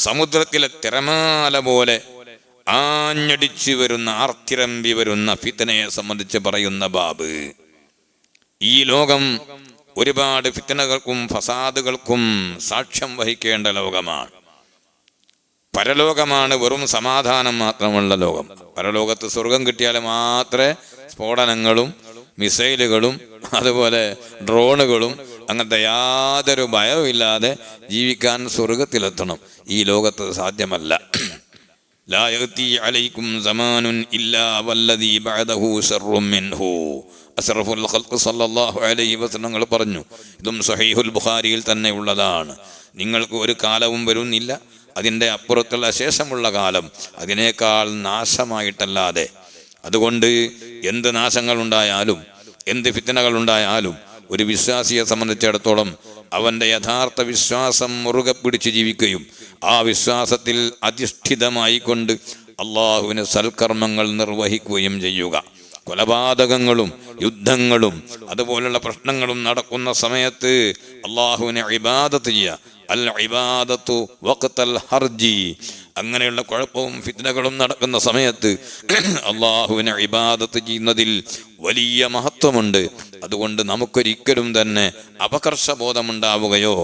സമുദ്രത്തിലെ തിരമാല പോലെ ആഞ്ഞടിച്ചു വരുന്ന, ആർത്തിരമ്പി വരുന്ന ഫിത്നയെ സംബന്ധിച്ച് പറയുന്ന ബാബ്. ഈ ലോകം ഒരുപാട് ഫിത്നകൾക്കും ഫസാദുകൾക്കും സാക്ഷ്യം വഹിക്കേണ്ട ലോകമാണ്. പരലോകമാണ് വെറും സമാധാനം മാത്രമുള്ള ലോകം. പരലോകത്ത് സ്വർഗം കിട്ടിയാൽ മാത്രമേ സ്ഫോടനങ്ങളും മിസൈലുകളും അതുപോലെ ഡ്രോണുകളും അങ്ങനത്തെ യാതൊരു ഭയവും ഇല്ലാതെ ജീവിക്കാൻ സ്വർഗത്തിലെത്തണം. ഈ ലോകത്ത് സാധ്യമല്ല. ലാ യഅതി അലൈക്കും സമാനുൻ ഇല്ലാ വല്ലദീ ബഅദഹു ശർറും മിൻഹു. അസ്റഫുൽ ഖൽഖ് സല്ലല്ലാഹു അലൈഹി വസല്ലം പറഞ്ഞു, ഇതും സ്വഹീഹുൽ ബുഖാരിയിൽ തന്നെ ഉള്ളതാണ്. നിങ്ങൾക്ക് ഒരു കാലവും വരുന്നില്ല അതിൻ്റെ അപ്പുറത്തുള്ള ശേഷമുള്ള കാലം അതിനേക്കാൾ നാശമായിട്ടല്ലാതെ. അതുകൊണ്ട് എന്ത് നാശങ്ങളുണ്ടായാലും എന്ത് ഫിത്നകളുണ്ടായാലും ഒരു വിശ്വാസിയെ സംബന്ധിച്ചിടത്തോളം അവൻ്റെ യഥാർത്ഥ വിശ്വാസം മുറുകെ പിടിച്ച് ജീവിക്കുകയും ആ വിശ്വാസത്തിൽ അധിഷ്ഠിതമായിക്കൊണ്ട് അള്ളാഹുവിന് സൽക്കർമ്മങ്ങൾ നിർവഹിക്കുകയും ചെയ്യുക. കൊലപാതകങ്ങളും യുദ്ധങ്ങളും അതുപോലുള്ള പ്രശ്നങ്ങളും നടക്കുന്ന സമയത്ത് അള്ളാഹുവിനെ ഇബാദത്ത് ചെയ്യുക. അൽ ഇബാദത്തു വഖ്തൽ ഹർജി. അങ്ങനെയുള്ള കുഴപ്പവും ഫിത്നകളും നടക്കുന്ന സമയത്ത് അള്ളാഹുവിനെ ഇബാദത്ത് ചെയ്യുന്നതിൽ വലിയ മഹത്വമുണ്ട്. അതുകൊണ്ട് നമുക്കൊരിക്കലും തന്നെ അപകർഷബോധമുണ്ടാവുകയോ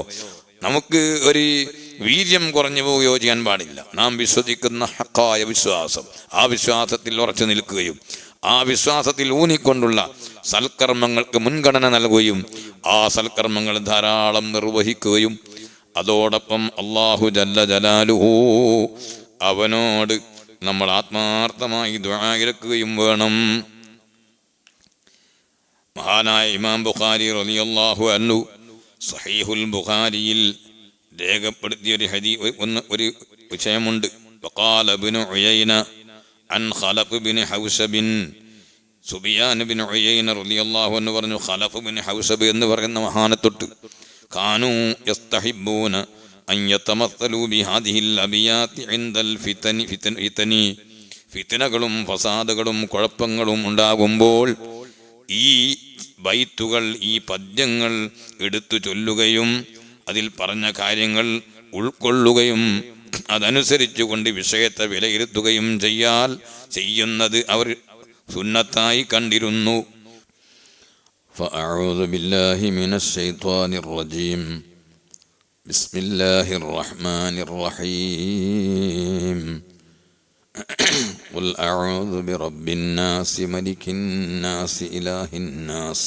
നമുക്ക് ഒരു വീര്യം കുറഞ്ഞു പോവുകയോ ചെയ്യാൻ പാടില്ല. നാം വിശ്വസിക്കുന്ന ഹക്കായ വിശ്വാസം, ആ വിശ്വാസത്തിൽ ഉറച്ചു നിൽക്കുകയും ആ വിശ്വാസത്തിൽ ഊന്നിക്കൊണ്ടുള്ള സൽക്കർമ്മങ്ങൾക്ക് മുൻഗണന നൽകുകയും ആ സൽക്കർമ്മങ്ങൾ ധാരാളം നിർവഹിക്കുകയും അതോടൊപ്പം അല്ലാഹു ജല്ല ജലാലുഹു അവനോട് നമ്മൾ ആത്മാർത്ഥമായി ദുആ ഇറക്കുകയും വേണം. മഹാനായ ഇമാം ബുഖാരി റളിയല്ലാഹു അൻഹു സഹീഹുൽ ബുഖാരിയിൽ രേഖപ്പെടുത്തിയ ഒരു വിഷയമുണ്ട്. വഖാല ഇബ്നു ഉയൈന അൻ ഖലഫ് ബിൻ ഹൗസബ്. സുബിയാൻ ബിൻ ഉയൈന റളിയല്ലാഹു അൻഹു പറഞ്ഞു, ഖലഫ് ബിൻ ഹൗസബ് എന്ന് പറയുന്ന മഹാനത്തൊട്ട് കാനൂ യസ്തഹിബ്ബൂന അൻ യതമസ്സലൂ ബിഹാദിഹിൽ അബിയാത്തി ഇൻദൽ ഫിതനി. ഫിത്നകളും ഫസാദുകളും കുഴപ്പങ്ങളും ഉണ്ടാകുമ്പോൾ ഈ ബൈത്തുകൾ, ഈ പദ്യങ്ങൾ എടുത്തു ചൊല്ലുകയും അതിൽ പറഞ്ഞ കാര്യങ്ങൾ ഉൾക്കൊള്ളുകയും അതനുസരിച്ചുകൊണ്ട് വിഷയത്തെ വിലയിരുത്തുകയും ചെയ്യുന്നത് അവർ സുന്നത്തായി കണ്ടിരുന്നു. فأعوذ بالله من الشيطان الرجيم. بسم الله الرحمن الرحيم. قل أعوذ برب الناس ملك الناس إله الناس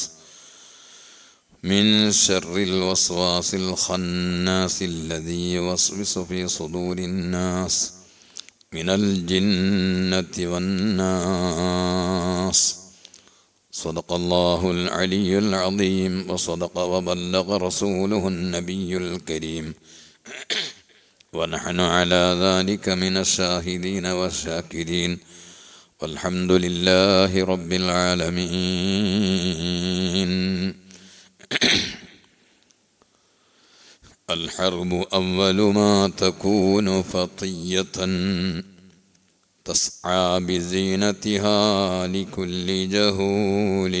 من شر الوسواس الخناس الذي يوسوس في صدور الناس من الجنة والناس. صدق الله العلي العظيم وصدق وبلغ رسوله النبي الكريم ونحن على ذلك من الشاهدين والشاكرين والحمد لله رب العالمين. الحرب أول ما تكون فطية تسعى بزينتها لكل جهول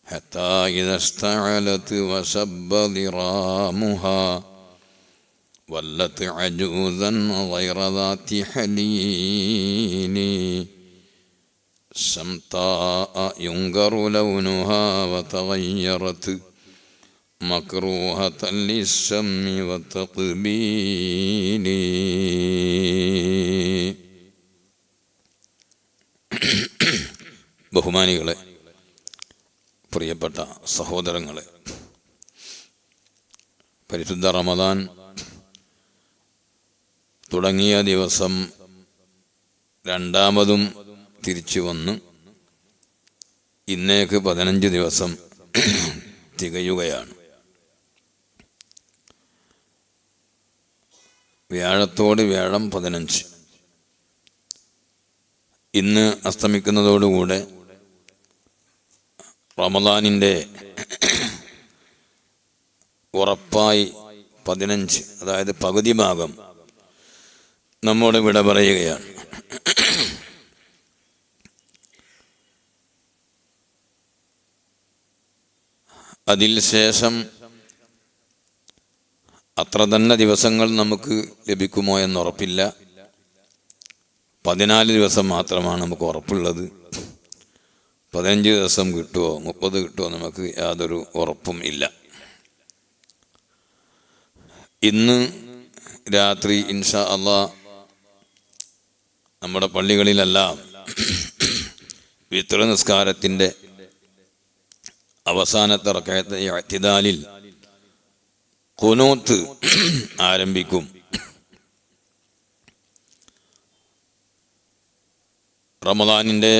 حتى إذا اشتعلت وشب ضرامها ولت عجوزا غير ذات حليل شمطاء ينقر لونها وتغيرت مكروهة للشم والتقبيل. ബഹുമാനികളെ, പ്രിയപ്പെട്ട സഹോദരങ്ങളെ, പരിശുദ്ധ റമദാൻ തുടങ്ങിയ ദിവസം രണ്ടാമതും തിരിച്ചു വന്ന് ഇന്നേക്ക് 15 ദിവസം തികയുകയാണ്. വ്യാഴത്തോട് വ്യാഴം 15. ഇന്ന് അസ്തമിക്കുന്നതോടുകൂടെ റമദാനിൻ്റെ ഉറപ്പായി 15, അതായത് പകുതി ഭാഗം നമ്മോട് വിട പറയുകയാണ്. അതിൽ ശേഷം അത്ര തന്നെ ദിവസങ്ങൾ നമുക്ക് ലഭിക്കുമോ എന്നുറപ്പില്ല. 14 ദിവസം മാത്രമാണ് നമുക്ക് ഉറപ്പുള്ളത്. 15 ദിവസം കിട്ടുമോ 30 കിട്ടുമോ നമുക്ക് യാതൊരു ഉറപ്പും ഇല്ല. ഇന്ന് രാത്രി ഇൻഷാ അല്ലാഹ് നമ്മുടെ പള്ളികളിലെല്ലാം വിത്ർ നിസ്കാരത്തിൻ്റെ അവസാനത്തെ റക്അത്ത് ഇഅ്തിദാലിൽ ഖുനൂത്ത് ആരംഭിക്കും. റമദാനിൻ്റെ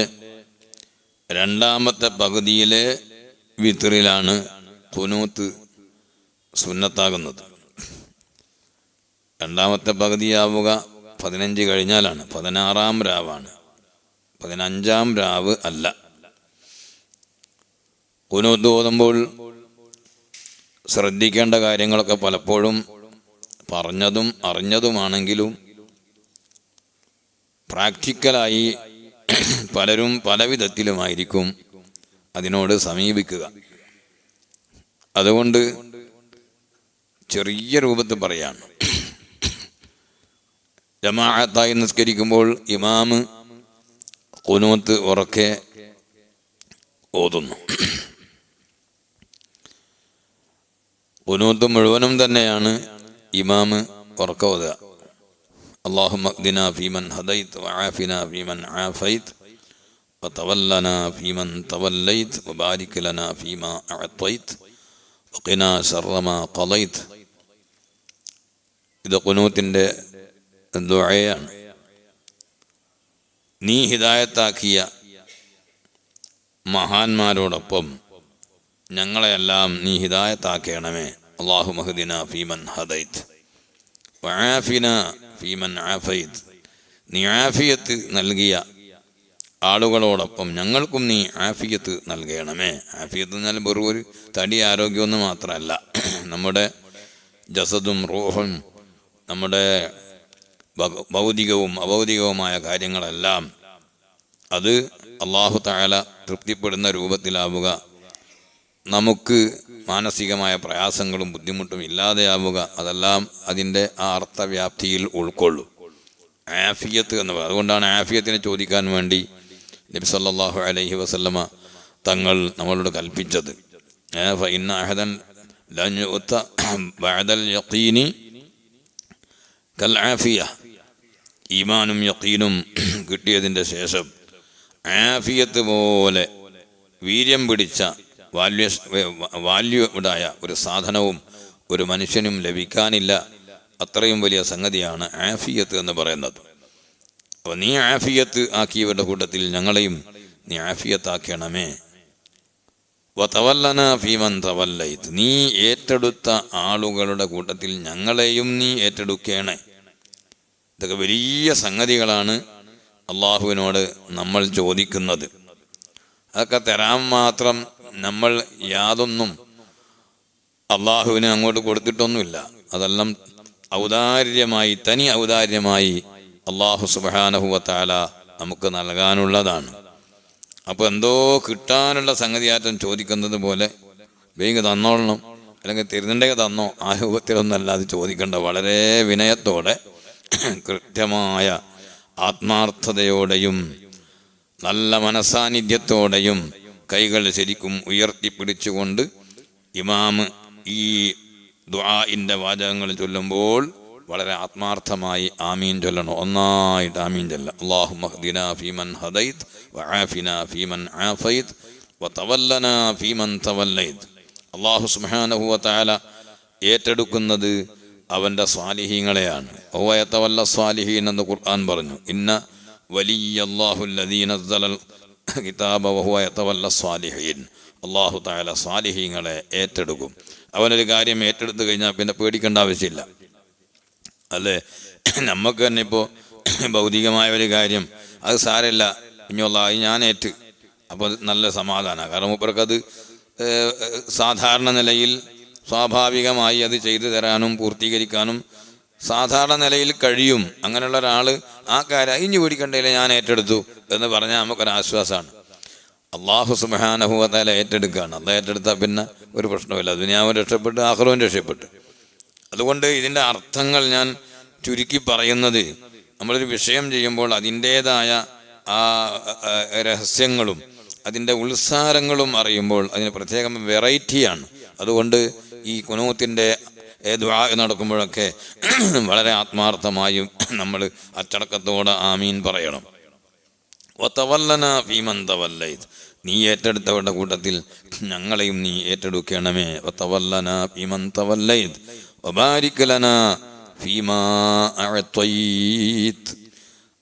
രണ്ടാമത്തെ പകുതിയിലെ വിത്റിലാണ് ഖുനൂത്ത് സുന്നത്താകുന്നത്. രണ്ടാമത്തെ പകുതിയാവുക 15 കഴിഞ്ഞാലാണ്. 16-ാം രാവാണ്, 15-ാം രാവ് അല്ല. ഖുനൂത്ത് ഓതുമ്പോൾ ശ്രദ്ധിക്കേണ്ട കാര്യങ്ങളൊക്കെ പലപ്പോഴും പറഞ്ഞതും അറിഞ്ഞതുമാണെങ്കിലും പ്രാക്ടിക്കലായി പലരും പല വിധത്തിലുമായിരിക്കും അതിനോട് സമീപിക്കുക. അതുകൊണ്ട് ചെറിയ രൂപത്തിൽ പറയാണ്. ജമാഅത്തായി നിസ്കരിക്കുമ്പോൾ ഇമാമ് ഖുനൂത്ത് ഉറക്കെ ഓതുന്നു. ഖുനൂത്ത് മുഴുവനും തന്നെയാണ് ഇമാമ് ഉറക്കെ ഓതുക. അല്ലാഹുമ്മ അഹ്ദിനാ ഫീമൻ ഹദൈത് വആഫിനാ ഫീമൻ ആഫൈത് വതവല്ലനാ ഫീമൻ തവല്ലൈത് വബാരിക് ലനാ ഫീമാ അഅതൈത് വഖിനാ ശർറ മാ ഖളൈത്. ഇത് ഖുനൂത്തിൻ്റെ ദുആയാണ്. നീ ഹിദായത്താക്കിയ മഹാന്മാരോടൊപ്പം ഞങ്ങളെയെല്ലാം നീ ഹിദായത്താക്കണമേ. അല്ലാഹുമ്മ അഹ്ദിനാ ഫീമൻ ഹദൈത് വആഫിനാ ഫീമൻ ആഫൈത്. നീ ആഫിയത്ത് നൽകിയ ആളുകളോടൊപ്പം ഞങ്ങൾക്കും നീ ആഫിയത്ത് നൽകണമേ. ആഫിയത്ത് എന്നാൽ വെറും ഒരു തടി ആരോഗ്യമൊന്നും മാത്രമല്ല, നമ്മുടെ ജസദും റൂഹും നമ്മുടെ ഭൗതികവും അഭൗതികവുമായ കാര്യങ്ങളെല്ലാം അത് അല്ലാഹു തആല തൃപ്തിപ്പെടുന്ന രൂപത്തിലാവുക, നമുക്ക് മാനസികമായ പ്രയാസങ്ങളും ബുദ്ധിമുട്ടും ഇല്ലാതെയാവുക, അതെല്ലാം അതിൻ്റെ ആ അർത്ഥവ്യാപ്തിയിൽ ഉൾക്കൊള്ളും. ആഫിയത്ത് എന്ന് പറയുന്നത് അതുകൊണ്ടാണ് ആഫിയത്തിനെ ചോദിക്കാൻ വേണ്ടി നബി സല്ലല്ലാഹു അലൈഹി വസല്ലമ തങ്ങൾ നമ്മളോട് കൽപ്പിച്ചത്. ഫഇന്ന അഹദൻ ലൻ യുഅത ബഅദൽ യഖീനി കൽ ആഫിയ. ഈമാനും യഖീനും കിട്ടിയതിൻ്റെ ശേഷം ആഫിയത്ത് പോലെ വീര്യം പിടിച്ച വാല്യുടായ ഒരു സാധനവും ഒരു മനുഷ്യനും ലഭിക്കാനില്ല. അത്രയും വലിയ സംഗതിയാണ് ആഫിയത്ത് എന്ന് പറയുന്നത്. അപ്പോൾ നീ ആഫിയത്ത് ആക്കിയവരുടെ കൂട്ടത്തിൽ ഞങ്ങളെയും നീ ആഫിയത്താക്കണമേ. വതവല്ലനാ ഫീമൻ തവല്ലൈത്. നീ ഏറ്റെടുത്ത ആളുകളുടെ കൂട്ടത്തിൽ ഞങ്ങളെയും നീ ഏറ്റെടുക്കണേ. ഇതൊക്കെ വലിയ സംഗതികളാണ് അള്ളാഹുവിനോട് നമ്മൾ ചോദിക്കുന്നത്. അതൊക്കെ തരാൻ മാത്രം നമ്മൾ യാതൊന്നും അള്ളാഹുവിന് അങ്ങോട്ട് കൊടുത്തിട്ടൊന്നുമില്ല. അതെല്ലാം ഔദാര്യമായി, തനി ഔദാര്യമായി അള്ളാഹു സുബ്ഹാനഹു വ തആല നമുക്ക് നൽകാനുള്ളതാണ്. അപ്പോൾ എന്തോ കിട്ടാനുള്ള സംഗതിയാറ്റം ചോദിക്കുന്നത് പോലെ വേഗം തന്നോളണം, അല്ലെങ്കിൽ തരുന്നുണ്ടെങ്കിൽ തന്നോ, ആ രൂപത്തിലൊന്നല്ല അത് ചോദിക്കേണ്ട. വളരെ വിനയത്തോടെ കൃത്യമായ ആത്മാർത്ഥതയോടെയും നല്ല മനസാന്നിധ്യത്തോടെയും കൈകൾ ശരിക്കും ഉയർത്തിപ്പിടിച്ചുകൊണ്ട് ഇമാമ് ഈ ദുആഇൻ്റെ വാചകങ്ങൾ ചൊല്ലുമ്പോൾ വളരെ ആത്മാർത്ഥമായി ആമീൻ ചൊല്ലണം. ഒന്നായിട്ട് ആമീൻ ചൊല്ല. അല്ലാഹുമ്മ അഹ്ദിനാ ഫീമൻ ഹദൈത് വആഫിനാ ഫീമൻ ആഫൈത് വതവല്ലനാ ഫീമൻ തവല്ലൈത്. അല്ലാഹു സുബ്ഹാനഹു വ തആല ഏറ്റെടുക്കുന്നത് അവൻ്റെ സ്വാലിഹീങ്ങളെയാണ്. വഹുവ യതവല്ല സ്വാലിഹീൻ എന്ന് ഖുർആൻ പറഞ്ഞു. ഇന്ന വലിയല്ലാഹു അല്ലദീ നസ്സലൽ കിതാബ വഹുവ യതവല്ല സ്വാലിഹീൻ. അല്ലാഹു തആല സ്വാലിഹീങ്ങളെ ഏറ്റെടുക്കും. അവനൊരു കാര്യം ഏറ്റെടുത്തു കഴിഞ്ഞാൽ പിന്നെ പേടിക്കേണ്ട ആവശ്യമില്ല, അല്ലേ? നമുക്ക് തന്നെ ഇപ്പോൾ ഭൗതികമായ ഒരു കാര്യം അത് സാരമില്ല, ഇനിയുള്ള ഞാൻ ഏറ്റ്, അപ്പോൾ നല്ല സമാധാനമാണ്. കാരണം മൂപ്പർക്കത് സാധാരണ നിലയിൽ സ്വാഭാവികമായി അത് ചെയ്തു തരാനും പൂർത്തീകരിക്കാനും സാധാരണ നിലയിൽ കഴിയും. അങ്ങനെയുള്ള ഒരാൾ ആ കാര്യം ഇഞ്ഞു പിടിക്കണ്ടേലെ ഞാൻ ഏറ്റെടുത്തു എന്ന് പറഞ്ഞാൽ നമുക്കൊരാശ്വാസമാണ്. അല്ലാഹു സുബ്ഹാനഹു വ തആല ഏറ്റെടുക്കുകയാണ്. അള്ളാഹ് ഏറ്റെടുത്താൽ പിന്നെ ഒരു പ്രശ്നമില്ല. ദുനിയാവും രക്ഷപ്പെട്ട് ആഖിറവും രക്ഷപ്പെട്ടു. അതുകൊണ്ട് ഇതിൻ്റെ അർത്ഥങ്ങൾ ഞാൻ ചുരുക്കി പറയുന്നത്, നമ്മളൊരു വിഷയം ചെയ്യുമ്പോൾ അതിൻ്റേതായ ആ രഹസ്യങ്ങളും അതിൻ്റെ ഉത്സാരങ്ങളും അറിയുമ്പോൾ അതിന് പ്രത്യേകം വെറൈറ്റിയാണ്. അതുകൊണ്ട് ഈ കുനൂത്തിൻ്റെ ദുആ നടക്കുമ്പോഴൊക്കെ വളരെ ആത്മാർത്ഥമായും നമ്മൾ അച്ചടക്കത്തോടെ ആമീൻ പറയണം. വതവല്ലനാ ഫീമൻ തവല്ലൈത്, നീ ഏറ്റെടുത്തവരുടെ കൂട്ടത്തിൽ ഞങ്ങളെയും നീ ഏറ്റെടുക്കണമേ. വതവല്ലനാ ഫീമൻ തവല്ലൈത് വബാരിക് ലനാ ഫീമാ അഅതൈത്,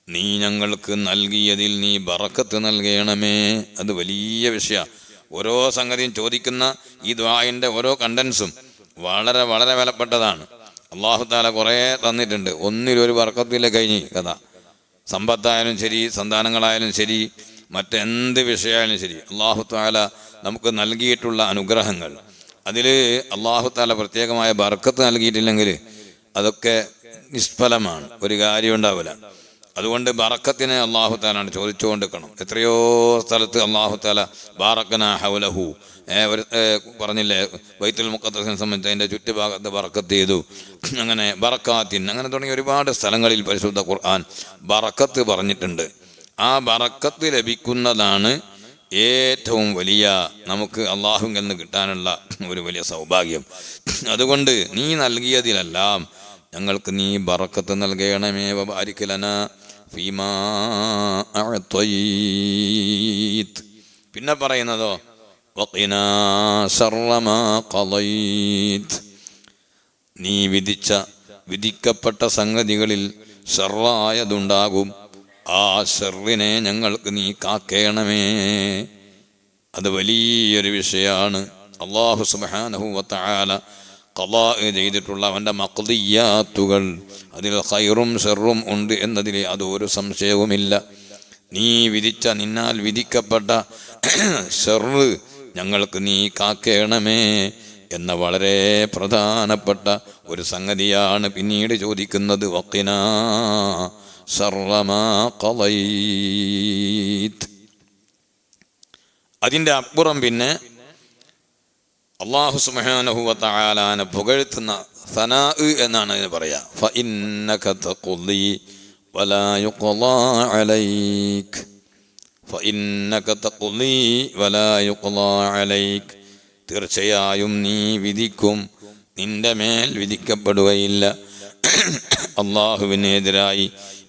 നീ ഞങ്ങൾക്ക് നൽകിയതിൽ നീ ബറക്കത്ത് നൽകണമേ. അത് വലിയ വിഷയമാണ്. ഓരോ സംഗതിയും ചോദിക്കുന്ന ഈ ദുആഇൻ്റെ ഓരോ കണ്ടൻസും വളരെ വളരെ വിലപ്പെട്ടതാണ്. അല്ലാഹു തആല കുറേ തന്നിട്ടുണ്ട്, ഒന്നിലൊരു ബറക്കത്തില്ല കഴിഞ്ഞ് കഥ. സമ്പത്തായാലും ശരി, സന്താനങ്ങളായാലും ശരി, മറ്റെന്ത് വിഷയമായാലും ശരി, അല്ലാഹു തആല നമുക്ക് നൽകിയിട്ടുള്ള അനുഗ്രഹങ്ങൾ, അതിൽ അല്ലാഹു തആല പ്രത്യേകമായ ബർക്കത്ത് നൽകിയിട്ടില്ലെങ്കിൽ അതൊക്കെ നിഷ്ഫലമാണ്, ഒരു കാര്യം ഉണ്ടാവില്ല. അതുകൊണ്ട് ബറക്കത്തിനെ അല്ലാഹു തആലയാണ് ചോദിച്ചുകൊണ്ടിരിക്കണം. എത്രയോ സ്ഥലത്ത് അല്ലാഹു തആല ബാറക്കനാ ഹൗലഹു, ഒരു പറഞ്ഞില്ലേ, ബൈത്തുൽ മുഖദ്ദസിനെ സംബന്ധിച്ച് അതിൻ്റെ ചുറ്റുഭാഗത്ത് ബറക്കത്ത് ചെയ്തു, അങ്ങനെ ബറക്കാത്തിൻ, അങ്ങനെ തുടങ്ങി ഒരുപാട് സ്ഥലങ്ങളിൽ പരിശുദ്ധ ഖുർആൻ ബറക്കത്ത് പറഞ്ഞിട്ടുണ്ട്. ആ ബറക്കത്ത് ലഭിക്കുന്നതാണ് ഏറ്റവും വലിയ നമുക്ക് അല്ലാഹുവിൽ നിന്ന് കിട്ടാനുള്ള ഒരു വലിയ സൗഭാഗ്യം. അതുകൊണ്ട് നീ നൽകിയതിലെല്ലാം ഞങ്ങൾക്ക് നീ ബറക്കത്ത് നൽകണമേ. വബാരിക് ലനാ ഫീമാ അഅതൈത്. പിന്നെ പറയുന്നതോ വഖിനാ ശർറ മാ ഖളൈത്, നീ വിധിക്കപ്പെട്ട സംഗതികളിൽ ശർറായതുണ്ടാകും, ആ ശർറിനെ ഞങ്ങൾക്ക് നീ കാക്കേണമേ. അത് വലിയൊരു വിഷയമാണ്. അല്ലാഹു സുബ്ഹാനഹു വ തആല ഖളാ ചെയ്തിട്ടുള്ള അവൻ്റെ മഖ്ദിയാത്തുകൾ, അതിൽ ഖൈറും ഷർറും ഉണ്ട് എന്നതിൽ അതൊരു സംശയവുമില്ല. നീ നിന്നാൽ വിധിക്കപ്പെട്ട ഷർറ് ഞങ്ങൾക്ക് നീ കാക്കേണമേ എന്ന വളരെ പ്രധാനപ്പെട്ട ഒരു സംഗതിയാണ് പിന്നീട് ചോദിക്കുന്നത്. വഖിനാ ശർറ മാ ഖളൈത്. അതിൻ്റെ അപ്പുറം പിന്നെ അല്ലാഹു സുബ്ഹാനഹു വ തആലാനെ പുകഴ്ത്തുന്ന സനാ എന്നാണ് ഇതിന് പറയാ. ഫഇന്നക തഖ്ളി വലാ യുഖ്ളാ അലൈക്, ഫഇന്നക തഖ്ളി വലാ യുഖ്ളാ അലൈക്, തീർച്ചയായും നീ വിധിക്കും, നിന്റെ മേൽ വിധിക്കപ്പെടുകയില്ല. അല്ലാഹുവിനെതിരായി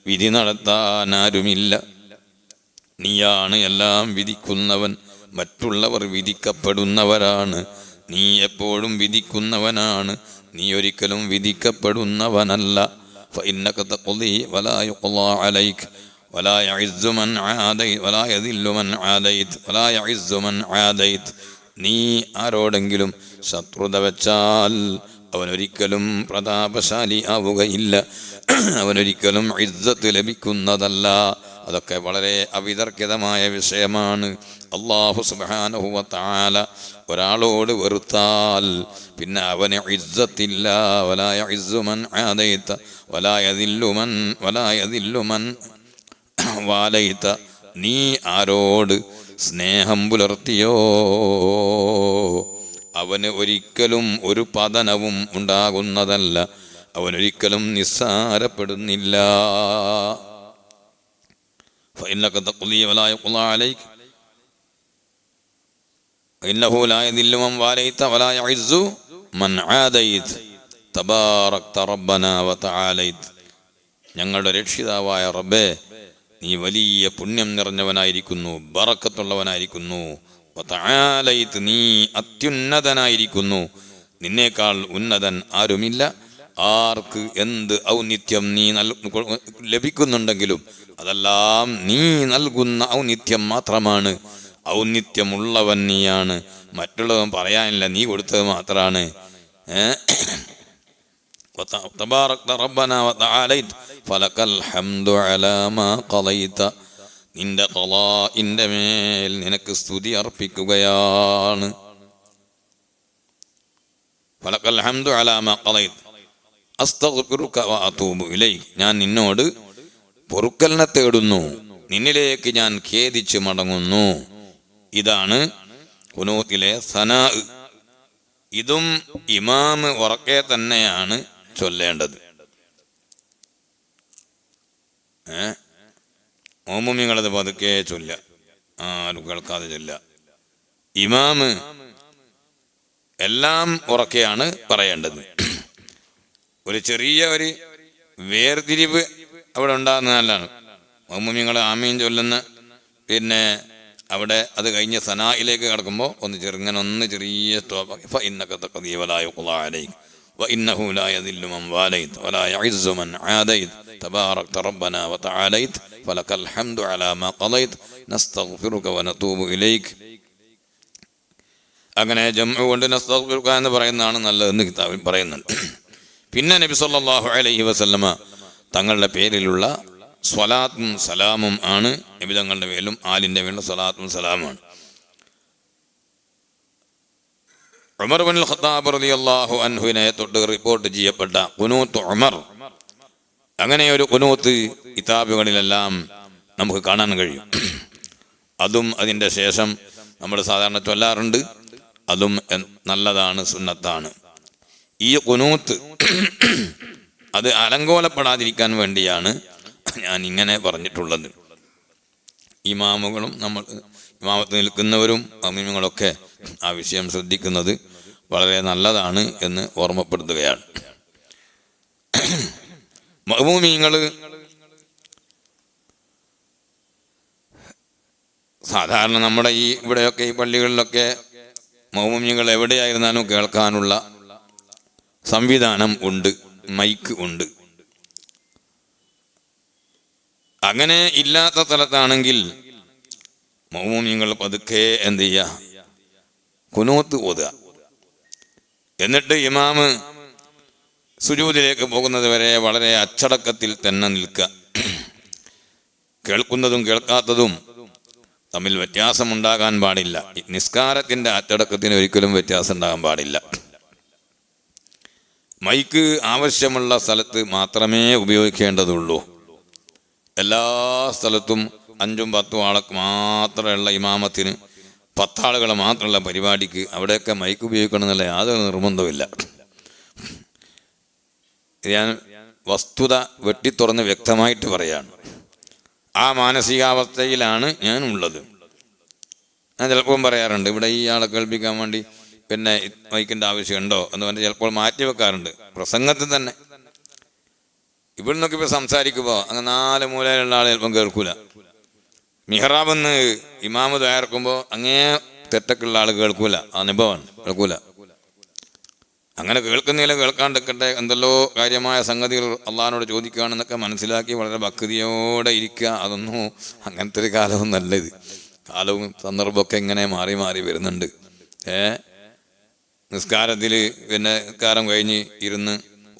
വിധി നടത്താൻ ആരുമില്ല. നീയാണ് എല്ലാം വിധിക്കുന്നവൻ, മറ്റുള്ളവർ വിധിക്കപ്പെടുന്നവരാണ്. നീ എപ്പോഴും വിധിക്കുന്നവനാണ്, നീ ഒരിക്കലും വിധിക്കപ്പെടുന്നവനല്ല. ഫഇന്നക തഖ്ളി വലാ യുഖ്ളാ അലൈക വലാ യഇസ്സു മൻ ആദൈത വലാ യദില്ലു മൻ ആദൈത വലാ യഇസ്സു മൻ ആദൈത. നീ ആരോടെങ്കിലും ശത്രുത വെച്ചാൽ അവനൊരിക്കലും പ്രതാപശാലി ആവുകയില്ല, അവനൊരിക്കലും ഇസ്സത്ത് ലഭിക്കുന്നതല്ല. അതൊക്കെ വളരെ അവിതർക്കിതമായ വിഷയമാണ്. അല്ലാഹു സുബ്ഹാനഹു വ തആല ഒരാളോട് വെറുത്താൽ പിന്നെ അവന് ഇസ്സത്തില്ല. വലാ യഇസ്സു മൻ ആദൈത വലാ യദില്ലു മൻ വാലൈത. നീ ആരോട് സ്നേഹം പുലർത്തിയോ അവന് ഒരിക്കലും ഒരു പതനവും ഉണ്ടാകുന്നതല്ല, അവനൊരിക്കലും നിസ്സാരപ്പെടുന്നില്ല. فإنك تقضي ولا يقضى عليك إنه لا يذل من واليت ولا يعز من عاديت تباركت ربنا وتعاليت. ഞങ്ങളുടെ രക്ഷിതാവായ റബ്ബേ, നീ വലിയ പുണ്യം നിറഞ്ഞവനായിരിക്കുന്നു, ബറക്കത്തുള്ളവനായിരിക്കുന്നു. വതആലൈത്, നീ അത്യുന്നതനായിരിക്കുന്നു, നിന്നേക്കാൾ ഉന്നതൻ ആരുമില്ല. ആർക്ക് എന്ത് ഔന്നിത്യം നീ ലഭിക്കുന്നുണ്ടെങ്കിലും അതെല്ലാം നീ നൽകുന്ന ഔന്നിത്യം മാത്രമാണ്. ഔന്നിത്യമുള്ളവൻ നീയാണ്, മറ്റുള്ളവൻ പറയാനില്ല, നീ കൊടുത്തത് മാത്രമാണ്. തബാറക്ത റബ്ബന വതആലൈത് ഫലകൽ ഹംദു അലാ മാ ഖളൈത. നിന്റെ ഖളാഇന്റെ മേൽ നിനക്ക് സ്തുതി അർപ്പിക്കുകയാണ്. ഫലകൽ ഹംദു അലാ മാ ഖളൈത അസ്തഗ്ഫിറുക വഅതൂബു ഇലൈക്. ഞാൻ നിന്നോട് പൊറുക്കലിനെ തേടുന്നു, നിന്നിലേക്ക് ഞാൻ ഖേദിച്ച് മടങ്ങുന്നു. ഇതാണ് ഖുനൂത്തിലെ സനാ. ഇതും ഇമാമ് ഉറക്കെ തന്നെയാണ് ചൊല്ലേണ്ടത്. മോമുമിങ്ങളത് പതുക്കെ ചൊല്ല, ആരും കേൾക്കാതെ ചൊല്ല. ഇമാമ് എല്ലാം ഉറക്കെയാണ് പറയേണ്ടത്. ഒരു ചെറിയ ഒരു വേർതിരിവ് അവിടെ ഉണ്ടാകുന്ന നല്ലതാണ്. മോമുമിങ്ങൾ ആമീൻ ചൊല്ലുന്ന പിന്നെ അവിടെ അത് കഴിഞ്ഞ് സനായിലേക്ക് കടക്കുമ്പോൾ ഒന്ന് ചെറുങ്ങനെ ഒന്ന് ചെറിയ وإنه لا يذل من واليت ولا يعز من عاديت تبارك ربنا وتعاليت فلك الحمد على ما قضيت نستغفرك ونتوب إليك. അങ്ങനെ ജംഉ കൊണ്ട് നസ്തഗ്ഫിറുക എന്ന് പറയുന്നതാണ് നല്ലതെന്ന് കിതാബിൽ പറയുന്നുണ്ട്. പിന്നെ നബി സല്ലല്ലാഹു അലൈഹി വസല്ലമ തങ്ങളുടെ പേരിലുള്ള സ്വലാത്തും സലാമും ആണ് നബി തങ്ങളുടെ മേലും ആലിൻ്റെ മേലും സ്വലാത്തും സലാമാണ്. ഉമർ ഇബ്നുൽ ഖത്താബ് റളിയല്ലാഹു അൻഹുവിനെ തൊട്ട് റിപ്പോർട്ട് ചെയ്യപ്പെട്ട ഖുനൂത്ത് ഉമർ, അങ്ങനെ ഒരു ഖുനൂത്ത് കിതാബുകളിലെല്ലാം നമുക്ക് കാണാൻ കഴിയും. അതും അതിൻ്റെ ശേഷം നമ്മൾ സാധാരണ ചൊല്ലാറുണ്ട്. അതും നല്ലതാണ്, സുന്നത്താണ്. ഈ ഖുനൂത്ത് അത് അലങ്കോലപ്പെടാതിരിക്കാൻ വേണ്ടിയാണ് ഞാൻ ഇങ്ങനെ പറഞ്ഞിട്ടുള്ളത്. ഇമാമുകളും നമ്മൾ ഇമാമത്ത് നിൽക്കുന്നവരും അമീമുകളൊക്കെ ആ വിഷയം ശ്രദ്ധിക്കുന്നത് വളരെ നല്ലതാണ് എന്ന് ഓർമ്മപ്പെടുത്തുകയാണ്. മഅ്മൂമീങ്ങൾ സാധാരണ നമ്മുടെ ഈ ഇവിടെയൊക്കെ ഈ പള്ളികളിലൊക്കെ മഅ്മൂമീങ്ങൾ എവിടെയായിരുന്നാലും കേൾക്കാനുള്ള സംവിധാനം ഉണ്ട്, മൈക്ക് ഉണ്ട്. അങ്ങനെ ഇല്ലാത്ത സ്ഥലത്താണെങ്കിൽ മഅ്മൂമീങ്ങൾ പതുക്കെ എന്ത് ചെയ്യുക, ഖുനൂത്ത് ഓതുക. എന്നിട്ട് ഇമാമ് സുജൂദിലേക്ക് പോകുന്നത് വരെ വളരെ അച്ചടക്കത്തിൽ തന്നെ നിൽക്കുക. കേൾക്കുന്നതും കേൾക്കാത്തതും തമ്മിൽ വ്യത്യാസമുണ്ടാകാൻ പാടില്ല. നിസ്കാരത്തിൻ്റെ അച്ചടക്കത്തിന് ഒരിക്കലും വ്യത്യാസം ഉണ്ടാകാൻ പാടില്ല. മൈക്ക് ആവശ്യമുള്ള സ്ഥലത്ത് മാത്രമേ ഉപയോഗിക്കേണ്ടതുള്ളൂ. എല്ലാ സ്ഥലത്തും 5ഉം 10ഉം ആൾക്ക് മാത്രമുള്ള ഇമാമത്തിന്, 10 ആളുകൾ മാത്രമുള്ള പരിപാടിക്ക് അവിടെയൊക്കെ മൈക്ക് ഉപയോഗിക്കണമെന്നുള്ള യാതൊരു നിർബന്ധവുമില്ല. ഞാൻ വസ്തുത വെട്ടിത്തുറന്ന് വ്യക്തമായിട്ട് പറയാണ്. ആ മാനസികാവസ്ഥയിലാണ് ഞാൻ ഉള്ളത്. ഞാൻ ചിലപ്പോൾ പറയാറുണ്ട്, ഇവിടെ ഈ ആളെ കേൾപ്പിക്കാൻ വേണ്ടി പിന്നെ മൈക്കിൻ്റെ ആവശ്യമുണ്ടോ എന്ന് പറഞ്ഞ് ചിലപ്പോൾ മാറ്റി വെക്കാറുണ്ട്. പ്രസംഗത്തിൽ തന്നെ ഇവിടെ നിന്നൊക്കെ ഇപ്പോൾ സംസാരിക്കുമ്പോൾ അങ്ങ് 4 മൂലയിലുള്ള ആൾ ചിലപ്പം കേൾക്കൂല. മിഹ്റാബെന്ന് ഇമാമ് തയ്യാറക്കുമ്പോൾ അങ്ങേ തെറ്റക്കുള്ള ആൾ കേൾക്കൂല, അനുഭവമാണ്, കേൾക്കൂല. അങ്ങനെ കേൾക്കുന്നില്ല, കേൾക്കാണ്ടിരിക്കട്ടെ, എന്തെല്ലോ കാര്യമായ സംഗതികൾ അള്ളാഹിനോട് ചോദിക്കുകയാണെന്നൊക്കെ മനസ്സിലാക്കി വളരെ ഭക്തിയോടെ ഇരിക്കുക. അതൊന്നും അങ്ങനത്തെ ഒരു കാലവും നല്ലത്. കാലവും സന്ദർഭമൊക്കെ ഇങ്ങനെ മാറി മാറി വരുന്നുണ്ട്. നിസ്കാരത്തിൽ പിന്നെ നിസ്കാരം കഴിഞ്ഞ് ഇരുന്ന്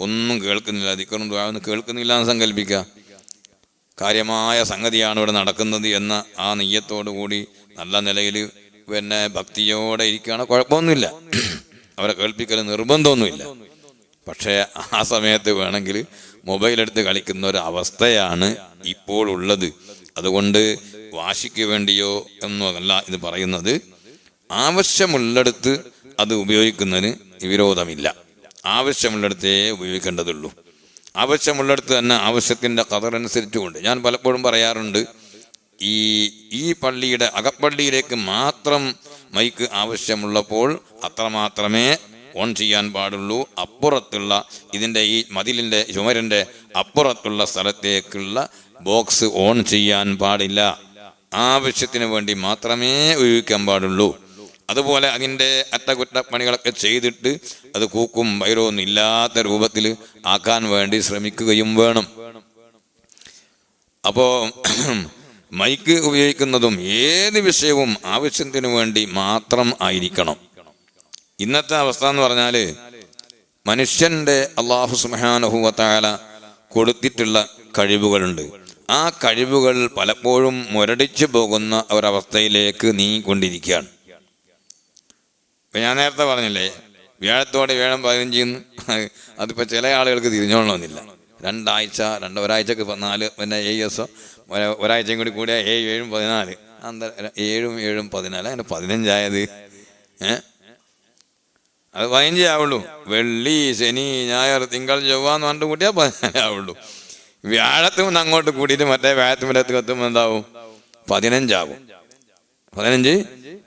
ഒന്നും കേൾക്കുന്നില്ല, ദിക്റും ദുആഒന്നും കേൾക്കുന്നില്ല എന്ന് സങ്കല്പിക്കുക. കാര്യമായ സംഗതിയാണ് ഇവിടെ നടക്കുന്നത് എന്ന ആ നിയ്യത്തോടു കൂടി നല്ല നിലയിൽ പിന്നെ ഭക്തിയോടെ ഇരിക്കുകയാണ്, കുഴപ്പമൊന്നുമില്ല. അവരെ കേൾപ്പിക്കൽ നിർബന്ധമൊന്നുമില്ല. പക്ഷേ ആ സമയത്ത് വേണമെങ്കിൽ മൊബൈലെടുത്ത് കളിക്കുന്ന ഒരു അവസ്ഥയാണ് ഇപ്പോൾ ഉള്ളത്. അതുകൊണ്ട് വാശിക്ക് വേണ്ടിയോ എന്നല്ല ഇത് പറയുന്നത്. ആവശ്യമുള്ളിടത്ത് അത് ഉപയോഗിക്കുന്നതിന് വിരോധമില്ല. ആവശ്യമുള്ളിടത്തേ ഉപയോഗിക്കേണ്ടതുള്ളൂ. ആവശ്യമുള്ളിടത്ത് തന്നെ ആവശ്യത്തിൻ്റെ ഖദറനുസരിച്ചുകൊണ്ട് ഞാൻ പലപ്പോഴും പറയാറുണ്ട്, ഈ പള്ളിയുടെ അകപ്പള്ളിയിലേക്ക് മാത്രം മൈക്ക് ആവശ്യമുള്ളപ്പോൾ അത്രമാത്രമേ ഓൺ ചെയ്യാൻ പാടുള്ളൂ. അപ്പുറത്തുള്ള ഇതിൻ്റെ ഈ മതിലിൻ്റെ ചുമരിൻ്റെ അപ്പുറത്തുള്ള സ്ഥലത്തേക്കുള്ള ബോക്സ് ഓൺ ചെയ്യാൻ പാടില്ല. ആവശ്യത്തിന് വേണ്ടി മാത്രമേ ഉപയോഗിക്കാൻ പാടുള്ളൂ. അതുപോലെ അതിൻ്റെ അറ്റകുറ്റപ്പണികളൊക്കെ ചെയ്തിട്ട് അത് കൂക്കും വൈരവും ഇല്ലാത്ത രൂപത്തിൽ ആക്കാൻ വേണ്ടി ശ്രമിക്കുകയും വേണം. അപ്പോൾ മൈക്ക് ഉപയോഗിക്കുന്നതും ഏത് വിഷയവും ആവശ്യത്തിന് വേണ്ടി മാത്രം ആയിരിക്കണം. ഇന്നത്തെ അവസ്ഥ എന്ന് പറഞ്ഞാൽ മനുഷ്യൻ്റെ അല്ലാഹു സുബ്ഹാനഹു വ തആല കൊടുത്തിട്ടുള്ള കഴിവുകളുണ്ട്. ആ കഴിവുകൾ പലപ്പോഴും മുരടിച്ചു പോകുന്ന ഒരവസ്ഥയിലേക്ക് നീങ്ങിക്കൊണ്ടിരിക്കുകയാണ്. ഇപ്പം ഞാൻ നേരത്തെ പറഞ്ഞില്ലേ, വ്യാഴത്തോടെ വ്യാഴം 15 അതിപ്പോൾ ചില ആളുകൾക്ക് തിരിഞ്ഞോളണമെന്നില്ല. ഒരാഴ്ചക്ക് 4 പിന്നെ 7 ദിവസം, ഒരാഴ്ചയും കൂടി കൂടിയാൽ 7 7 14 7 7 14 അങ്ങനെ 15 ആയത്. അത് 15 ആവുള്ളൂ. വെള്ളി, ശനി, ഞായർ, തിങ്കൾ, ചൊവ്വ എന്ന് പറഞ്ഞിട്ട് കൂട്ടിയാൽ 14 ആവുള്ളൂ. വ്യാഴത്തും അങ്ങോട്ട് കൂട്ടിയിട്ട് മറ്റേ വ്യാഴത്തുമ്പലത്ത് എത്തുമ്പോൾ എന്താവും? 15 ആവും. 15.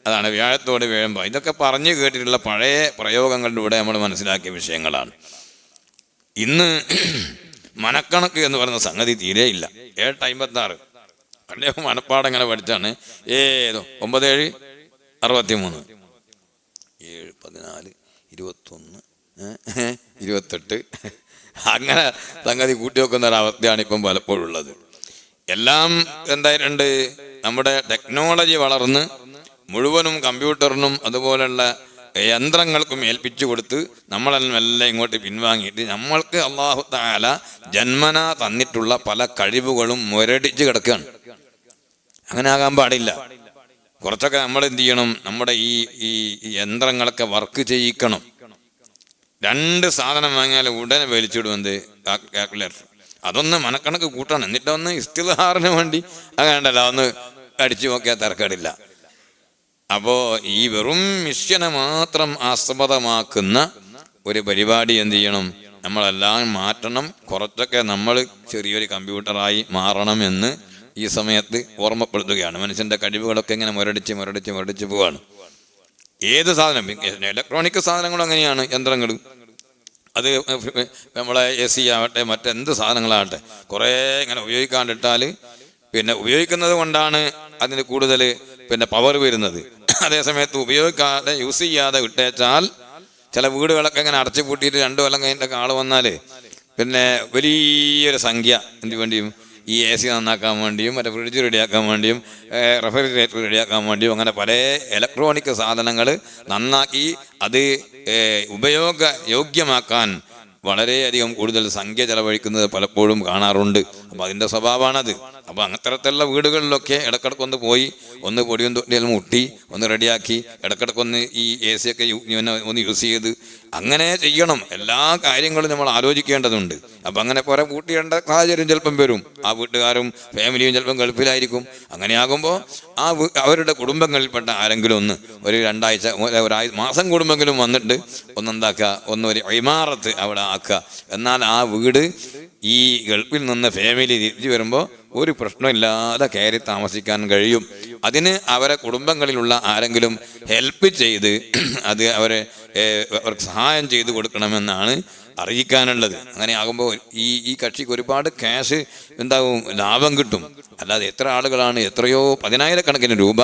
അതാണ് വ്യാഴത്തോട് വീഴുമ്പോൾ. ഇതൊക്കെ പറഞ്ഞു കേട്ടിട്ടുള്ള പഴയ പ്രയോഗങ്ങളിലൂടെ നമ്മൾ മനസ്സിലാക്കിയ വിഷയങ്ങളാണ്. ഇന്ന് മനക്കണക്ക് എന്ന് പറയുന്ന സംഗതി തീരെ ഇല്ല. 7:56 അദ്ദേഹം മനപ്പാടം ഇങ്ങനെ പഠിച്ചാണ്. ഏതോ 9, 7, 63, 7, 14, 21, 28 അങ്ങനെ സംഗതി കൂട്ടി വെക്കുന്ന ഒരവസ്ഥയാണ് ഇപ്പം പലപ്പോഴും ഉള്ളത്. എല്ലാം എന്തായിട്ടുണ്ട്? നമ്മുടെ ടെക്നോളജി വളർന്ന് മുഴുവനും കമ്പ്യൂട്ടറിനും അതുപോലുള്ള യന്ത്രങ്ങൾക്കും ഏൽപ്പിച്ചു കൊടുത്ത് നമ്മളെല്ലാം എല്ലാം ഇങ്ങോട്ട് പിൻവാങ്ങിയിട്ട് നമ്മൾക്ക് അല്ലാഹു തആല ജന്മന തന്നിട്ടുള്ള പല കഴിവുകളും മുരടിച്ച് കിടക്കുകയാണ്. അങ്ങനെ ആകാൻ പാടില്ല. കുറച്ചൊക്കെ നമ്മൾ എന്ത് ചെയ്യണം? നമ്മുടെ ഈ യന്ത്രങ്ങളൊക്കെ വർക്ക് ചെയ്യിക്കണം. 2 സാധനം വാങ്ങിയാൽ ഉടനെ വലിച്ചിടും. എന്ത്? കാൽക്കുലേറ്റർ. അതൊന്ന് മനക്കണക്ക് കൂട്ടണം. എന്നിട്ടൊന്ന് ഇസ്തിൽഹാറിന് വേണ്ടി അങ്ങനെയല്ല ഒന്ന് അടിച്ചു നോക്കിയാൽ തിരക്കേടില്ല. അപ്പോൾ ഈ വെറും മിഷ്യനെ മാത്രം ആസ്പദമാക്കുന്ന ഒരു പരിപാടി എന്ത് ചെയ്യണം? നമ്മളെല്ലാം മാറ്റണം. കുറച്ചൊക്കെ നമ്മൾ ചെറിയൊരു കമ്പ്യൂട്ടറായി മാറണം എന്ന് ഈ സമയത്ത് ഓർമ്മപ്പെടുത്തുകയാണ്. മനുഷ്യൻ്റെ കഴിവുകളൊക്കെ ഇങ്ങനെ മുരടിച്ച് പോവാണ്. ഏത് സാധനം, ഇലക്ട്രോണിക് സാധനങ്ങളും അങ്ങനെയാണ്. യന്ത്രങ്ങൾ, അത് നമ്മളെ AC ആവട്ടെ, മറ്റെന്ത് സാധനങ്ങളാകട്ടെ, കുറേ ഇങ്ങനെ ഉപയോഗിക്കാണ്ടിട്ടാൽ പിന്നെ ഉപയോഗിക്കുന്നത് കൊണ്ടാണ് അതിന് കൂടുതൽ പവർ വരുന്നത്. അതേസമയത്ത് ഉപയോഗിക്കാതെ യൂസ് ചെയ്യാതെ വിട്ടേച്ചാൽ ചില വീടുകളൊക്കെ ഇങ്ങനെ അടച്ചു പൂട്ടിയിട്ട് 2 കൊല്ലം കഴിഞ്ഞിട്ടൊക്കെ ആൾ വന്നാൽ വലിയൊരു സംഖ്യ എന്ത് വേണ്ടിയും ഈ AC നന്നാക്കാൻ വേണ്ടിയും മറ്റേ ഫ്രിഡ്ജ് റെഡിയാക്കാൻ വേണ്ടിയും റെഫ്രിജറേറ്റർ റെഡിയാക്കാൻ വേണ്ടിയും അങ്ങനെ പല ഇലക്ട്രോണിക് സാധനങ്ങൾ നന്നാക്കി അത് ഉപയോഗയോഗ്യമാക്കാൻ വളരെയധികം കൂടുതൽ സംഖ്യ ചെലവഴിക്കുന്നത് പലപ്പോഴും കാണാറുണ്ട്. അപ്പം അതിൻ്റെ സ്വഭാവമാണത്. അപ്പം അങ്ങനത്തരത്തിലുള്ള വീടുകളിലൊക്കെ ഇടക്കിടക്കൊന്ന് പോയി ഒന്ന് പൊടിയും തൊട്ടിയെല്ലാം മുട്ടി ഒന്ന് റെഡിയാക്കി ഇടക്കിടക്കൊന്ന് ഈ AC ഒക്കെ ഒന്ന് യൂസ് ചെയ്ത് അങ്ങനെ ചെയ്യണം. എല്ലാ കാര്യങ്ങളും നമ്മൾ ആലോചിക്കേണ്ടതുണ്ട്. അപ്പം അങ്ങനെ കുറെ കൂട്ടിയേണ്ട സാഹചര്യം ചിലപ്പം വരും. ആ വീട്ടുകാരും ഫാമിലിയും ചിലപ്പം ഗൾഫിലായിരിക്കും. അങ്ങനെയാകുമ്പോൾ അവരുടെ കുടുംബങ്ങളിൽപ്പെട്ട ആരെങ്കിലും ഒന്ന് ഒരു 2 ആഴ്ച മാസം കൂടുമെങ്കിലും വന്നിട്ട് ഒന്നെന്താക്കുക, ഒന്നൊരു ഇമാറത്ത് അവിടെ ആക്കുക. എന്നാൽ ആ വീട് ഈ ഗൾഫിൽ നിന്ന് ഫാമിലി തിരിച്ചു വരുമ്പോൾ ഒരു പ്രശ്നമില്ലാതെ കയറി താമസിക്കാൻ കഴിയും. അതിന് അവരെ കുടുംബങ്ങളിലുള്ള ആരെങ്കിലും ഹെൽപ്പ് ചെയ്ത് അത് അവർക്ക് സഹായം ചെയ്തു കൊടുക്കണമെന്നാണ് അറിയിക്കാനുള്ളത്. അങ്ങനെ ആകുമ്പോൾ ഈ കക്ഷിക്ക് ഒരുപാട് ക്യാഷ് എന്താവും, ലാഭം കിട്ടും. അല്ലാതെ എത്ര ആളുകളാണ് എത്രയോ 10,000 രൂപ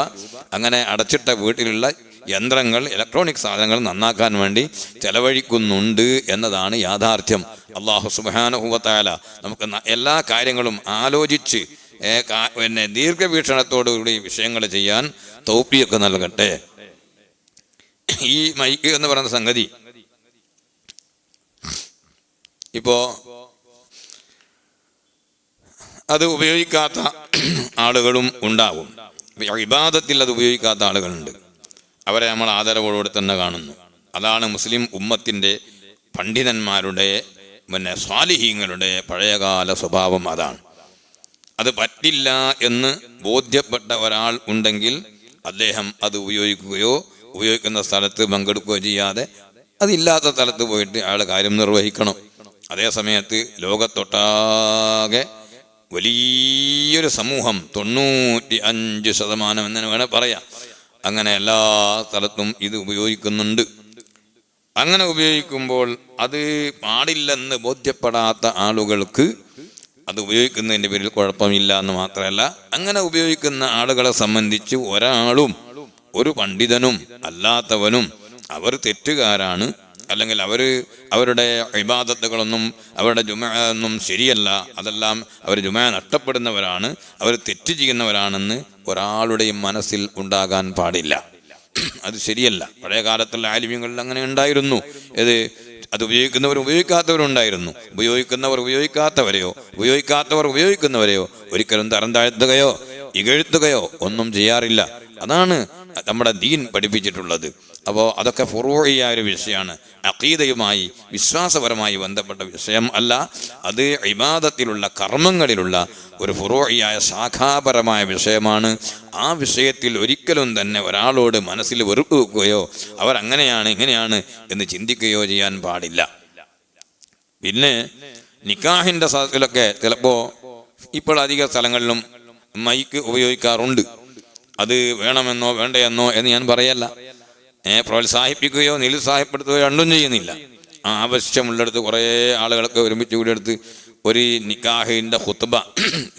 അങ്ങനെ അടച്ചിട്ട വീട്ടിലുള്ള യന്ത്രങ്ങൾ, ഇലക്ട്രോണിക് സാധനങ്ങൾ നന്നാക്കാൻ വേണ്ടി ചെലവഴിക്കുന്നുണ്ട് എന്നതാണ് യാഥാർത്ഥ്യം. അല്ലാഹു സുബ്ഹാനഹു വ തആല നമുക്ക് എല്ലാ കാര്യങ്ങളും ആലോചിച്ച് ദീർഘവീക്ഷണത്തോടുകൂടി വിഷയങ്ങൾ ചെയ്യാൻ തൗഫീഖ് നൽകട്ടെ. ഈ മൈക്ക് എന്ന് പറയുന്ന സംഗതി ഇപ്പോ അത് ഉപയോഗിക്കാത്ത ആളുകളും ഉണ്ടാവും. ഇബാദത്തിൽ അത് ഉപയോഗിക്കാത്ത ആളുകളുണ്ട്. അവരെ നമ്മൾ ആദരവോടുകൂടി തന്നെ കാണുന്നു. അതാണ് മുസ്ലിം ഉമ്മത്തിൻ്റെ പണ്ഡിതന്മാരുടെ സ്വാലിഹീങ്ങളുടെ പഴയകാല സ്വഭാവം. അതാണ്. അത് പറ്റില്ല എന്ന് ബോധ്യപ്പെട്ട ഒരാൾ ഉണ്ടെങ്കിൽ അദ്ദേഹം അത് ഉപയോഗിക്കുന്ന സ്ഥലത്ത് പങ്കെടുക്കുകയോ ചെയ്യാതെ അതില്ലാത്ത സ്ഥലത്ത് പോയിട്ട് അയാൾ കാര്യം നിർവഹിക്കണം. അതേ സമയത്ത് ലോകത്തൊട്ടാകെ വലിയൊരു സമൂഹം 95% എന്ന് വേണേൽ പറയാം, അങ്ങനെ എല്ലാ സ്ഥലത്തും ഇത് ഉപയോഗിക്കുന്നുണ്ട്. അങ്ങനെ ഉപയോഗിക്കുമ്പോൾ അത് പാടില്ലെന്ന് ബോധ്യപ്പെടാത്ത ആളുകൾക്ക് അത് ഉപയോഗിക്കുന്നതിൻ്റെ പേരിൽ കുഴപ്പമില്ല എന്ന് മാത്രമല്ല, അങ്ങനെ ഉപയോഗിക്കുന്ന ആളുകളെ സംബന്ധിച്ച് ഒരാളും, ഒരു പണ്ഡിതനും അല്ലാത്തവനും അവർ തെറ്റുകാരാണ്, അല്ലെങ്കിൽ അവരുടെ ഇബാദത്തുകളൊന്നും അവരുടെ ജുമഅ ഒന്നും ശരിയല്ല, അതെല്ലാം അവർ ജുമഅ നഷ്ടപ്പെടുന്നവരാണ്, അവർ തെറ്റ് ചെയ്യുന്നവരാണെന്ന് ഒരാളുടെയും മനസ്സിൽ ഉണ്ടാകാൻ പാടില്ല. അത് ശരിയല്ല. പഴയ കാലത്തുള്ള ആലിമ്യങ്ങളിൽ അങ്ങനെ ഉണ്ടായിരുന്നു. അത് ഉപയോഗിക്കുന്നവരും ഉപയോഗിക്കാത്തവരും ഉണ്ടായിരുന്നു. ഉപയോഗിക്കുന്നവർ ഉപയോഗിക്കുന്നവരെയോ ഒരിക്കലും തരം താഴ്ത്തുകയോ ഇകഴ്ത്തുകയോ ഒന്നും ചെയ്യാറില്ല. അതാണ് നമ്മുടെ ദീൻ പഠിപ്പിച്ചിട്ടുള്ളത്. അപ്പോൾ അതൊക്കെ ഫുറൂഇയായ ഒരു വിഷയമാണ്, അഖീദയുമായി വിശ്വാസപരമായി ബന്ധപ്പെട്ട വിഷയം അല്ല. അത് ഇബാദത്തിലുള്ള കർമ്മങ്ങളിലുള്ള ഒരു ഫുറൂഇയായ ശാഖാപരമായ വിഷയമാണ്. ആ വിഷയത്തിൽ ഒരിക്കലും തന്നെ ഒരാളോട് മനസ്സിൽ വെറുപ്പ് വെക്കുകയോ അവരങ്ങനെയാണ് ഇങ്ങനെയാണ് എന്ന് ചിന്തിക്കുകയോ ചെയ്യാൻ പാടില്ല. പിന്നെ നിക്കാഹിൻ്റെ സദസ്സിലൊക്കെ ചിലപ്പോൾ ഇപ്പോൾ അധിക സ്ഥലങ്ങളിലും മൈക്ക് ഉപയോഗിക്കാറുണ്ട്. അത് വേണമെന്നോ വേണ്ടയെന്നോ എന്ന് ഞാൻ പറയല്ല. പ്രോത്സാഹിപ്പിക്കുകയോ നിരുത്സാഹപ്പെടുത്തുകയോ രണ്ടും ചെയ്യുന്നില്ല. ആവശ്യമുള്ളിടത്ത് കുറേ ആളുകളൊക്കെ ഒരുമിച്ച് കൂടിയെടുത്ത് ഒരു നിക്കാഹിൻ്റെ ഖുത്ബ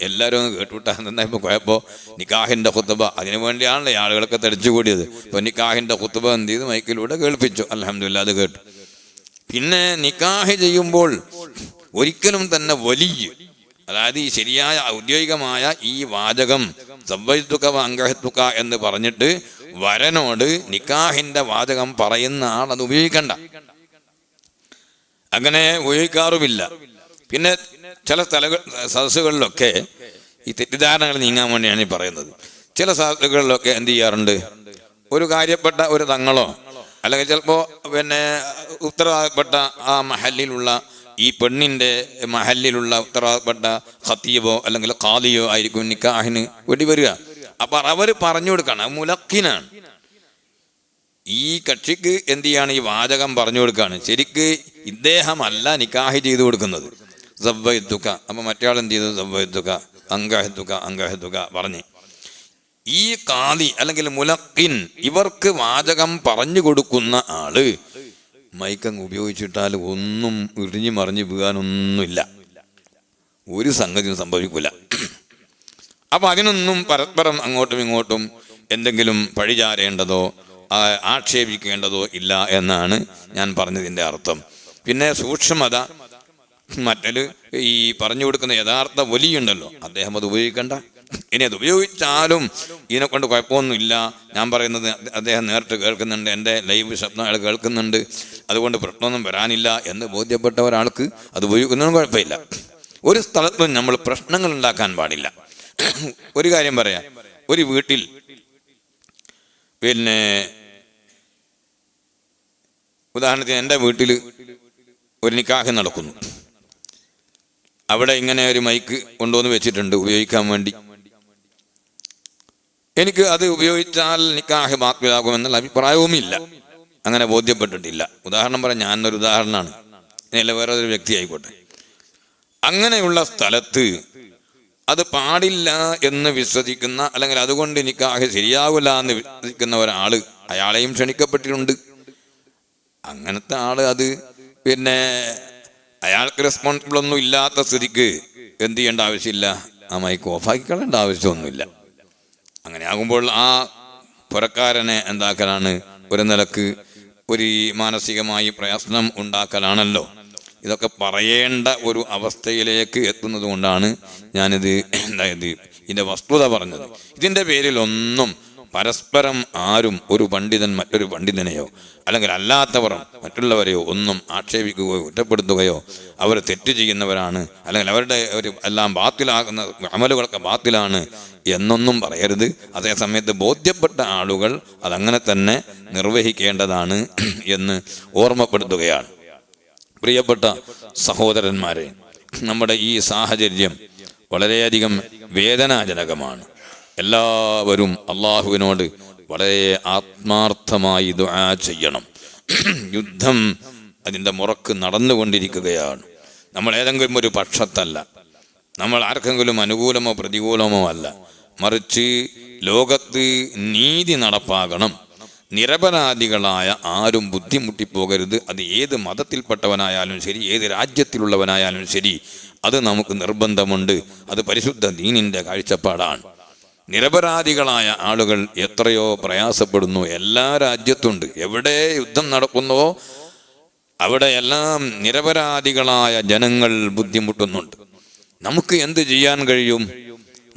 എല്ലാവരും ഒന്ന് കേട്ടുവിട്ടാൽ ഇപ്പോൾ കുഴപ്പോൾ നിക്കാഹിൻ്റെ ഖുത്ബ അതിനു വേണ്ടിയാണല്ലോ ഈ ആളുകളൊക്കെ തെളിച്ചു കൂടിയത്. ഇപ്പോൾ നിക്കാഹിൻ്റെ ഖുത്ബ എന്ത് ചെയ്ത് മൈക്കിലൂടെ കേൾപ്പിച്ചു, അൽഹംദുലില്ലാ അത് കേട്ടു. പിന്നെ നിക്കാഹ് ചെയ്യുമ്പോൾ ഒരിക്കലും തന്നെ വലിയ, അതായത് ഈ ശരിയായ ഔദ്യോഗികമായ ഈ വാചകം സവ്വയ്തുക അങ്കഹത്തുക എന്ന് പറഞ്ഞിട്ട് വരനോട് നിക്കാഹിന്റെ വാചകം പറയുന്ന ആൾ അത് ഉപയോഗിക്കണ്ട, അങ്ങനെ ഉപയോഗിക്കാറുമില്ല. പിന്നെ ചില സദസ്സുകളിലൊക്കെ ഈ തെറ്റിദ്ധാരണകൾ നീങ്ങാൻ വേണ്ടിയാണ് ഈ പറയുന്നത്. ചില സദസ്സുകളിലൊക്കെ എന്ത് ചെയ്യാറുണ്ട്, ഒരു കാര്യപ്പെട്ട ഒരു തങ്ങളോ അല്ലെങ്കിൽ ചിലപ്പോൾ പിന്നെ ഉത്തരവാദപ്പെട്ട ആ മഹല്ലിലുള്ള ഈ പെണ്ണിൻ്റെ മഹല്ലിലുള്ള ഉത്തരവാദപ്പെട്ട ഖത്തീബോ അല്ലെങ്കിൽ ഖാദിയോ ആയിരിക്കും നിക്കാഹിന് വേണ്ടി വരിക. അപ്പം അവർ പറഞ്ഞു കൊടുക്കുകയാണ്, മുലക്കിനാണ്. ഈ കക്ഷിക്ക് എന്ത് ചെയ്യാണ്, ഈ വാചകം പറഞ്ഞു കൊടുക്കുകയാണ്. ശരിക്ക് ഇദ്ദേഹമല്ല നിക്കാഹ് ചെയ്തു കൊടുക്കുന്നത്. സവ്വയ്തുക, അപ്പം മറ്റേ ആൾ എന്ത് ചെയ്തു, സവ്വയ്തുക അങ്കഹത്തുക പറഞ്ഞ്. ഈ ഖാദി അല്ലെങ്കിൽ മുലക്കിൻ ഇവർക്ക് വാചകം പറഞ്ഞു കൊടുക്കുന്ന ആള് മൈക്കങ്ങ് ഉപയോഗിച്ചിട്ടാൽ ഒന്നും ഇടിഞ്ഞു മറിഞ്ഞു വീഴാനൊന്നുമില്ല, ഒരു സംഗതിയും സംഭവിക്കില്ല. അപ്പം അതിനൊന്നും പരസ്പരം അങ്ങോട്ടും ഇങ്ങോട്ടും എന്തെങ്കിലും പഴിചാരേണ്ടതോ ആക്ഷേപിക്കേണ്ടതോ ഇല്ല എന്നാണ് ഞാൻ പറഞ്ഞതിൻ്റെ അർത്ഥം. പിന്നെ സൂക്ഷ്മത, മറ്റൊരു ഈ പറഞ്ഞു കൊടുക്കുന്ന യഥാർത്ഥ വലിയുണ്ടല്ലോ, അദ്ദേഹം അത് ഉപയോഗിക്കണ്ട. ഇനി അത് ഉപയോഗിച്ചാലും ഇതിനെക്കൊണ്ട് കുഴപ്പമൊന്നുമില്ല, ഞാൻ പറയുന്നത് അദ്ദേഹം നേരിട്ട് കേൾക്കുന്നുണ്ട്, എൻ്റെ ലൈവ് ശബ്ദം അയാൾ കേൾക്കുന്നുണ്ട്, അതുകൊണ്ട് പ്രശ്നമൊന്നും വരാനില്ല എന്ന് ബോധ്യപ്പെട്ട ഒരാൾക്ക് അത് ഉപയോഗിക്കുന്നതും കുഴപ്പമില്ല. ഒരു സ്ഥലത്തും നമ്മൾ പ്രശ്നങ്ങൾ ഉണ്ടാക്കാൻ പാടില്ല. ഒരു കാര്യം പറയാം, ഒരു വീട്ടിൽ പിന്നെ ഉദാഹരണത്തിന് എൻ്റെ വീട്ടിൽ ഒരു നിക്കാഹ് നടക്കുന്നു. അവിടെ ഇങ്ങനെ ഒരു മൈക്ക് കൊണ്ടുവന്ന് വെച്ചിട്ടുണ്ട് ഉപയോഗിക്കാൻ വേണ്ടി. എനിക്ക് അത് ഉപയോഗിച്ചാൽ നിക്കാഹ് ബാത്തിലാകുമെന്നുള്ള അഭിപ്രായവുമില്ല, അങ്ങനെ ബോധ്യപ്പെട്ടിട്ടില്ല. ഉദാഹരണം പറയാം, ഞാനൊരു ഉദാഹരണമാണ്, ഇല്ല വേറെ ഒരു വ്യക്തി ആയിക്കോട്ടെ. അങ്ങനെയുള്ള സ്ഥലത്ത് അത് പാടില്ല എന്ന് വിശ്വസിക്കുന്ന അല്ലെങ്കിൽ അതുകൊണ്ട് നിക്കാഹ് ശരിയാവില്ല എന്ന് വിശ്വസിക്കുന്ന ഒരാൾ, അയാളെയും ക്ഷണിക്കപ്പെട്ടിട്ടുണ്ട്. അങ്ങനത്തെ ആള് അത് പിന്നെ അയാൾക്ക് റെസ്പോൺസിബിൾ ഒന്നും ഇല്ലാത്ത സ്ഥിതിക്ക് എന്ത് ചെയ്യേണ്ട ആവശ്യമില്ല, ആ മൈക്ക് ഓഫാക്കി കളയേണ്ട ആവശ്യമൊന്നുമില്ല. അങ്ങനെ ആകുമ്പോൾ ആ പുറക്കാരനെ എന്താക്കലാണ്, ഒരു നിലക്ക് ഒരു മാനസികമായി പ്രയാസം ഉണ്ടാക്കലാണല്ലോ. ഇതൊക്കെ പറയേണ്ട ഒരു അവസ്ഥയിലേക്ക് എത്തുന്നത് കൊണ്ടാണ് ഞാനിത് ഇതിൻ്റെ വസ്തുത പറഞ്ഞത്. ഇതിൻ്റെ പേരിലൊന്നും പരസ്പരം ആരും ഒരു പണ്ഡിതൻ മറ്റൊരു പണ്ഡിതനെയോ അല്ലെങ്കിൽ അല്ലാത്തവർ മറ്റുള്ളവരെയോ ഒന്നും ആക്ഷേപിക്കുകയോ കുറ്റപ്പെടുത്തുകയോ അവർ തെറ്റ് ചെയ്യുന്നവരാണ് അല്ലെങ്കിൽ അവരുടെ ഒരു എല്ലാം ബാത്തിലാകുന്ന അമലുകളൊക്കെ ബാത്തിലാണ് എന്നൊന്നും പറയരുത്. അതേസമയത്ത് ബോധ്യപ്പെട്ട ആളുകൾ അതങ്ങനെ തന്നെ നിർവഹിക്കേണ്ടതാണ് എന്ന് ഓർമ്മപ്പെടുത്തുകയാണ്. പ്രിയപ്പെട്ട സഹോദരന്മാരെ, നമ്മുടെ ഈ സാഹചര്യം വളരെയധികം വേദനാജനകമാണ്. എല്ലാവരും അള്ളാഹുവിനോട് വളരെ ആത്മാർത്ഥമായി ദുആ ചെയ്യണം. യുദ്ധം അതിൻ്റെ മുറക്ക് നടന്നുകൊണ്ടിരിക്കുകയാണ്. നമ്മൾ ഏതെങ്കിലും ഒരു പക്ഷത്തല്ല, നമ്മൾ ആർക്കെങ്കിലും അനുകൂലമോ പ്രതികൂലമോ അല്ല, മറിച്ച് ലോകത്ത് നീതി നടപ്പാകണം. നിരപരാധികളായ ആരും ബുദ്ധിമുട്ടിപ്പോകരുത്. അത് ഏത് മതത്തിൽപ്പെട്ടവനായാലും ശരി, ഏത് രാജ്യത്തിലുള്ളവനായാലും ശരി, അത് നമുക്ക് നിർബന്ധമുണ്ട്. അത് പരിശുദ്ധ ദീനിൻ്റെ കാഴ്ചപ്പാടാണ്. നിരപരാധികളായ ആളുകൾ എത്രയോ പ്രയാസപ്പെടുന്നു. എല്ലാ രാജ്യത്തുണ്ട്. എവിടെ യുദ്ധം നടക്കുന്നുവോ അവിടെ എല്ലാം നിരപരാധികളായ ജനങ്ങൾ ബുദ്ധിമുട്ടുന്നുണ്ട്. നമുക്ക് എന്ത് ചെയ്യാൻ കഴിയും?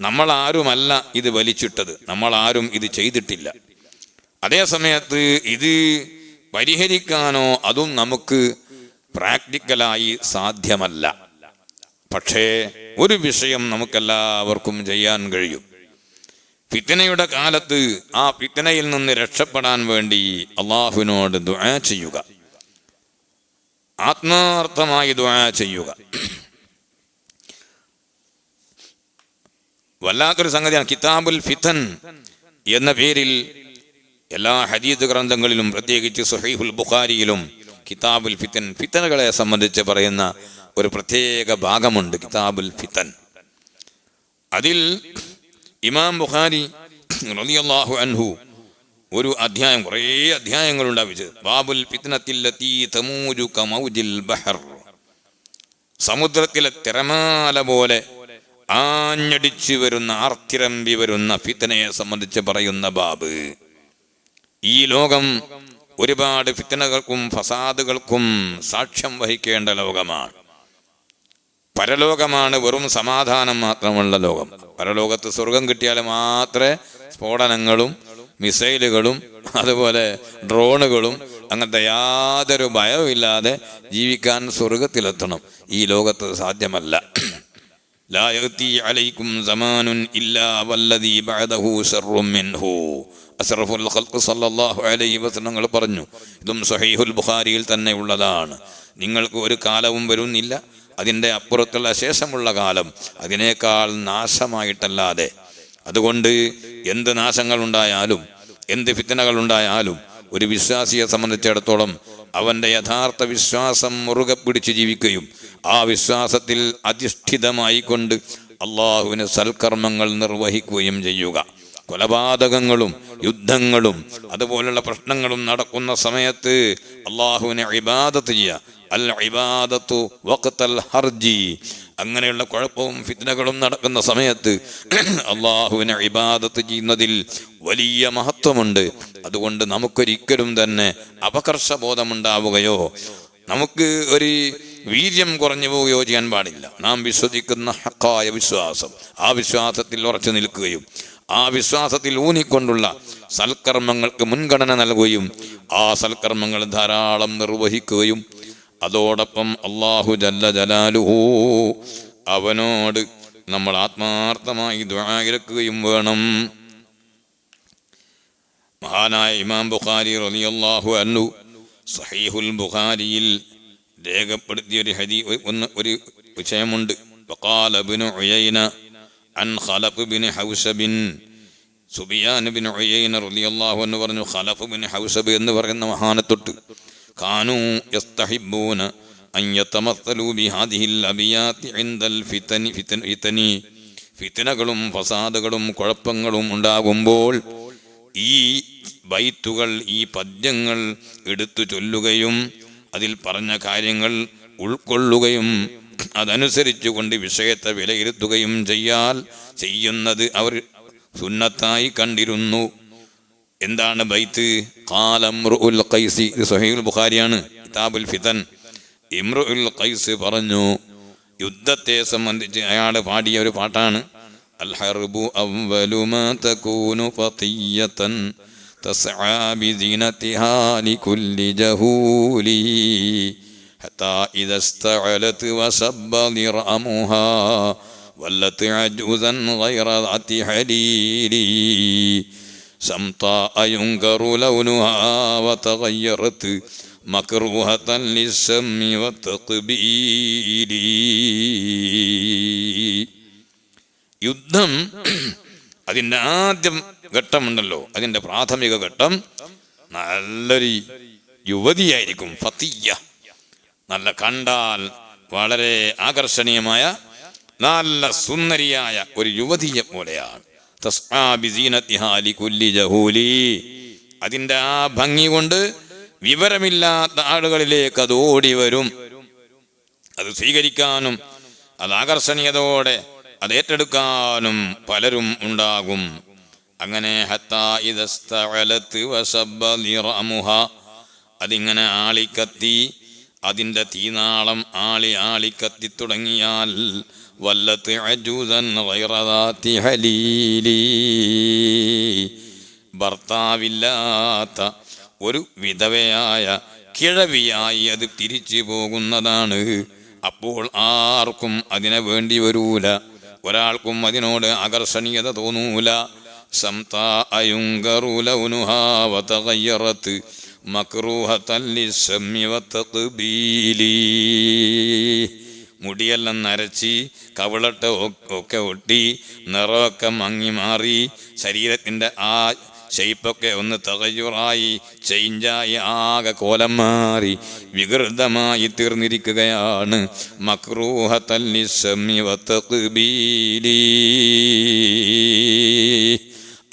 നമ്മളാരുമല്ല ഇത് വലിച്ചിട്ടത്, നമ്മളാരും ഇത് ചെയ്തിട്ടില്ല. അതേ സമയത്ത് ഇത് പരിഹരിക്കാനോ അതും നമുക്ക് പ്രാക്ടിക്കലായി സാധ്യമല്ല. പക്ഷേ ഒരു വിഷയം നമുക്കെല്ലാവർക്കും ചെയ്യാൻ കഴിയും. ഫിത്നയുടെ കാലത്ത് ആ ഫിത്നയിൽ നിന്ന് രക്ഷപ്പെടാൻ വേണ്ടി അള്ളാഹുവിനോട് ദുആ ചെയ്യുക, ആത്മാർത്ഥമായി ദുആ ചെയ്യുക. വല്ലാത്തൊരു സംഗതിയാണ്. കിതാബുൽ ഫിതൻ എന്ന പേരിൽ എല്ലാ ഹദീസ് ഗ്രന്ഥങ്ങളിലും, പ്രത്യേകിച്ച് സ്വഹീഹുൽ ബുഖാരിയിലും കിതാബുൽ ഫിതൻ, ഫിത്തനുകളെ സംബന്ധിച്ച് പറയുന്ന ഒരു പ്രത്യേക ഭാഗമുണ്ട്, കിതാബുൽ ഫിതൻ. അതിൽ ഇമാം ബുഖാരി റളിയല്ലാഹു അൻഹു ഒരു അധ്യായം, കുറേ അധ്യായങ്ങളുണ്ടാവിച്ച്, ബാബുൽ ഫിത്നത്തില്ലതീ തമൂജു കമൗജിൽ ബഹർ, സമുദ്രത്തിലെ തിരമാല പോലെ ആഞ്ഞടിച്ചു വരുന്ന, ആർത്തിരമ്പി വരുന്ന ഫിത്നയെ സംബന്ധിച്ച് പറയുന്ന ബാബ്. ഈ ലോകം ഒരുപാട് ഫിത്നകൾക്കും ഫസാദുകൾക്കും സാക്ഷ്യം വഹിക്കേണ്ട ലോകമാണ്. പരലോകമാണ് വെറും സമാധാനം മാത്രമുള്ള ലോകം. പരലോകത്ത് സ്വർഗം കിട്ടിയാൽ മാത്രമേ സ്ഫോടനങ്ങളും മിസൈലുകളും അതുപോലെ ഡ്രോണുകളും അങ്ങനത്തെ യാതൊരു ഭയവും ഇല്ലാതെ ജീവിക്കാൻ സ്വർഗത്തിലെത്തണം. ഈ ലോകത്ത് സാധ്യമല്ല. ലാ യഅതി അലൈക്കും സമാനുൻ ഇല്ലാ വല്ലദീ ബഅദഹു ശർറും മിൻഹു. അസ്റഫുൽ ഖൽഖ് സല്ലല്ലാഹു അലൈഹി വസല്ലം പറഞ്ഞു, ഇതും സ്വഹീഹുൽ ബുഖാരിയിൽ തന്നെ ഉള്ളതാണ്, നിങ്ങൾക്ക് ഒരു കാലവും വരുന്നില്ല അതിൻ്റെ അപ്പുറത്തുള്ള ശേഷമുള്ള കാലം അതിനേക്കാൾ നാശമായിട്ടല്ലാതെ. അതുകൊണ്ട് എന്ത് നാശങ്ങളുണ്ടായാലും എന്ത് ഫിത്നകളുണ്ടായാലും ഒരു വിശ്വാസിയെ സംബന്ധിച്ചിടത്തോളം അവൻ്റെ യഥാർത്ഥ വിശ്വാസം മുറുകെ പിടിച്ച് ജീവിക്കുകയും ആ വിശ്വാസത്തിൽ അധിഷ്ഠിതമായി കൊണ്ട് അള്ളാഹുവിന് സൽക്കർമ്മങ്ങൾ നിർവഹിക്കുകയും ചെയ്യുക. കൊലപാതകങ്ങളും യുദ്ധങ്ങളും അതുപോലുള്ള പ്രശ്നങ്ങളും നടക്കുന്ന സമയത്ത് അള്ളാഹുവിനെ ഇബാദത്ത് ചെയ്യുക. അൽ ഇബാദത്തു വഖ്തൽ ഹർജി. അങ്ങനെയുള്ള കുഴപ്പവും ഫിത്നകളും നടക്കുന്ന സമയത്ത് അള്ളാഹുവിനെ ഇബാദത്ത് ചെയ്യുന്നതിൽ വലിയ മഹത്വമുണ്ട്. അതുകൊണ്ട് നമുക്കൊരിക്കലും തന്നെ അപകർഷബോധമുണ്ടാവുകയോ നമുക്ക് ഒരു വീര്യം കുറഞ്ഞു പോവുകയോ ചെയ്യാൻ പാടില്ല. നാം വിശ്വസിക്കുന്ന ഹക്കായ വിശ്വാസം, ആ വിശ്വാസത്തിൽ ഉറച്ചു നിൽക്കുകയും ആ വിശ്വാസത്തിൽ ഊന്നിക്കൊണ്ടുള്ള സൽക്കർമ്മങ്ങൾക്ക് മുൻഗണന നൽകുകയും ആ സൽക്കർമ്മങ്ങൾ ധാരാളം നിർവഹിക്കുകയും അതോടൊപ്പം അല്ലാഹു ജല്ല ജലാലുഹു അവനോട് നമ്മൾ ആത്മാർത്ഥമായി ദുആ ഇറക്കുകയും വേണം. മഹാനായ ഇമാം ബുഖാരി റളിയല്ലാഹു അൻഹു സഹീഹുൽ ബുഖാരിയിൽ രേഖപ്പെടുത്തിയ ഒരു വിഷയമുണ്ട്. വഖാല ഇബ്നു ഉയൈന അൻ ഖലഫ് ബിൻ ഹൗസബ്, സുബിയാൻ ബിൻ ഉയൈന റളിയല്ലാഹു അൻഹു പറഞ്ഞു, ഖലഫ് ബിൻ ഹൗസബ് എന്ന് പറയുന്ന മഹാനത്തൊട്ട് കാനൂ യസ്തഹിബ്ബൂന അൻ യതമസ്സലൂ ബിഹാദിഹിൽ അബിയാത്തി ഇൻദൽ ഫിതനി. ഫിത്നകളും ഫസാദുകളും കുഴപ്പങ്ങളും ഉണ്ടാകുമ്പോൾ ഈ ബൈത്തുകൾ, ഈ പദ്യങ്ങൾ എടുത്തു ചൊല്ലുകയും അതിൽ പറഞ്ഞ കാര്യങ്ങൾ ഉൾക്കൊള്ളുകയും അതനുസരിച്ചു കൊണ്ട് വിഷയത്തെ വിലയിരുത്തുകയും ചെയ്യുന്നത് അവർ സുന്നത്തായി കണ്ടിരുന്നു. എന്താണ് ബൈത്ത്? ഖാല ഇംറുഉൽ ഖൈസി, സ്വഹീഹുൽ ബുഖാരിയാണ്, കിതാബുൽ ഫിതൻ. ഇംറുഉൽ ഖൈസ് പറഞ്ഞു, യുദ്ധത്തെ സംബന്ധിച്ച് അയാൾ പാടിയ ഒരു പാട്ടാണ്. അൽ ഹർബു അവ്വലു മാ തകൂനു ഫതിയതൻ തസ്ആ ബിദിനതിഹാ ലികുല്ലി ജഹൂലി ഹത്താ ഇദാ ഇസ്തഅലത് വസബ്ബ ദിർഅമുഹാ വല്ലത് അജൂസൻ ഗൈറ ദാതി ഹലീലി സംതാ യുൻകറു ലൗനുഹാ വതഗയ്യറത് മക്റൂഹതൻ ലിസ്സമി വതഖ്ബീലി. യുദ്ധം അതിൻ്റെ ആദ്യം ഘട്ടമുണ്ടല്ലോ, അതിൻ്റെ പ്രാഥമിക ഘട്ടം നല്ലൊരു യുവതിയായിരിക്കും. ഫതിയ, നല്ല കണ്ടാൽ വളരെ ആകർഷണീയമായ നല്ല സുന്ദരിയായ ഒരു യുവതിയെ പോലെയാണ്. തസ്ആ ബിസീനതിഹാ ലികുല്ലി ജഹൂലി. അതിൻ്റെ ആ ഭംഗി കൊണ്ട് വിവരമില്ലാത്ത ആളുകളിലേക്ക് അത് ഓടി വരും. അത് സ്വീകരിക്കാനും അത് ആകർഷണീയതയോടെ അത് ഏറ്റെടുക്കാനും പലരും ഉണ്ടാകും. അങ്ങനെ ഹത്താ ഇദാ ഇസ്തഅലത് വസബ്ബ ദിർഅമുഹാ, അതിങ്ങനെ ആളിക്കത്തി, അതിൻ്റെ തീനാളം ആളിക്കത്തി തുടങ്ങിയാൽ വല്ലത് അജൂസൻ ഗൈറ ദാതി ഹലീലി, ഭർത്താവില്ലാത്ത ഒരു വിധവയായ കിഴവിയായി അത് തിരിച്ചു പോകുന്നതാണ്. അപ്പോൾ ആർക്കും അതിനെ വേണ്ടി വരൂല, ഒരാൾക്കും അതിനോട് ആകർഷണീയത തോന്നൂല. سمطاء ينكر لونها وتغيرت مكروهة للسم والتقبيل. മുടിയെല്ലാം നരച്ച് കവിളട്ട് ഒക്കെ ഒട്ടി നിറമൊക്കെ മങ്ങി മാറി ശരീരത്തിൻ്റെ ആ ഷെയ്പ്പൊക്കെ ഒന്ന് തകയ്യുറായി ചേഞ്ചായി ആകെ കോലം മാറി വികൃതമായി തീർന്നിരിക്കുകയാണ്. മക്രൂഹത്തൽ ലിസ്സമി വത്തഖ്ബീലി.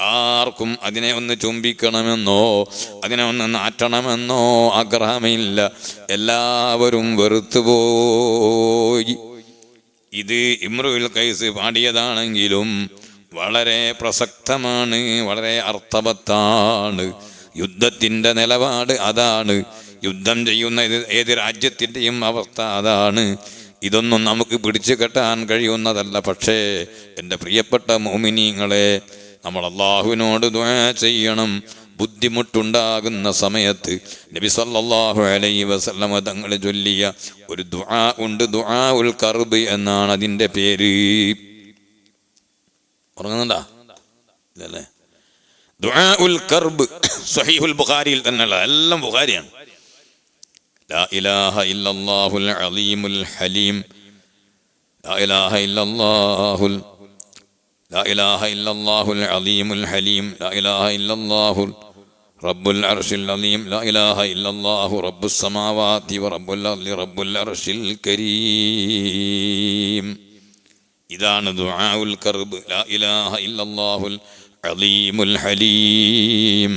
ആർക്കും അതിനെ ഒന്ന് ചുംബിക്കണമെന്നോ അതിനെ ഒന്ന് നാറ്റണമെന്നോ ആഗ്രഹമില്ല. എല്ലാവരും വെറുത്തുപോയി. ഇത് ഇമ്രുൽ ഖൈസ് പാടിയതാണെങ്കിലും വളരെ പ്രസക്തമാണ്, വളരെ അർത്ഥവത്താണ്. യുദ്ധത്തിൻ്റെ നിലപാട് അതാണ്. യുദ്ധം ചെയ്യുന്ന ഏത് രാജ്യത്തിൻ്റെയും അവസ്ഥ അതാണ്. ഇതൊന്നും നമുക്ക് പിടിച്ചു കെട്ടാൻ കഴിയുന്നതല്ല. പക്ഷേ എൻ്റെ പ്രിയപ്പെട്ട മുഅ്മിനീങ്ങളെ, നമ്മൾ അള്ളാഹുവിനോട് ദുആ ചെയ്യണം. ബുദ്ധിമുട്ടുണ്ടാകുന്ന സമയത്ത് നബി സല്ലല്ലാഹു അലൈഹി വസല്ലമ തങ്ങൾ ചൊല്ലിയ ഒരു ദുആ ഉണ്ട്. ദുആഉൽ കർബ് എന്നാണ് അതിൻ്റെ പേര്. ഉറങ്ങുന്നുണ്ടാ ഇല്ലല്ലേ? ദുആഉൽ കർബ് സ്വഹീഹുൽ ബുഖാരിയിൽ തന്നെയുള്ള, എല്ലാം ബുഖാരിയാണ്. ലാ ഇലാഹ ഇല്ലല്ലാഹുൽ അലീമുൽ ഹലീം, ലാ ഇലാഹ ഇല്ലല്ലാഹുൽ لا إله إلا الله العظيم الحليم، لا إله إلا الله رب العرش العظيم، لا إله إلا الله رب السماوات ورب الأرض رب العرش الكريم. ഇതാണ് ദുആഉൽ കർബ്. ലാ ഇലാഹ ഇല്ലല്ലാഹുൽ അലീമുൽ ഹലീം.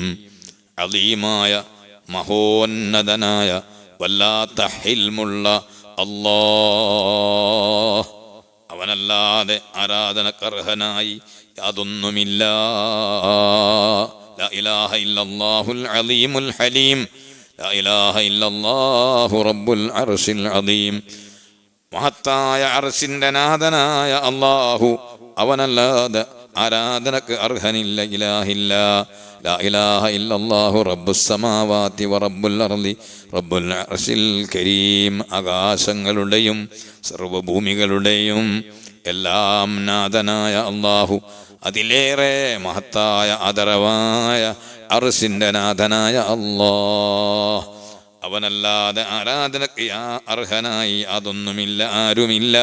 അലീമായ മഹോന്നതനായ വല്ലാത്ത ഹിൽമുള്ള അല്ലാഹ്, അവനല്ലാതെ ആരാധനക്കർഹനായി യാതൊന്നുമില്ല. ലാ ഇലാഹ ഇല്ലല്ലാഹുൽ അലീമുൽ ഹലീം, ലാ ഇലാഹ ഇല്ലല്ലാഹു റബ്ബുൽ അർശിൽ അദീം. മഹത്തായ അർശിന്റെ നാഥനായ അല്ലാഹു, അവനല്ലാതെ ആരാധനക്ക് അർഹനില്ല, ഇലാഹില്ല. ലാ ഇലാഹ ഇല്ലല്ലാഹു റബ്ബുസ് സമാവാതി വറബ്ബുൽ അർളി റബ്ബുൽ അർശിൽ കരീം. ആകാശങ്ങളുടെയും സർവഭൂമികളുടെയും എല്ലാം നാഥനായ അല്ലാഹു, അതിലേറെ മഹത്തായ ആദരവായ അർശിന്റെ നാഥനായ അല്ലാഹ്, അവനല്ലാതെ ആരാധനക്ക് അർഹനായി അതൊന്നുമില്ല, ആരുമില്ല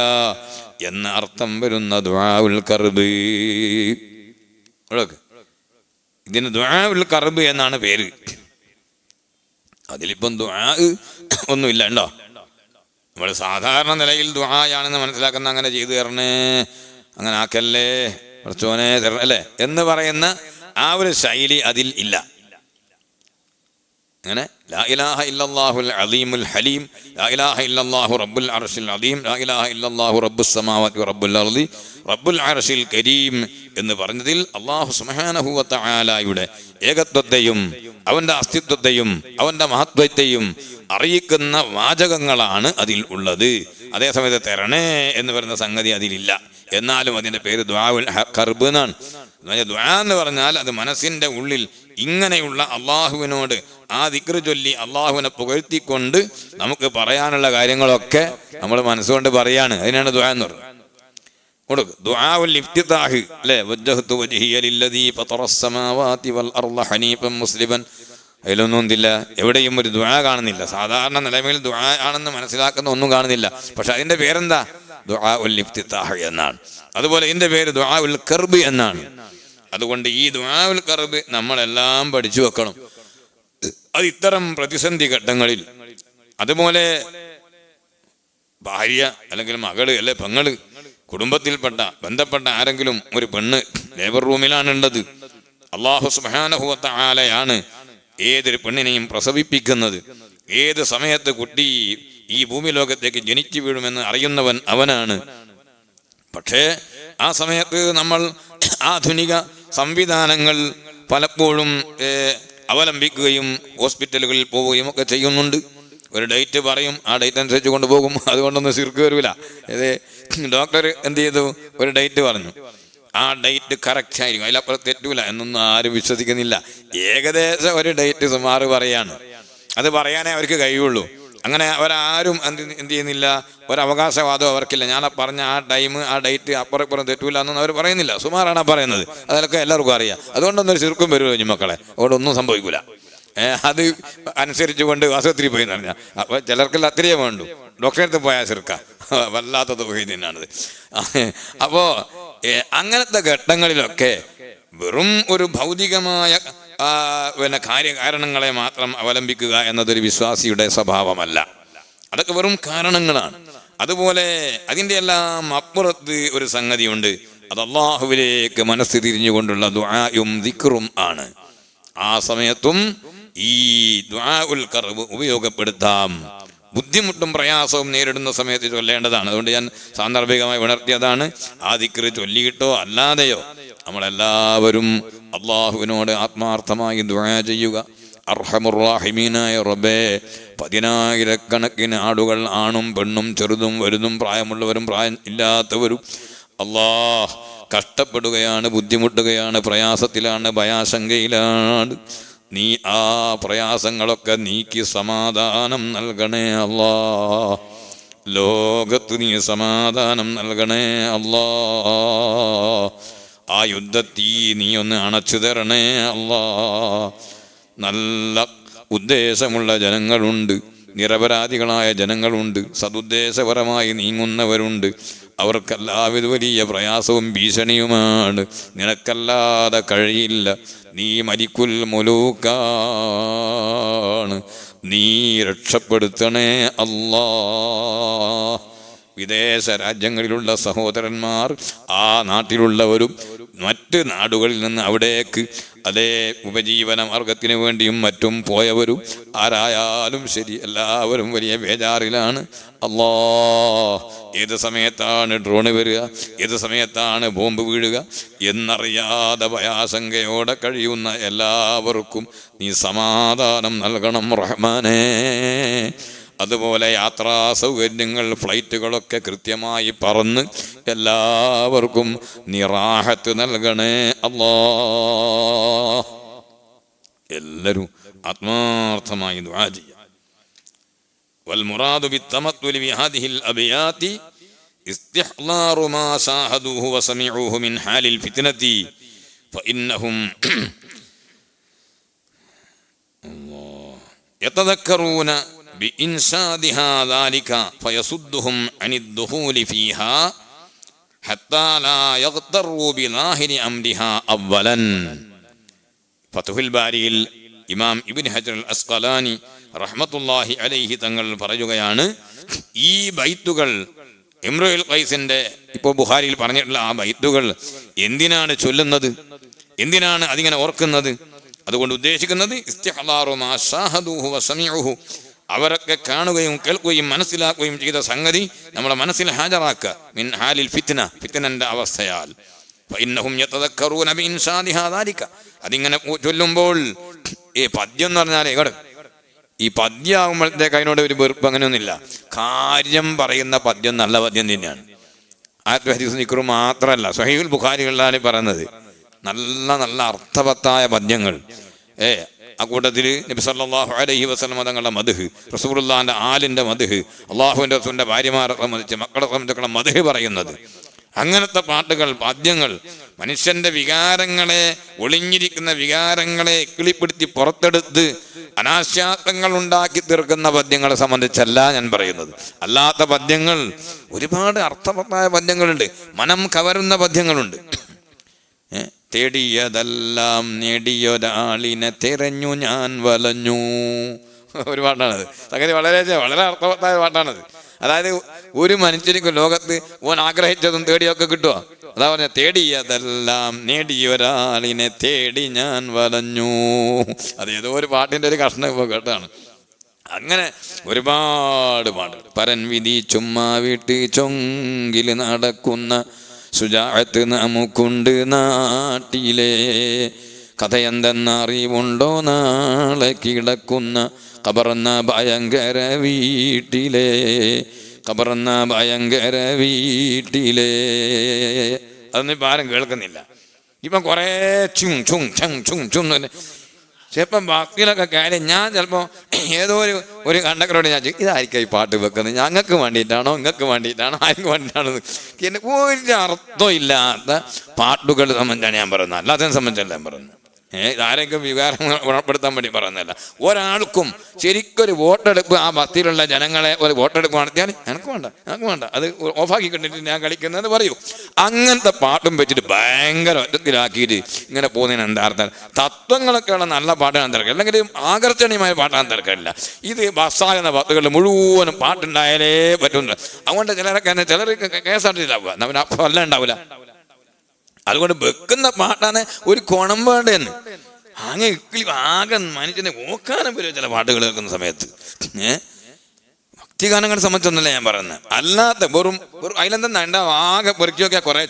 എന്ന അർത്ഥം വരുന്ന ദുആഉൽ കർബ്. ഇതിന് ദുആഉൽ കർബ് എന്നാണ് പേര്. അതിലിപ്പം ദുആ ഒന്നുമില്ല ഉണ്ടോ? നമ്മൾ സാധാരണ നിലയിൽ ദുആയാണെന്ന് മനസ്സിലാക്കുന്ന അങ്ങനെ ചെയ്തു തരണേ, അങ്ങനെ ആക്കല്ലേ, കുറച്ചോനെ തരണ അല്ലേ എന്ന് പറയുന്ന ആ ഒരു ശൈലി അതിൽ ഇല്ല. അങ്ങനെ ലാ ഇലാഹ ഇല്ലല്ലാഹുൽ അലീമുൽ ഹലീം, ലാ ഇലാഹ ഇല്ലല്ലാഹു റബ്ബുൽ അർശിൽ അദീം, ലാ ഇലാഹ ഇല്ലല്ലാഹു റബ്ബുസ് സമാവാതി റബ്ബുൽ അർളി റബ്ബുൽ അർശിൽ കരീം എന്ന് പറഞ്ഞതിൽ അല്ലാഹു സുബ്ഹാനഹു വ തആലയുടെ ഏകത്വത്തെയും അവൻ്റെ അസ്തിത്വത്തെയും അവൻ്റെ മഹത്വത്തെയും അറിയിക്കുന്ന വാചകങ്ങളാണ് അതിൽ ഉള്ളത്. അതേസമയത്ത് തരണേ എന്ന് പറയുന്ന സംഗതി അതിലില്ല. എന്നാലും അതിൻ്റെ പേര് ദുആഉൽ കർബ് എന്നാണ്. ദുആ എന്ന് പറഞ്ഞാൽ അത് മനസ്സിൻ്റെ ഉള്ളിൽ ഇങ്ങനെയുള്ള അള്ളാഹുവിനോട് ആ ദിക്റ് ചൊല്ലി അള്ളാഹുവിനെ പുകഴ്ത്തിക്കൊണ്ട് നമുക്ക് പറയാനുള്ള കാര്യങ്ങളൊക്കെ നമ്മൾ മനസ്സുകൊണ്ട് പറയാണ്. അതിനാണ് ദുആ എന്ന് പറയുന്നത്. കൊടുക്ക് ദുആഉൽ ഇഫ്തിതാഹ് അല്ലേ? വജ്ജഹ്തു വജ്ഹിയ ലില്ലദീ ഫതറസ് സമാവാതി വൽ അർള ഹനീഫൻ മുസ്ലിമൻ. അതിലൊന്നും എന്തില്ല, എവിടെയും ഒരു ദുആ കാണുന്നില്ല. സാധാരണ നിലവിൽ ദുആ ആണെന്ന് മനസ്സിലാക്കുന്ന ഒന്നും കാണുന്നില്ല. പക്ഷെ അതിന്റെ പേരെന്താ? ദുആഉൽ ഇഫ്തിതാഹ് എന്നാണ്. അതുപോലെ ഇതിന്റെ പേര് ദുആഉൽ കർബ് എന്നാണ്. അതുകൊണ്ട് ഈ ദുആഉൽ കർബ് നമ്മളെല്ലാം പഠിച്ചു വെക്കണം. അത് ഇത്തരം പ്രതിസന്ധി ഘട്ടങ്ങളിൽ, അതുപോലെ ഭാര്യ അല്ലെങ്കിൽ മകള് അല്ലെ പെങ്ങള്, കുടുംബത്തിൽപ്പെട്ട ബന്ധപ്പെട്ട ആരെങ്കിലും ഒരു പെണ്ണ് ലേബർ റൂമിലാണുള്ളത്, അല്ലാഹു സുബ്ഹാനഹു വ തആലയാണ് ഏതൊരു പെണ്ണിനെയും പ്രസവിപ്പിക്കുന്നത്. ഏത് സമയത്ത് കുട്ടി ഈ ഭൂമി ലോകത്തേക്ക് ജനിച്ചു വീഴുമെന്ന് അറിയുന്നവൻ അവനാണ്. പക്ഷേ ആ സമയത്ത് നമ്മൾ ആധുനിക സംവിധാനങ്ങൾ പലപ്പോഴും അവലംബിക്കുകയും ഹോസ്പിറ്റലുകളിൽ പോവുകയും ഒക്കെ ചെയ്യുന്നുണ്ട്. ഒരു ഡേറ്റ് പറയും, ആ ഡേറ്റ് അനുസരിച്ച് കൊണ്ടുപോകും. അതുകൊണ്ടൊന്നും ശിർക്ക് വരില്ല. ഡോക്ടർ എന്ത് ചെയ്തു? ഒരു ഡേറ്റ് പറഞ്ഞു, ആ ഡേറ്റ് കറക്റ്റ് ആയിരിക്കും, അതിലപ്പുറം തെറ്റൂല എന്നൊന്നും ആരും വിശ്വസിക്കുന്നില്ല. ഏകദേശം ഒരു ഡേറ്റ് സുമാറ് പറയാണ്. അത് പറയാനേ അവർക്ക് കഴിയുള്ളൂ. അങ്ങനെ അവരാരും എന്ത് ചെയ്യുന്നില്ല, ഒരവകാശവാദവും അവർക്കില്ല. ഞാൻ പറഞ്ഞ ആ ടൈം ആ ഡേറ്റ് അപ്പുറം തെറ്റൂല എന്നൊന്നും അവർ പറയുന്നില്ല. സുമാറാണ് പറയുന്നത്. അതിലൊക്കെ എല്ലാവർക്കും അറിയാം. അതുകൊണ്ടൊന്നും ചുരുക്കം വരുമോ കുഞ്ഞുമക്കളെ? അതുകൊണ്ടൊന്നും സംഭവിക്കില്ല. അത് അനുസരിച്ച് കൊണ്ട് ആശുപത്രി പോയി എന്ന് പറഞ്ഞാൽ അപ്പോൾ ചിലർക്കെല്ലാം അത്രയേ വേണ്ടു. ഡോക്ടറെ അടുത്ത് പോയാൽ ചെറുക്കാം വല്ലാത്ത തൗഹീദിനാണിത്. അപ്പോൾ അങ്ങനത്തെ ഘട്ടങ്ങളിലൊക്കെ വെറും ഒരു ഭൗതികമായ കാരണങ്ങളെ മാത്രം അവലംബിക്കുക എന്നതൊരു വിശ്വാസിയുടെ സ്വഭാവമല്ല. അതൊക്കെ വെറും കാരണങ്ങളാണ്. അതുപോലെ അതിൻ്റെ എല്ലാം അപ്പുറത്ത് ഒരു സംഗതിയുണ്ട്. അത് അല്ലാഹുവിലേക്ക് മനസ്സ് തിരിഞ്ഞുകൊണ്ടുള്ള ദുആയും ദിക്റും ആണ്. ആ സമയത്തും ഈ ദുആഉൽ ഖർബ് ഉപയോഗപ്പെടുത്താം. ബുദ്ധിമുട്ടും പ്രയാസവും നേരിടുന്ന സമയത്ത് ചൊല്ലേണ്ടതാണ്. അതുകൊണ്ട് ഞാൻ സാന്ദർഭികമായി ഉണർത്തിയതാണ്. ആ ദിക്റ് ചൊല്ലിയിട്ടോ അല്ലാതെയോ നമ്മളെല്ലാവരും അള്ളാഹുവിനോട് ആത്മാർത്ഥമായി ദുആ ചെയ്യുക. അർഹമുർ റഹീമീനായ റബ്ബേ, 10,000-കണക്കിന് ആളുകൾ, ആണും പെണ്ണും, ചെറുതും വലുതും, പ്രായമുള്ളവരും പ്രായം ഇല്ലാത്തവരും അല്ലാഹ് കഷ്ടപ്പെടുകയാണ്, ബുദ്ധിമുട്ടുകയാണ്, പ്രയാസത്തിലാണ്, ഭയാശങ്കയിലാണ്. നീ ആ പ്രയാസങ്ങളൊക്കെ നീക്കി സമാധാനം നൽകണേ അല്ലാ. ലോകത്ത് നീ സമാധാനം നൽകണേ അല്ലാ. ആ യുദ്ധത്തീ നീ ഒന്ന് അണച്ചു തരണേ അല്ലാ. നല്ല ഉദ്ദേശമുള്ള ജനങ്ങളുണ്ട്, നിരപരാധികളായ ജനങ്ങളുണ്ട്, സതുദ്ദേശപരമായി നീങ്ങുന്നവരുണ്ട്. അവർക്കെല്ലാവിധ വലിയ പ്രയാസവും ഭീഷണിയുമാണ്. നിനക്കല്ലാതെ കഴിയില്ല. നീ മലിക്കുൽ മുലൂക്കാണ്. നീ രക്ഷപ്പെടുത്തണേ അല്ലാ. വിദേശ രാജ്യങ്ങളിലുള്ള സഹോദരന്മാർ, ആ നാട്ടിലുള്ളവരും മറ്റ് നാടുകളിൽ നിന്ന് അവിടേക്ക് അതേ ഉപജീവന മാർഗത്തിന് വേണ്ടിയും മറ്റും പോയവരും ആരായാലും ശരി, എല്ലാവരും വലിയ ബേജാറിലാണ്. അല്ലാ, ഏത് സമയത്താണ് ഡ്രോണ് വരിക, ഏത് സമയത്താണ് ബോംബ് വീഴുക എന്നറിയാതെ ഭയാശങ്കയോടെ കഴിയുന്ന എല്ലാവർക്കും നീ സമാധാനം നൽകണം റഹ്മാനേ. അതുപോലെ യാത്രാ സൗകര്യങ്ങൾ, ഫ്ലൈറ്റുകളൊക്കെ കൃത്യമായി പറന്ന് എല്ലാവർക്കും നീ റാഹത്ത് നൽകണേ അല്ലാ. എല്ലാവരും ആത്മാർത്ഥമായി ദുആ ചെയ്യാം. വൽമുറാദു ബിത്തമത്തുലി ബിഹാദിഹിൽ അബിയാതി ഇസ്തിഹ്ലാറു മാ ശാഹദൂഹു വസമിഊഹു മിൻ ഹാലിൽ ഫിത്നതി ഫഇന്നഹും യതദക്കറൂന بإنشادها ذلك فيصدهم عن الدخول فيها حتى لا يغتروا بظاهر أمرها أولا. ഫതുഹുൽ ബാരിയിൽ ഇമാം ഇബ്നു ഹജർ അൽ അസ്ഖലാനി റഹ്മത്തുള്ളാഹി അലൈഹി തങ്ങൾ പറയുകയാണ്, ഈ ബൈത്തുകൾ ഇംറുൽ ഖൈസിന്റെ ഇപ്പോൾ ബുഖാരിയിൽ പറഞ്ഞിട്ടുള്ള ആ ബൈത്തുകൾ എന്തിനാണ് ചൊല്ലുന്നത്, എന്തിനാണ് അതിങ്ങനെ ഓർക്കുന്നത്? അതുകൊണ്ട് ഉദ്ദേശിക്കുന്നത് ഇസ്തിഹ്ലാറു മാ ശാഹദൂഹു വസമിഊഹു, അവരൊക്കെ കാണുകയും കേൾക്കുകയും മനസ്സിലാക്കുകയും ചെയ്ത സംഗതി നമ്മളെ മനസ്സിൽ ഹാജരാക്കുക. മിൻ ഹാലിൽ ഫിത്ന, ഫിത്നന്റെ അവസ്ഥയാൽ. ഫഇന്നഹും യതദക്കറൂന ബിഇൻശാദിഹാ ദാലിക, അതിങ്ങനെ ചൊല്ലുമ്പോൾ ഈ പദ്യം എന്ന് പറഞ്ഞാൽ ഈ പദ്യമാകുമ്പോഴത്തേക്ക് അതിനോട് ഒരു വെറുപ്പ് അങ്ങനെയൊന്നുമില്ല. കാര്യം പറയുന്ന പദ്യം നല്ല പദ്യം തന്നെയാണ്. ആയത്തുൽ ഹദീസ് ദിക്ർ മാത്രമല്ല, സ്വഹീഹുൽ ബുഖാരികളിലാണ് പറയുന്നത് നല്ല നല്ല അർത്ഥവത്തായ പദ്യങ്ങൾ. അക്കൂട്ടത്തിൽ നബി സല്ലല്ലാഹു അലൈഹി വസല്ലം തങ്ങളുടെ മദ്ഹ്, റസൂലുള്ളാഹിന്റെ ആലിന്റെ മദ്ഹ്, അള്ളാഹുവിന്റെ റസൂലിന്റെ ഭാര്യമാരെ സംബന്ധിച്ച്, മക്കളെ സംബന്ധിച്ചുള്ള മദ്ഹ് പറയുന്നത്, അങ്ങനത്തെ പാട്ടുകൾ, പദ്യങ്ങൾ മനുഷ്യന്റെ വികാരങ്ങളെ, ഒളിഞ്ഞിരിക്കുന്ന വികാരങ്ങളെ കിളിപ്പിടുത്തി പുറത്തെടുത്ത് അനാശാസ്ത്രങ്ങൾ ഉണ്ടാക്കി തീർക്കുന്ന പദ്യങ്ങളെ സംബന്ധിച്ചല്ല ഞാൻ പറയുന്നത്. അല്ലാത്ത പദ്യങ്ങൾ ഒരുപാട് അർത്ഥവത്തായ പദ്യങ്ങളുണ്ട്, മനം കവരുന്ന പദ്യങ്ങളുണ്ട്. തേടിയതെല്ലാം നേടിയൊരാളിനെ തിരഞ്ഞു ഞാൻ വലഞ്ഞു, ഒരു പാട്ടാണത്. സംഗതി വളരെ വളരെ അർത്ഥവത്തായ പാട്ടാണത്. അതായത് ഒരു മനുഷ്യനിക്ക് ലോകത്ത് ഓൻ ആഗ്രഹിച്ചതും തേടിയൊക്കെ കിട്ടുമോ? അതാ പറഞ്ഞ, തേടിയതെല്ലാം നേടിയൊരാളിനെ തേടി ഞാൻ വലഞ്ഞു. അത് ഏതോ ഒരു പാട്ടിൻ്റെ ഒരു കഷ്ണം ഇപ്പോൾ കേട്ടാണ്. അങ്ങനെ ഒരുപാട് പാട്ടുകൾ. പരൻ വിധി ചുമ്മാ വീട്ട് ചൊങ്കിൽ നടക്കുന്ന സുജാഅത്ത് നമുക്കുണ്ട് നാട്ടിലെ, കഥയെന്തെന്നറിവുണ്ടോ നാളെ കിടക്കുന്ന കബറന്ന ഭയങ്കര വീട്ടിലെ, കബറന്ന ഭയങ്കര വീട്ടിലെ. അതൊന്നും ഇപ്പം ആരും കേൾക്കുന്നില്ല. ഇപ്പം കുറേ ചും ചും ചും ചും ചും ചിലപ്പം ഭക്തിയിലൊക്കെ കാര്യം ഞാൻ ചിലപ്പോൾ ഏതോ ഒരു കണ്ടക്കരോട് ഞാൻ ഇതായിരിക്കും ഈ പാട്ട് വെക്കുന്നത്, ഞങ്ങൾക്ക് വേണ്ടിയിട്ടാണോ നിങ്ങൾക്ക് വേണ്ടിയിട്ടാണോ ആർക്ക് വേണ്ടിയിട്ടാണോ എന്നെ ഒരു അർത്ഥം ഇല്ലാത്ത പാട്ടുകൾ സംബന്ധിച്ചാണ് ഞാൻ പറയുന്നത്, അല്ലാത്തതിനെ സംബന്ധിച്ചല്ല ഞാൻ പറയുന്നത്. ആരെങ്കിലും വികാരം ഗുണപ്പെടുത്താൻ വേണ്ടി പറയുന്നതല്ല. ഒരാൾക്കും ശരിക്കൊരു വോട്ടെടുപ്പ് ആ ഭക്തിയിലുള്ള ജനങ്ങളെ ഒരു വോട്ടെടുപ്പ് നടത്തിയാൽ എനിക്ക് വേണ്ട അത് ഓഫാക്കി കണ്ടിട്ട് ഞാൻ കളിക്കുന്നത് പറയൂ. അങ്ങനത്തെ പാട്ടും വെച്ചിട്ട് ഭയങ്കര ഒറ്റത്തിലാക്കിയിട്ട് ഇങ്ങനെ പോകുന്നതിന് എന്താ അർത്ഥം? തത്വങ്ങളൊക്കെയുള്ള നല്ല പാട്ടാണ് തിരക്കുക, അല്ലെങ്കിൽ ആകർഷണീയമായ പാട്ടാണ് തിരക്കില്ല. ഇത് ബസ്സാകുന്ന പാട്ടുകളിൽ മുഴുവനും പാട്ടുണ്ടായാലേ പറ്റുന്നുണ്ട്. അതുകൊണ്ട് ചിലർക്ക് കേസാട്ടിലാവുക, അവൻ അപ്പം എല്ലാം ഉണ്ടാവില്ല. അതുകൊണ്ട് വെക്കുന്ന പാട്ടാണ് ഒരു കുണം വേണ്ടെന്ന് അങ്ങ് ആകെ മനുഷ്യനെ ഓക്കാനും വരും ചില പാട്ടുകൾ കേൾക്കുന്ന സമയത്ത്. ഭക്തിഗാനങ്ങളെ സംബന്ധിച്ചൊന്നല്ല ഞാൻ പറയുന്നത്, അല്ലാത്ത വെറും അതിലെന്താ ഉണ്ടാവും, ആകെ പെറുക്കി നോക്കിയാൽ കുറെ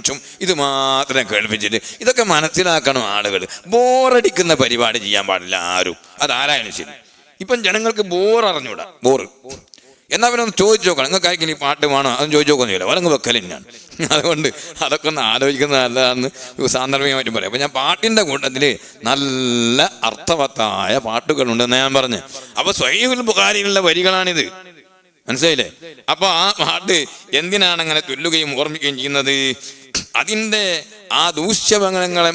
ചും ഇത് മാത്രം കേൾപ്പിച്ചിട്ട് ഇതൊക്കെ മനസ്സിലാക്കണം ആളുകൾ. ബോറടിക്കുന്ന പരിപാടി ചെയ്യാൻ പാടില്ല ആരും, അതാരായാലും ശരി. ഇപ്പം ജനങ്ങൾക്ക് ബോററിഞ്ഞൂടാ, ബോറ് എന്നാൽ അവനൊന്ന് ചോദിച്ചു നോക്കണം, നിങ്ങൾക്ക് ആയിരിക്കും ഈ പാട്ട് വേണോ അതൊന്നും ചോദിച്ചു നോക്കുന്നില്ല, വലങ്ങ് വെക്കലും ഞാൻ. അതുകൊണ്ട് അതൊക്കെ ഒന്ന് ആലോചിക്കുന്നത് നല്ലതാണെന്ന് സാന്ദർഭികമായിട്ട് പറയാം. അപ്പം ഞാൻ പാട്ടിൻ്റെ കൂട്ടത്തിൽ നല്ല അർത്ഥവത്തായ പാട്ടുകളുണ്ടെന്ന് ഞാൻ പറഞ്ഞു. അപ്പോൾ സ്വഹീഹുൽ ബുഖാരിയിലുള്ള വരികളാണിത്, മനസ്സിലായില്ലേ? അപ്പൊ ആ പാട്ട് എന്തിനാണ് അങ്ങനെ ചൊല്ലുകയും ഓർമ്മിക്കുകയും ചെയ്യുന്നത്? അതിൻ്റെ ആ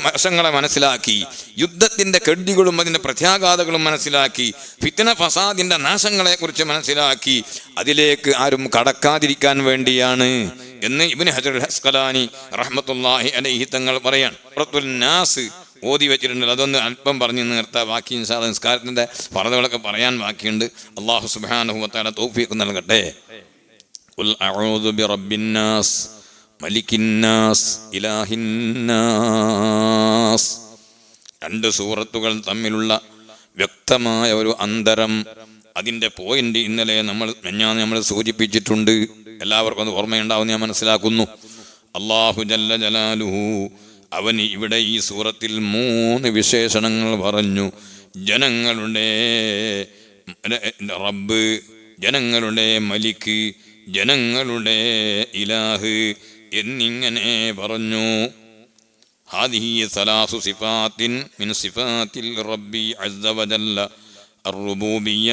വശങ്ങളെ മനസ്സിലാക്കി, യുദ്ധത്തിന്റെ കെടുതികളും അതിന്റെ പ്രത്യാഘാതങ്ങളും മനസ്സിലാക്കി, ഫിത്ന ഫസാദിന്റെ നാശങ്ങളെ കുറിച്ച് മനസ്സിലാക്കി അതിലേക്ക് ആരും കടക്കാതിരിക്കാൻ വേണ്ടിയാണ് എന്ന് ഇബ്നു ഹജർ അസ്ഖലാനി റഹ്മത്തുള്ളാഹി അലൈഹി തങ്ങൾ പറയാൻ. സൂറത്തുൽ നാസ് ഓതി വെച്ചിട്ടുണ്ട്, അതൊന്ന് അല്പം പറഞ്ഞു നിർത്താം. ബാക്കി ഇൻഷാ അല്ലാഹ് നിസ്കാരത്തിന്റെ ഫർളുകളൊക്കെ പറയാൻ ബാക്കിയുണ്ട്. അല്ലാഹു സുബ്ഹാനഹു വ തആല തൗഫീഖ് നൽകട്ടെ. ഖുൽ അഊദു ബിറബ്ബിന്നാസ് മലിക്കിന്നാസ് ഇലാഹിന്നാസ്. രണ്ട് സൂറത്തുകൾ തമ്മിലുള്ള വ്യക്തമായ ഒരു അന്തരം, അതിൻ്റെ പോയിന്റ് ഇന്നലെ നമ്മൾ സൂചിപ്പിച്ചിട്ടുണ്ട്. എല്ലാവർക്കും അത് ഓർമ്മയുണ്ടാവും ഞാൻ മനസ്സിലാക്കുന്നു. അല്ലാഹു ജല്ല ജലാലുഹു അവൻ ഇവിടെ ഈ സൂറത്തിൽ 3 വിശേഷണങ്ങൾ പറഞ്ഞു. ജനങ്ങളുടെ റബ്ബ്, ജനങ്ങളുടെ മലിക്ക്, ജനങ്ങളുടെ ഇലാഹ് എന്നിങ്ങനെ പറഞ്ഞു. ഹാദിഹി സലാസു സിഫാത്തിൻ മിൻ സിഫാത്തിൽ റബ്ബി അസ്സ വജല്ല അർറുബൂബിയ്യ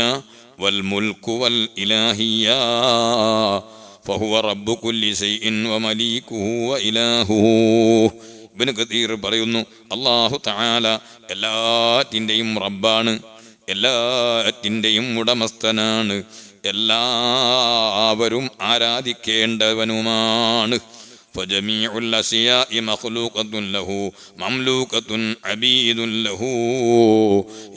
വൽ മുൽക്കു വൽ ഇലാഹിയ്യ ഫഹുവ റബ്ബു കുല്ലി ശൈഇൻ വമലീകുഹു വഇലാഹുഹു. ഇബ്നു കതീർ പറയുന്നു, അല്ലാഹു തആല എല്ലാറ്റിൻ്റെയും റബ്ബാണ്, എല്ലാറ്റിൻ്റെയും ഉടമസ്ഥനാണ്, എല്ലാവരും ആരാധിക്കേണ്ടവനുമാണ്. ഫജമീഉൽ അസ്യാഇ മഖ്ലൂഖത്തുൻ ലഹു മംലൂഖത്തുൻ അബീദുൻ ലഹു.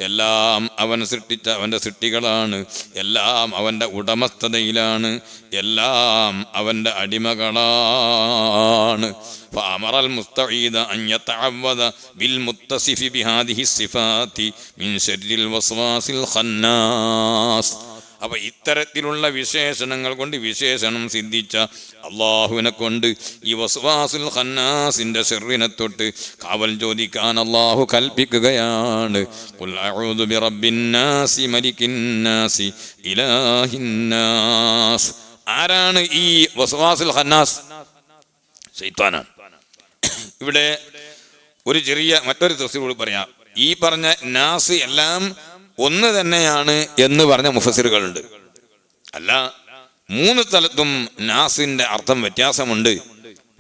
എല്ലാം അവൻ സൃഷ്ടിച്ച അവൻ്റെ സൃഷ്ടികളാണ്, എല്ലാം അവൻ്റെ ഉടമസ്ഥതയിലാണ്, എല്ലാം അവൻ്റെ അടിമകളാണ്. فأمر المستعيذ أن يتعوذ بالمتصف بهذه الصفات من شر الوسواس الخناس. അപ്പൊ ഇത്തരത്തിലുള്ള വിശേഷണങ്ങൾ കൊണ്ട് വിശേഷണം സിദ്ധിച്ച അള്ളാഹുവിനെ കൊണ്ട് ഈ വസ്വാസുൽ ഖന്നാസിന്റെ ശർറിനെ തൊട്ട് കാവൽ ചോദിക്കാൻ അള്ളാഹു കൽപ്പിക്കുകയാണ്. ഖുൽ അഊദു ബിറബ്ബിന്നാസി മലിക്കിന്നാസി ഇലാഹിന്നാസ്. ആരാണ് ഈ വസ്വാസുൽ ഖന്നാസ്? ശൈത്താനാണ്. ഇവിടെ ഒരു ചെറിയ മറ്റൊരു തഫ്സീർ പറയാം. ഈ പറഞ്ഞ നാസ് എല്ലാം ഒന്ന് തന്നെയാണ് എന്ന് പറഞ്ഞ മുഫസ്സിറുകളുണ്ട്. അല്ല, 3 സ്ഥലത്തും നാസിന്റെ അർത്ഥം വ്യത്യാസമുണ്ട്.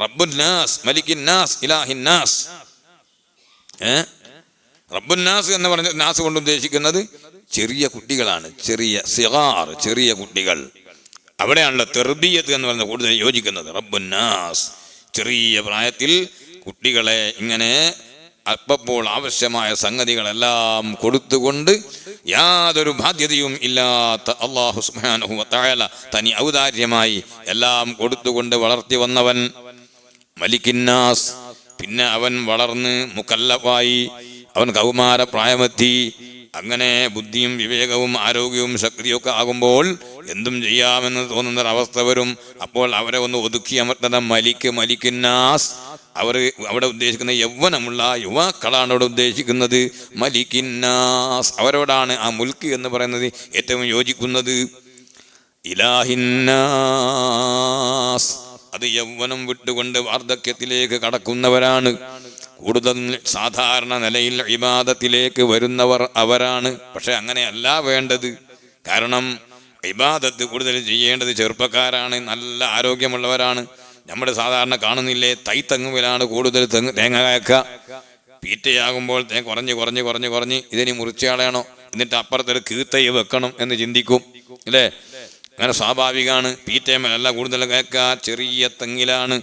റബ്ബുൻ നാസ്, മലിക്കിൻ നാസ്, ഇലാഹിൻ നാസ്. റബ്ബുൻ നാസ് എന്ന് പറഞ്ഞ നാസ് കൊണ്ട് ഉദ്ദേശിക്കുന്നത് ചെറിയ കുട്ടികളാണ്, ചെറിയ കുട്ടികൾ. അവിടെയാണല്ലോ തെർബിയത്ത് എന്ന് പറഞ്ഞ കൂടുതൽ യോജിക്കുന്നത്. റബ്ബുൻ നാസ്, ചെറിയ പ്രായത്തിൽ കുട്ടികളെ ഇങ്ങനെ അപ്പപ്പോൾ ആവശ്യമായ സംഗതികളെല്ലാം കൊടുത്തുകൊണ്ട് യാതൊരു ബാധ്യതയും ഇല്ലാത്ത അല്ലാഹു സുബ്ഹാനഹു വ തആല തനി ഔദാര്യമായി എല്ലാം കൊടുത്തുകൊണ്ട് വളർത്തി വന്നവൻ മലിക്കിന്നാസ്. പിന്നെ അവൻ വളർന്ന് മുക്കല്ലഫായി, അവൻ കൗമാര പ്രായമെത്തി. അങ്ങനെ ബുദ്ധിയും വിവേകവും ആരോഗ്യവും ശക്തിയൊക്കെ ആകുമ്പോൾ എന്തും ചെയ്യാമെന്ന് തോന്നുന്നൊരവസ്ഥ വരും. അപ്പോൾ അവരെ ഒന്ന് ഒതുക്കി അമർത്തുന്ന മലിക്കിന്നാസ്. അവിടെ ഉദ്ദേശിക്കുന്ന യൗവനമുള്ള യുവാക്കളാണ് അവിടെ ഉദ്ദേശിക്കുന്നത്. മലിക്കിന്നാസ്, അവരോടാണ് ആ മുൽക്ക് എന്ന് പറയുന്നത് ഏറ്റവും യോജിക്കുന്നത്. ഇലാഹിന്നാസ്, അത് യൗവനം വിട്ടുകൊണ്ട് വാർദ്ധക്യത്തിലേക്ക് കടക്കുന്നവരാണ്. കൂടുതൽ സാധാരണ നിലയിൽ ഇബാദത്തിലേക്ക് വരുന്നവർ അവരാണ്. പക്ഷെ അങ്ങനെയല്ല വേണ്ടത്. കാരണം ഇബാദത്ത് കൂടുതൽ ചെയ്യേണ്ടത് ചെറുപ്പക്കാരാണ്, നല്ല ആരോഗ്യമുള്ളവരാണ്. നമ്മൾ സാധാരണ കാണുന്നില്ലേ, തൈത്തെങ്ങുവിലാണ് കൂടുതൽ തേങ്ങ കായ്ക്കുക. പീറ്റയാകുമ്പോൾ കുറഞ്ഞ് ഇതിനി മുറിച്ചാളയാണോ, എന്നിട്ട് അപ്പുറത്തൊരു കീത്തൈ വെക്കണം എന്ന് ചിന്തിക്കും അല്ലേ. അങ്ങനെ സ്വാഭാവികമാണ്. പീറ്റയമല്ല കൂടുതൽ കേൾക്കുക, ചെറിയ തെങ്ങിലാണ്.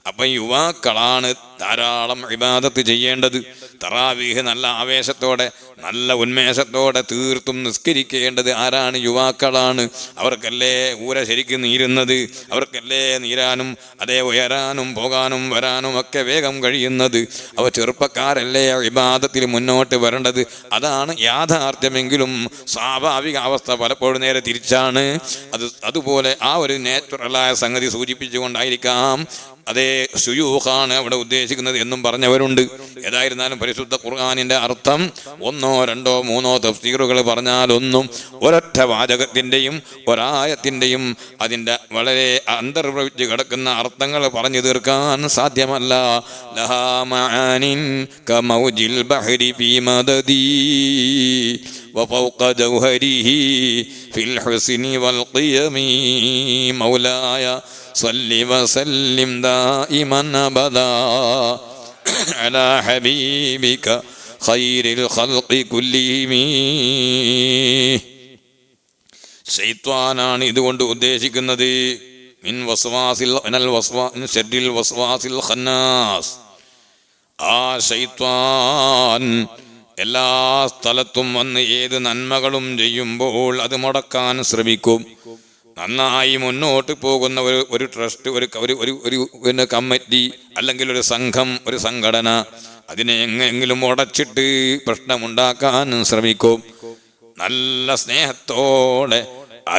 അപ്പം യുവാക്കളാണ് ധാരാളം ഇബാദത്ത് ചെയ്യേണ്ടത്. തറാവീഹ് നല്ല ആവേശത്തോടെ നല്ല ഉന്മേഷത്തോടെ തീർത്തും നിസ്കരിക്കേണ്ടത് ആരാണ്? യുവാക്കളാണ്. അവർക്കല്ലേ ഊര ശരിക്കും നീരുന്നത്, അവർക്കല്ലേ നീരാനും അതേ ഉയരാനും പോകാനും വരാനും ഒക്കെ വേഗം കഴിയുന്നത്. അവർ ചെറുപ്പക്കാരല്ലേ ഇബാദത്തിൽ മുന്നോട്ട് വരേണ്ടത്. അതാണ് യാഥാർത്ഥ്യമെങ്കിലും സ്വാഭാവിക അവസ്ഥ പലപ്പോഴും നേരെ തിരിച്ചാണ്. അതുപോലെ ആ ഒരു നാച്ചുറലായ സംഗതി സൂചിപ്പിച്ചുകൊണ്ടായിരിക്കാം അതേ ശുയൂഖാണ് അവിടെ ഉദ്ദേശിക്കുന്നത് എന്നും പറഞ്ഞവരുണ്ട്. ഏതായിരുന്നാലും പരിശുദ്ധ ഖുർആനിന്റെ അർത്ഥം ഒന്നോ രണ്ടോ മൂന്നോ തഫ്സീറുകൾ പറഞ്ഞാൽ ഒന്നും ഒരൊറ്റ വാചകത്തിൻ്റെയും ഒരായത്തിൻ്റെയും അതിൻ്റെ വളരെ അന്തർപ്രവിച്ച് കിടക്കുന്ന അർത്ഥങ്ങൾ പറഞ്ഞു തീർക്കാൻ സാധ്യമല്ല. ലഹാ മആനിൻ കമൗജിൽ ബഹരി ഫീ മദദി വഫൗഖ ജൗഹരിഹി ഫിൽ ഹുസ്നി വൽ ഖിയമി മൗലായ സല്ലി വസല്ലിം ദായിമൻ അബദാ അലാ ഹബീബിക ഖൈറിൽ ഖൽഖി കുല്ലിഹിം. ശൈത്വാനാണ് ഇതുകൊണ്ട് ഉദ്ദേശിക്കുന്നത്. മിൻ ശർരിൽ വസ്വാസിൽ ഖന്നാസ്. ആ ശൈത്വാൻ എല്ലാ സ്ഥലത്തും വന്ന് ഏത് നന്മകളും ചെയ്യുമ്പോൾ അത് മുടക്കാൻ ശ്രമിക്കും. നന്നായി മുന്നോട്ട് പോകുന്ന ഒരു ട്രസ്റ്റ്, ഒരു കമ്മിറ്റി അല്ലെങ്കിൽ ഒരു സംഘം, ഒരു സംഘടന അതിനെ എങ്ങനെയെങ്കിലും ഉടച്ചിട്ട് പ്രശ്നമുണ്ടാക്കാൻ ശ്രമിക്കും. നല്ല സ്നേഹത്തോടെ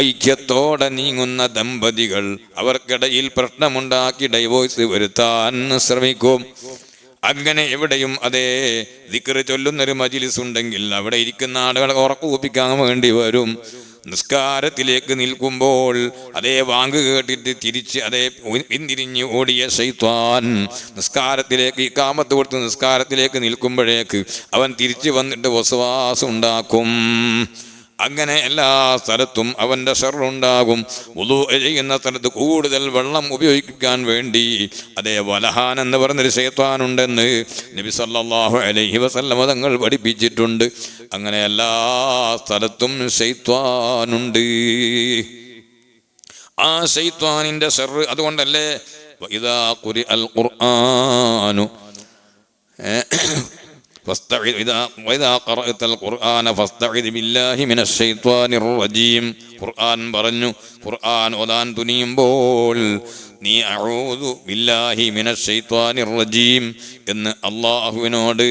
ഐക്യത്തോടെ നീങ്ങുന്ന ദമ്പതികൾ അവർക്കിടയിൽ പ്രശ്നമുണ്ടാക്കി ഡൈവോഴ്സ് വരുത്താൻ ശ്രമിക്കും. അങ്ങനെ എവിടെയും അതേ ദിക്ർ ചൊല്ലുന്നൊരു മജ്‌ലിസ് ഉണ്ടെങ്കിൽ അവിടെ ഇരിക്കുന്ന ആളുകളെ ഉറക്കുപ്പിക്കാൻ വേണ്ടി വരും. നിസ്കാരത്തിലേക്ക് നിൽക്കുമ്പോൾ അതേ വാങ്ക് കേട്ടിട്ട് തിരിച്ച് അതേ പിന്തിരിഞ്ഞ് ഓടിയ ശൈത്വാൻ നിസ്കാരത്തിലേക്ക് ഇഖാമത്ത് കൊടുത്ത് നിസ്കാരത്തിലേക്ക് നിൽക്കുമ്പോഴേക്ക് അവൻ തിരിച്ചു വന്നിട്ട് വസ്വാസ് ഉണ്ടാക്കും. അങ്ങനെ എല്ലാ സ്ഥലത്തും അവൻ്റെ ശർറുണ്ടാകും. വുളൂ ചെയ്യുന്ന സ്ഥലത്ത് കൂടുതൽ വെള്ളം ഉപയോഗിക്കാൻ വേണ്ടി അതേ വലഹാൻ എന്ന് പറഞ്ഞൊരു ശൈത്വാനുണ്ടെന്ന് നബി സല്ലല്ലാഹു അലൈഹി വസല്ലം തങ്ങൾ പഠിപ്പിച്ചിട്ടുണ്ട്. അങ്ങനെ എല്ലാ സ്ഥലത്തും ശൈത്വാനുണ്ട്. ആ ശൈത്വാനിന്റെ ശർറ് അതുകൊണ്ടല്ലേ ഇദാ ഖുരിഅൽ ഖുർആനു وإذا قرأت القرآن فاستعذ بالله من الشيطان الرجيم. ഖുർആൻ പറഞ്ഞു, ഖുർആൻ ഓതാൻ തുനിയുമ്പോൾ നീ അഊദു ബില്ലാഹി മിനശ് ശൈത്വാനിർ റജീം എന്ന് അല്ലാഹുവിനോട്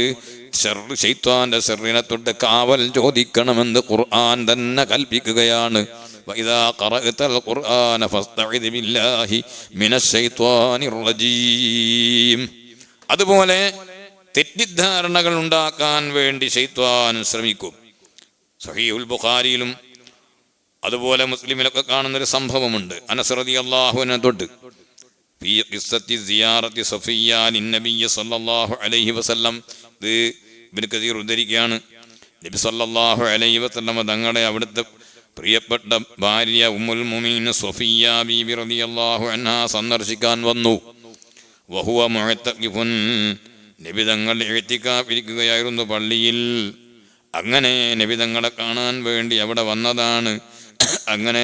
ശൈത്വാന്റെ ശർറിനെ തൊട്ട് കാവൽ ചോദിക്കണമെന്ന് ഖുർആൻ തന്നെ കൽപ്പിക്കുകയാണ്. വഇദാ ഖറഅതൽ ഖുർആന ഫസ്തഇദ് ബില്ലാഹി മിനശ് ശൈത്വാനിർ റജീം. അതുപോലെ തെറ്റിദ്ധാരണകൾ ഉണ്ടാക്കാൻ വേണ്ടി ശൈത്വാൻ ശ്രമിക്കും. സഹീഹുൽ ബുഖാരിയിലും അതുപോലെ മുസ്ലിമിലൊക്കെ കാണുന്നൊരു സംഭവമുണ്ട്. അനസ് റളിയല്ലാഹു അൻഹു തൊട്ട് ഫീ ഖിസ്സത്തി സിയാറത്തി സഫിയ്യ ലിന്നബിയ്യ സല്ലല്ലാഹു അലൈഹി വസല്ലം. ഇത് ഇബ്നു കസീർ ഉദ്ധരിക്കുകയാണ്. നബി സല്ലല്ലാഹു അലൈഹി വസല്ലം തങ്ങളെ അവിടുത്തെ പ്രിയപ്പെട്ട ഭാര്യ ഉമ്മുൽ മുഅ്മിനീൻ സഫിയ്യ ബീബി റളിയല്ലാഹു അൻഹാ സന്ദർശിക്കാൻ വന്നു. വഹുവ മുഅ്തഖിഫുൻ. നബി തങ്ങൾ ഇഅ്തികാഫിരിക്കുകയായിരുന്നു പള്ളിയിൽ. അങ്ങനെ നബി തങ്ങളെ കാണാൻ വേണ്ടി അവിടെ വന്നതാണ്. അങ്ങനെ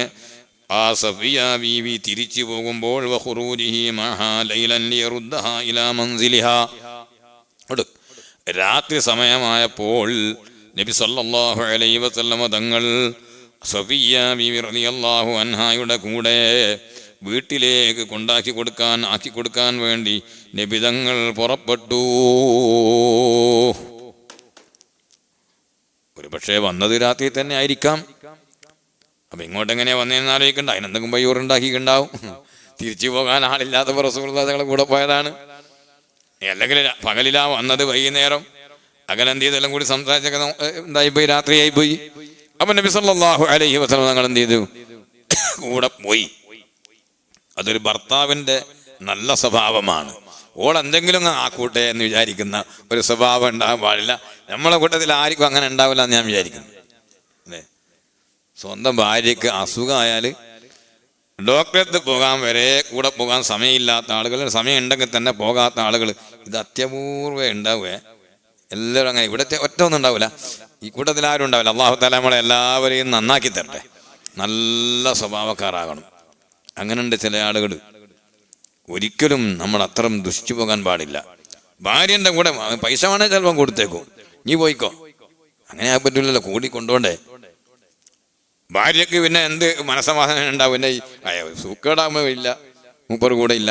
ആ സഫിയ ബീവി തിരിച്ചു പോകുമ്പോൾ വഖുറൂജിഹി മഹാ ലൈലൻ ലിയറുദ്ദഹാ ഇലാ മൻസിലിഹാ. രാത്രി സമയമായപ്പോൾ നബി സല്ലല്ലാഹു അലൈഹി വസല്ലം തങ്ങൾ സഫിയ ബീവി റളിയല്ലാഹു അൻഹായുടെ കൂടെ വീട്ടിലേക്ക് ആക്കി കൊടുക്കാൻ വേണ്ടി നബിതങ്ങൾ പുറപ്പെട്ടു. ഒരു പക്ഷേ വന്നത് രാത്രി തന്നെ ആയിരിക്കാം. അപ്പൊ ഇങ്ങോട്ടെങ്ങനെയാ വന്നതെന്ന് ആലോചിക്കണ്ട. അതിനെന്തെങ്കിലും പയ്യൂറുണ്ടാക്കിയിട്ടുണ്ടാവും. തിരിച്ചു പോകാൻ ആളില്ലാത്തപ്പോൾ റസൂലുള്ളാഹി തങ്ങളെ കൂടെ പോയതാണ്. അല്ലെങ്കിൽ പകലിലാ വന്നത്, വൈകുന്നേരം അകലെന്ത് ചെയ്തെല്ലാം കൂടി സംസാരിച്ചൊക്കെ എന്തായിപ്പോയി, രാത്രിയായിപ്പോയി. അപ്പൊ നബി സല്ലല്ലാഹു അലൈഹി വസല്ലം തങ്ങൾ എന്ത് ചെയ്തു, കൂടെ പോയി. അതൊരു ഭർത്താവിൻ്റെ നല്ല സ്വഭാവമാണ്. എന്തെങ്കിലും ആക്കൂട്ടെ എന്ന് വിചാരിക്കുന്ന ഒരു സ്വഭാവം ഉണ്ടാകാൻ പാടില്ല. നമ്മളെ കൂട്ടത്തിൽ ആർക്കും അങ്ങനെ ഉണ്ടാവില്ല എന്ന് ഞാൻ വിചാരിക്കുന്നു. അല്ലേ, സ്വന്തം ഭാര്യയ്ക്ക് അസുഖമായാൽ ഡോക്ടറെടുത്ത് പോകാൻ വരെ കൂടെ പോകാൻ സമയമില്ലാത്ത ആളുകൾ, സമയം ഉണ്ടെങ്കിൽ തന്നെ പോകാത്ത ആളുകൾ, ഇത് അത്യപൂർവ്വം ഉണ്ടാവുകയെ. എല്ലാവരും അങ്ങനെ, ഇവിടുത്തെ ഒറ്റ ഒന്നും ഉണ്ടാവില്ല, ഈ കൂട്ടത്തിൽ ആരും ഉണ്ടാവില്ല. അള്ളാഹു തആല നമ്മളെ എല്ലാവരെയും നന്നാക്കി തരട്ടെ, നല്ല സ്വഭാവക്കാരാകണം. അങ്ങനെയുണ്ട് ചില ആളുകൾ. ഒരിക്കലും നമ്മൾ അത്രയും ദുഷിച്ചു പോകാൻ പാടില്ല. ഭാര്യൻ്റെ കൂടെ പൈസ വേണേൽ ചിലപ്പം കൊടുത്തേക്കും, നീ പോയിക്കോ, അങ്ങനെ ആകാൻ പറ്റില്ലല്ലോ, കൂടി കൊണ്ടുപോണ്ടേ. ഭാര്യയ്ക്ക് പിന്നെ എന്ത് മനസ്സമാധാനം ഉണ്ടാവും? പിന്നെ സൂക്കേടാകുമ്പോൾ ഇല്ല, മൂപ്പർ കൂടെ ഇല്ല,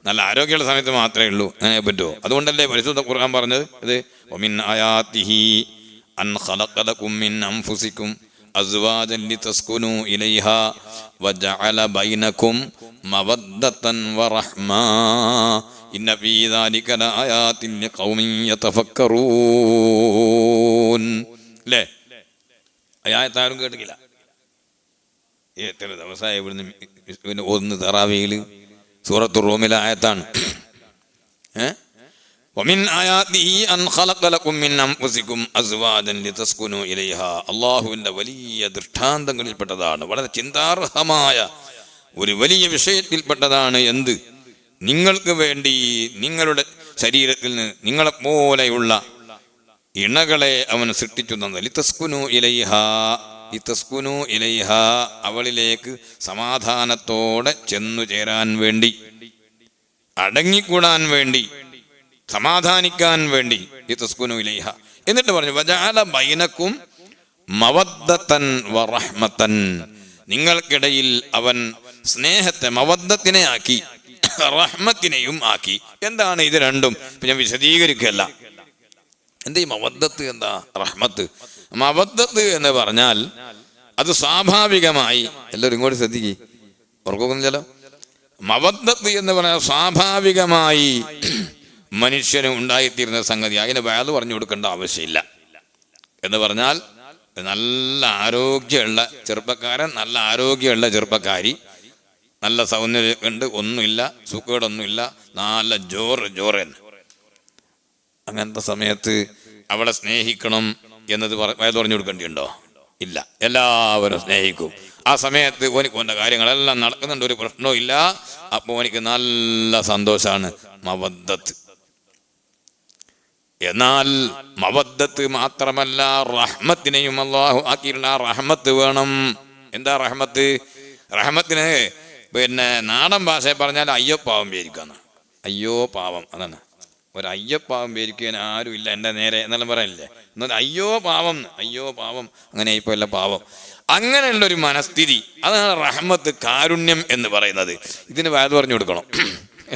നല്ല ആരോഗ്യമുള്ള സമയത്ത് മാത്രമേ ഉള്ളൂ. അങ്ങനെ പറ്റുമോ? അതുകൊണ്ടല്ലേ പരിശുദ്ധ ഖുർആൻ പറഞ്ഞത് ഇത് വമിൻ ആയാതിഹി അൻ ഖലഖലകും മിൻ അൻഫുസികും അസ്വാജൻ ലിതസ്കുനു ഇലൈഹാ വജഅല ബൈനകും മവദ്ദതൻ വറഹ്മാ ഇന്ന ഫീ ദാലിക ലആയാതിൻ ലിഖൗമിൻ യതഫക്കറൂൻ. അല്ലേ, ആയത്താരും കേട്ടിട്ടില്ല. എത്ര ദിവസമായി ഇവിടുന്ന് ഒന്ന് തറാവിയിൽ സൂറത്തുർ റൂമിലെ ആയത്താണ്. വമിൻ ആയാതിഹി അൻ ഖലഖ ലകും മിൻ അൻഫുസികും അസ്വാജൻ ലിതസ്കുനു ഇലൈഹാ. അല്ലാഹുവിൻ്റെ വലിയ ദൃഷ്ടാന്തങ്ങളിൽപ്പെട്ടതാണ്, വളരെ ചിന്താർഹമായ ഒരു വലിയ വിഷയത്തിൽപ്പെട്ടതാണ്. എന്ത്? നിങ്ങൾക്ക് വേണ്ടി നിങ്ങളുടെ ശരീരത്തിൽ നിന്ന് നിങ്ങളെപ്പോലെയുള്ള ഇണകളെ അവൻ സൃഷ്ടിച്ചു തന്നത്. ലിതസ്കുനു ഇലൈഹാ, ലിതസ്കുനു ഇലൈഹാ, അവളിലേക്ക് സമാധാനത്തോടെ ചെന്നു ചേരാൻ വേണ്ടി, അടങ്ങിക്കൂടാൻ വേണ്ടി, സമാധാനിക്കാൻ വേണ്ടി. ലിതസ്കുനു ഇലൈഹാ. എന്നിട്ട് പറഞ്ഞു വജഅല ബൈനകും മവദ്ദതൻ വറഹ്മതൻ, നിങ്ങൾക്കിടയിൽ അവൻ സ്നേഹത്തെ, മവദ്ദത്തിനെ ആക്കി, റഹ്മത്തിനെയും ആക്കി. എന്താണ് ഇത് രണ്ടും? ഞാൻ വിശദീകരിക്കല്ല. എന്താ ഈ മവദ്ദത്ത്, എന്താ റഹ്മത്ത്? മവദ്ദത്ത് എന്ന് പറഞ്ഞാൽ അത് സ്വാഭാവികമായി, എല്ലാവരും ഇങ്ങോട്ട് ശ്രദ്ധിക്കുക, ഉറക്കൊന്നുമില്ലല്ലോ. മവദ്ദത്ത് എന്ന് പറഞ്ഞാൽ സ്വാഭാവികമായി മനുഷ്യന് ഉണ്ടായിത്തീരുന്ന സംഗതി. അതിന് വയത് പറഞ്ഞു കൊടുക്കേണ്ട ആവശ്യമില്ല. എന്ന് പറഞ്ഞാൽ നല്ല ആരോഗ്യമുള്ള ചെറുപ്പക്കാരൻ, നല്ല ആരോഗ്യമുള്ള ചെറുപ്പക്കാരി, നല്ല സൗന്ദര്യം ഉണ്ട്, ഒന്നുമില്ല, സുഖേടൊന്നുമില്ല, നല്ല ജോറ് അങ്ങനത്തെ സമയത്ത് അവളെ സ്നേഹിക്കണം എന്നത് വയത് പറഞ്ഞു കൊടുക്കേണ്ടിയുണ്ടോ? ഇല്ല, എല്ലാവരും സ്നേഹിക്കും. ആ സമയത്ത് ഓനിക്ക് കാര്യങ്ങളെല്ലാം നടക്കുന്നുണ്ട്, ഒരു പ്രശ്നവും ഇല്ല. അപ്പോൾ ഓനിക്ക് നല്ല സന്തോഷമാണ്. മവദ്ദത്ത്. എന്നാൽ മവദ്ദത്ത് മാത്രമല്ല, റഹ്മത്തിനെയും അല്ലാഹു ആക്കിയിട്ടുണ്ട്. ആ റഹ്മത്ത് വേണം. എന്താ റഹ്മത്ത്? റഹ്മത്തിന് പിന്നെ നാടൻ ഭാഷയെ പറഞ്ഞാൽ അയ്യോ പാവം പേരിക്കാന്ന്. അയ്യോ പാവം, അതാണ്. ഒരു അയ്യപ്പാവം പേരിക്കാൻ ആരും ഇല്ല എൻ്റെ നേരെ എന്നെല്ലാം പറയാനില്ലേ. എന്നാൽ അയ്യോ പാവം, അയ്യോ പാവം, അങ്ങനെ ഇപ്പോൾ അല്ല പാവം. അങ്ങനെയുള്ളൊരു മനസ്ഥിതി, അതാണ് റഹ്മത്ത്, കാരുണ്യം എന്ന് പറയുന്നത്. ഇതിന് വയത് പറഞ്ഞു കൊടുക്കണം,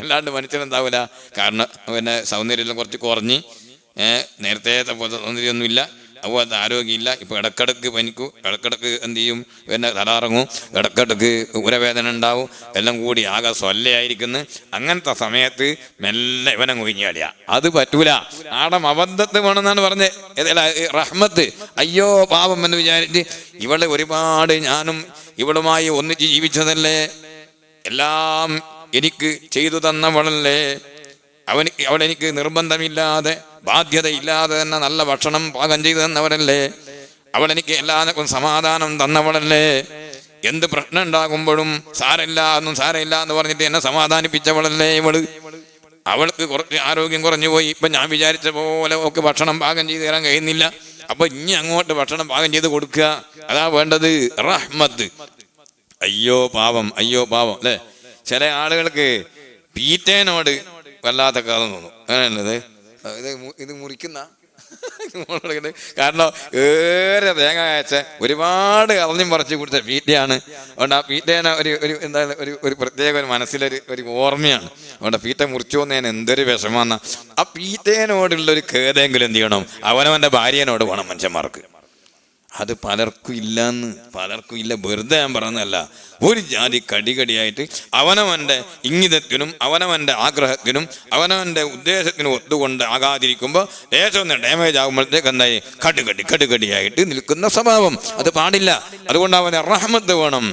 അല്ലാണ്ട് മനുഷ്യനെന്താവില്ല. കാരണം പിന്നെ സൗന്ദര്യം കുറച്ച് കുറഞ്ഞ്, നേരത്തെ സൗന്ദര്യമൊന്നുമില്ല, അതുപോലത്തെ ആരോഗ്യമില്ല. ഇപ്പോൾ ഇടക്കിടക്ക് പനിക്കും, ഇടക്കിടക്ക് എന്ത് ചെയ്യും, പിന്നെ തലറങ്ങും, ഇടക്കിടക്ക് ഉരവേദന ഉണ്ടാവും, എല്ലാം കൂടി ആകെ സ്വല്ലയായിരിക്കുന്നു. അങ്ങനത്തെ സമയത്ത് മെല്ലെ ഇവനെ കൊഴിഞ്ഞാടിയ അത് പറ്റൂല. ആടെ അബദ്ധത്ത് വേണമെന്നാണ് പറഞ്ഞത്. ഏതല്ല റഹ്മത്ത്, അയ്യോ പാപം എന്ന് വിചാരിച്ച് ഇവളെ ഒരുപാട് ഞാനും ഇവളുമായി ഒന്നിച്ച് ജീവിച്ചതല്ലേ, എല്ലാം എനിക്ക് ചെയ്തു തന്നവളല്ലേ, അവളെനിക്ക് നിർബന്ധമില്ലാതെ ബാധ്യതയില്ലാതെ തന്നെ നല്ല ഭക്ഷണം പാകം ചെയ്തു തന്നവരല്ലേ, അവളെനിക്ക് എല്ലാവർക്കും സമാധാനം തന്നവളല്ലേ, എന്ത് പ്രശ്നം ഉണ്ടാകുമ്പോഴും സാരമില്ല എന്ന് പറഞ്ഞിട്ട് എന്നെ സമാധാനിപ്പിച്ചവളല്ലേ ഇവള്. അവൾക്ക് കുറച്ച് ആരോഗ്യം കുറഞ്ഞു പോയി, ഇപ്പം ഞാൻ വിചാരിച്ച പോലെ ഒക്കെ ഭക്ഷണം പാകം ചെയ്ത് തരാൻ കഴിയുന്നില്ല, അപ്പൊ ഇനി അങ്ങോട്ട് ഭക്ഷണം പാകം ചെയ്ത് കൊടുക്കുക, അതാ വേണ്ടത് റഹ്മത്ത്. അയ്യോ പാവം, അയ്യോ പാവം അല്ലേ. ചില ആളുകൾക്ക് പീറ്റേനോട് വല്ലാത്ത കാലം തോന്നും. അങ്ങനെയുള്ളത് ഇത് മുറിക്കുന്ന കാരണം ഏറെ തേങ്ങ അയച്ച ഒരുപാട് കളഞ്ഞും പറിച്ച് കൊടുത്ത പീറ്റയാണ്. അതുകൊണ്ട് ആ പീറ്റേനെ ഒരു എന്താ ഒരു പ്രത്യേക ഒരു മനസ്സിലൊരു ഓർമ്മയാണ്. അതുകൊണ്ട് പീറ്റ മുറിച്ചു പോകുന്നതിന് എന്തൊരു വിഷമാന്ന. ആ പീറ്റേനോടുള്ളൊരു ഖേദമെങ്കിലും എന്ത് ചെയ്യണം, അവനവൻ്റെ ഭാര്യനോട് വേണം മനുഷ്യന്മാർക്ക്. അത് പലർക്കും ഇല്ലയെന്ന്, പലർക്കും ഇല്ല, വെറുതെ ഞാൻ പറഞ്ഞതല്ല. ഒരു ജാതി കടികടിയായിട്ട് അവനവൻ്റെ ഇംഗിതത്തിനും അവനവൻ്റെ ആഗ്രഹത്തിനും അവനവൻ്റെ ഉദ്ദേശത്തിനും ഒത്തുകൊണ്ട് ആകാതിരിക്കുമ്പോൾ ദേശം ഒന്ന് ഡാമേജ് ആകുമ്പോഴത്തേക്ക് എന്തായി കടുകടിയായിട്ട് നിൽക്കുന്ന സ്വഭാവം, അത് പാടില്ല. അതുകൊണ്ട് അവന് റഹ്മത്ത് വേണം.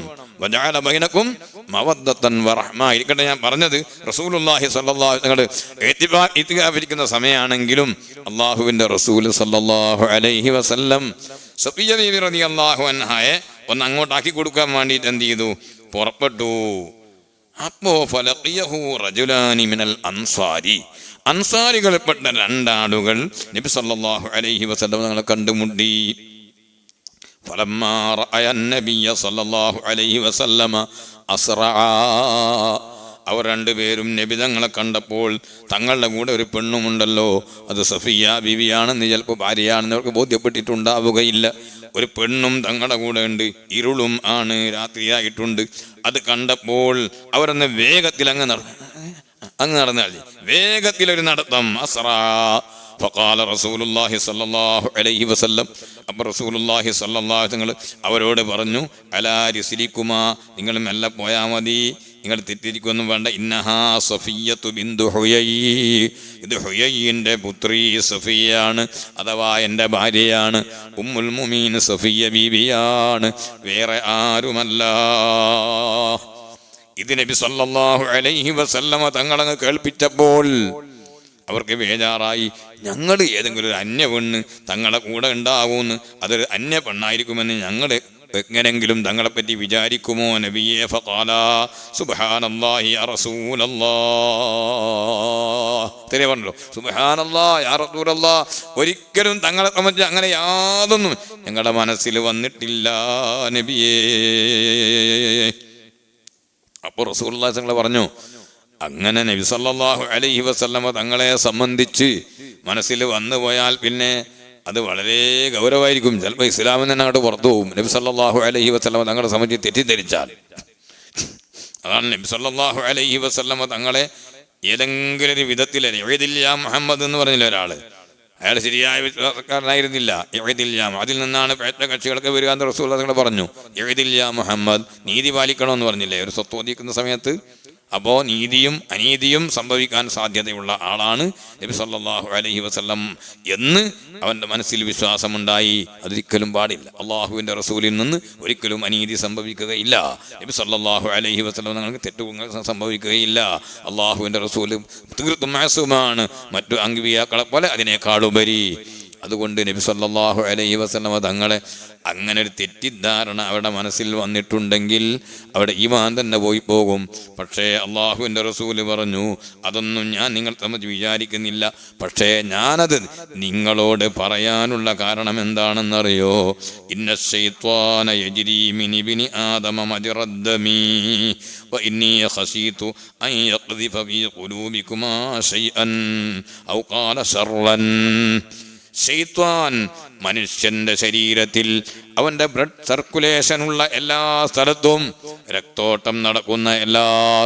വജഅല ബൈനക്കും മവദ്ദത്തൻ വറഹ്മ. ഇരിക്കട്ടെ, ഞാൻ പറഞ്ഞത് റസൂലുള്ളാഹി സ്വല്ലല്ലാഹു അലൈഹി വസല്ലം ഇത്തികാഫിരിക്കുന്ന സമയമാണെങ്കിലും അള്ളാഹുവിൻ്റെ റസൂൽ സ്വല്ലല്ലാഹു അലൈഹി വസല്ലം സഫിയ്യ ബീവി റളിയല്ലാഹു അൻഹയെ ഒന്ന് അങ്ങോട്ടാക്കി കൊടുക്കാൻ വേണ്ടിയിട്ട് എന്ത് ചെയ്തു? പുറപ്പെട്ടു. അപ്പോ ഫലഖിയഹു റജുലാനി മിനൽ അൻസാരി, അൻസാരികളിൽപ്പെട്ട രണ്ടാളുകൾ നബി സല്ലല്ലാഹു അലൈഹി വസല്ലം തങ്ങളെ കണ്ടുമുട്ടി. ഫലമ്മാ റഅയ നബിയ സല്ലല്ലാഹു അലൈഹി വസല്ലമ അസ്റഅ, അവർ രണ്ടുപേരും നബി തങ്ങളെ കണ്ടപ്പോൾ തങ്ങളുടെ കൂടെ ഒരു പെണ്ണുമുണ്ടല്ലോ, അത് സഫിയ്യ ബീവിയാണെന്ന് ചിലപ്പോൾ ഭാര്യയാണെന്ന് അവർക്ക് ബോധ്യപ്പെട്ടിട്ടുണ്ടാവുകയില്ല. ഒരു പെണ്ണും തങ്ങളുടെ കൂടെ ഉണ്ട്, ഇരുളും ആണ്, രാത്രിയായിട്ടുണ്ട്. അത് കണ്ടപ്പോൾ അവരൊന്ന് വേഗത്തിൽ അങ്ങ് നടന്നാൽ വേഗത്തിലൊരു നടത്തം. അസ്റാ ഫഖാല റസൂലുള്ളാഹി സ്വല്ലല്ലാഹു അലൈഹി വസല്ലം, അപ്പോൾ റസൂലുള്ളാഹി സ്വല്ലല്ലാഹു അലൈഹി വസല്ലം അവരോട് പറഞ്ഞു, അലാ റിസ്ലിക്കുമാ, നിങ്ങൾ മെല്ലെ പോയാൽ മതി, നിങ്ങൾ തെറ്റിരിക്കൊന്നും വേണ്ട. ഇന്നഹാ സഫിയ്യത്തു ബിന്തു ഹുയൈ, ഇത് ഹുയൈൻ്റെ പുത്രി സഫിയ്യാണ്, അഥവാ എൻ്റെ ഭാര്യയാണ്. ഉമ്മുൽ മുഅ്മിനീൻ സഫിയ്യ ബീവിയാണ്, വേറെ ആരുമല്ല. ഇത് നബി സല്ലല്ലാഹു അലൈഹി വസല്ലമ തങ്ങളങ്ങ് കേൾപ്പിച്ചപ്പോൾ അവർക്ക് ബേജാറായി. ഞങ്ങൾ ഏതെങ്കിലും ഒരു അന്യ പെണ്ണ് തങ്ങളുടെ കൂടെ ഉണ്ടാകുമെന്ന്, അതൊരു അന്യ പെണ്ണായിരിക്കുമെന്ന് ഞങ്ങൾ എങ്ങനെങ്കിലും തങ്ങളെപ്പറ്റി വിചാരിക്കുമോ നബിയേ? ഫഖാല സുബ്ഹാനല്ലാഹി യാ റസൂലല്ലാഹ്, തെരെ പറഞ്ഞല്ലോ സുബ്ഹാനല്ലാഹ് യാ റസൂലല്ലാഹ്, ഒരിക്കലും തങ്ങളെ സംബന്ധിച്ച് അങ്ങനെ യാതൊന്നും ഞങ്ങളുടെ മനസ്സിൽ വന്നിട്ടില്ല നബിയേ. അപ്പോൾ റസൂലുള്ളാഹി തങ്ങൾ പറഞ്ഞു, അങ്ങനെ നബി സല്ലല്ലാഹു അലൈഹി വസല്ലമ തങ്ങളെ സംബന്ധിച്ച് മനസ്സിൽ വന്നു പോയാൽ പിന്നെ അത് വളരെ ഗൗരവമായിരിക്കും. ചിലപ്പോൾ ഇസ്ലാമിൽ തന്നെ അങ്ങോട്ട് പുറത്തു പോകും. നബി സല്ലല്ലാഹു അലൈഹി വസല്ലമ തങ്ങളെ സംബന്ധിച്ച് തെറ്റിദ്ധരിച്ചാൽ. അതാണ് നബി സല്ലല്ലാഹു അലൈഹി വസല്ലമ തങ്ങളെ ഏതെങ്കിലും ഒരു വിധത്തിൽ യാ മുഹമ്മദ് എന്ന് പറഞ്ഞില്ല ഒരാൾ, അയാൾ ശരിയായ വിശ്വാസക്കാരനായിരുന്നില്ല. അതിൽ നിന്നാണ് പേറ്റ കക്ഷികളൊക്കെ വരിക എന്ന് റസൂലുള്ളാഹി തങ്ങൾ പറഞ്ഞു. യാ മുഹമ്മദ്, നീതി പാലിക്കണമെന്ന് പറഞ്ഞില്ലേ ഒരു സ്വത്ത് ഒതുക്കുന്ന സമയത്ത്? അപ്പോൾ നീതിയും അനീതിയും സംഭവിക്കാൻ സാധ്യതയുള്ള ആളാണ് നബി സല്ലല്ലാഹു അലൈഹി വസല്ലം എന്ന് അവൻ്റെ മനസ്സിൽ വിശ്വാസമുണ്ടായി. അതൊരിക്കലും പാടില്ല. അള്ളാഹുവിൻ്റെ റസൂലിൽ നിന്ന് ഒരിക്കലും അനീതി സംഭവിക്കുകയില്ല. നബി സല്ലല്ലാഹു അലൈഹി വസല്ലം നിങ്ങൾക്ക് തെറ്റുകൾ സംഭവിക്കുകയില്ല. അള്ളാഹുവിൻ്റെ റസൂൽ തീർത്തും മഅസൂമാണ്, മറ്റു അംബിയാക്കളെ പോലെ അതിനേക്കാളുപരി. അതുകൊണ്ട് നബി സല്ലല്ലാഹു അലൈഹി വസല്ലമ തങ്ങളെ അങ്ങനെ ഒരു തെറ്റിദ്ധാരണ അവരുടെ മനസ്സിൽ വന്നിട്ടുണ്ടെങ്കിൽ അവിടെ ഈമാൻ തന്നെ പോയി പോകും. പക്ഷേ അള്ളാഹുവിൻ്റെ റസൂല് പറഞ്ഞു, അതൊന്നും ഞാൻ നിങ്ങൾ സംബന്ധിച്ച് വിചാരിക്കുന്നില്ല. പക്ഷേ ഞാനത് നിങ്ങളോട് പറയാനുള്ള കാരണം എന്താണെന്നറിയോ? ഇന്ന ശൈത്വാന യജ്രി മിൻ ഇബ്നി ആദമ മജ്റദ്ദമി വഇന്നി ഖശീതു അൻ യഖ്ദിഫ ഫീ ഖുലൂബികുമാ ശൈഅൻ ഔ ഖാല ശർറൻ. ശൈത്വാൻ മനുഷ്യന്റെ ശരീരത്തിൽ അവൻ്റെ ബ്ലഡ് സർക്കുലേഷനുള്ള എല്ലാ സ്ഥലത്തും, രക്തോട്ടം നടക്കുന്ന എല്ലാ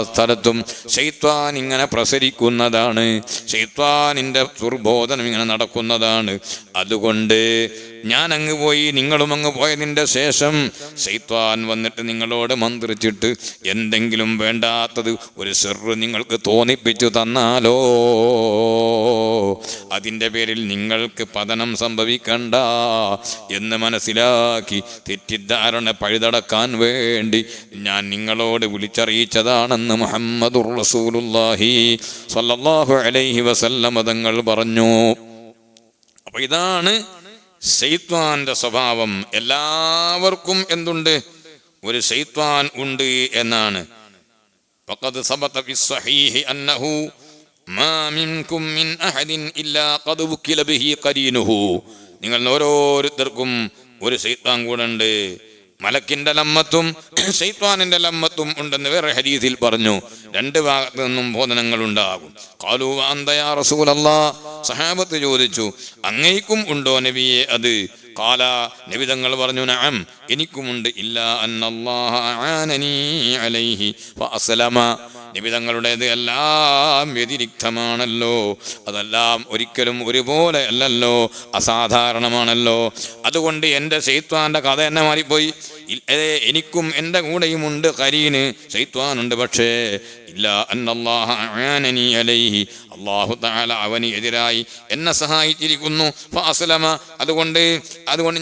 സ്ഥലത്തും ശൈത്വാൻ ഇങ്ങനെ പ്രസരിക്കുന്നതാണ്. ശൈത്വാനിൻ്റെ ദുർബോധനം ഇങ്ങനെ നടക്കുന്നതാണ്. അതുകൊണ്ട് ഞാൻ അങ്ങ് പോയി, നിങ്ങളും അങ്ങ് പോയതിൻ്റെ ശേഷം ശൈത്വാൻ വന്നിട്ട് നിങ്ങളോട് മന്ത്രിച്ചിട്ട് എന്തെങ്കിലും വേണ്ടാത്തത് ഒരു സിർറ് നിങ്ങൾക്ക് തോന്നിപ്പിച്ചു തന്നാലോ, അതിൻ്റെ പേരിൽ നിങ്ങൾക്ക് പതനം സംഭവിക്കണ്ട എന്ന് മനസ്സിലാക്കി തെറ്റിദ്ധാരണ പഴുതടക്കാൻ വേണ്ടി ഞാൻ നിങ്ങളോട് വിളിച്ചറിയിച്ചതാണെന്ന് മുഹമ്മദുർ റസൂലുള്ളാഹി സ്വല്ലല്ലാഹു അലൈഹി വസല്ലം തങ്ങൾ പറഞ്ഞു. അപ്പൊ ഇതാണ് ശൈത്വാന്റെ സ്വഭാവം. എല്ലാവർക്കും എന്തുണ്ട്? ഒരു ശൈത്വാൻ ഉണ്ട് എന്നാണ്. വഖദ് സബത ഫിസ്സഹീഹി അന്നഹു മാ മിൻകും മിൻ അഹദിൻ ഇല്ലാ ഖദ് വക്കില ബിഹി ഖരീനുഹു. നിങ്ങൾ ഓരോരുത്തർക്കും ഒരു ശൈത്വാൻ കൂടെ ഉണ്ട്. മലക്കിന്റെ ലമ്മത്തും ശൈത്വാനിന്റെ ലമ്മത്തും ഉണ്ടെന്ന് വേറെ ഹദീസിൽ പറഞ്ഞു. രണ്ട് ഭാഗത്തു നിന്നും ബോധനങ്ങൾ ഉണ്ടാകും. ഖാലൂ അന്ത യാ റസൂലല്ലാഹ്, സഹാബത്ത് ചോദിച്ചു, അങ്ങേക്കും ഉണ്ടോ നബിയെ അത്? ഖാല, നബി തങ്ങൾ പറഞ്ഞു, നഅം, എനിക്കുമുണ്ട്. ഇല്ലാ അന്നല്ലാഹ അആനനി അലൈഹി ഫഅസ്ലമ. നബി തങ്ങളുടേത് എല്ലാം വ്യതിരിക്തമാണല്ലോ, അതെല്ലാം ഒരിക്കലും ഒരുപോലെ അല്ലല്ലോ, അസാധാരണമാണല്ലോ. അതുകൊണ്ട് എൻ്റെ ശൈത്വാന്റെ കഥ എന്നെ മാറിപ്പോയി. എനിക്കും എൻ്റെ കൂടെയുമുണ്ട് ഖരീന്, ശൈത്വാനുണ്ട്. പക്ഷേ ഇല്ലാ അന്നല്ലാഹ അഅാനനി അലൈഹി, അല്ലാഹു തആല അവന് എതിരായി എന്നെ സഹായിച്ചിരിക്കുന്നു. ഫഅസ്ലമ, അതുകൊണ്ട്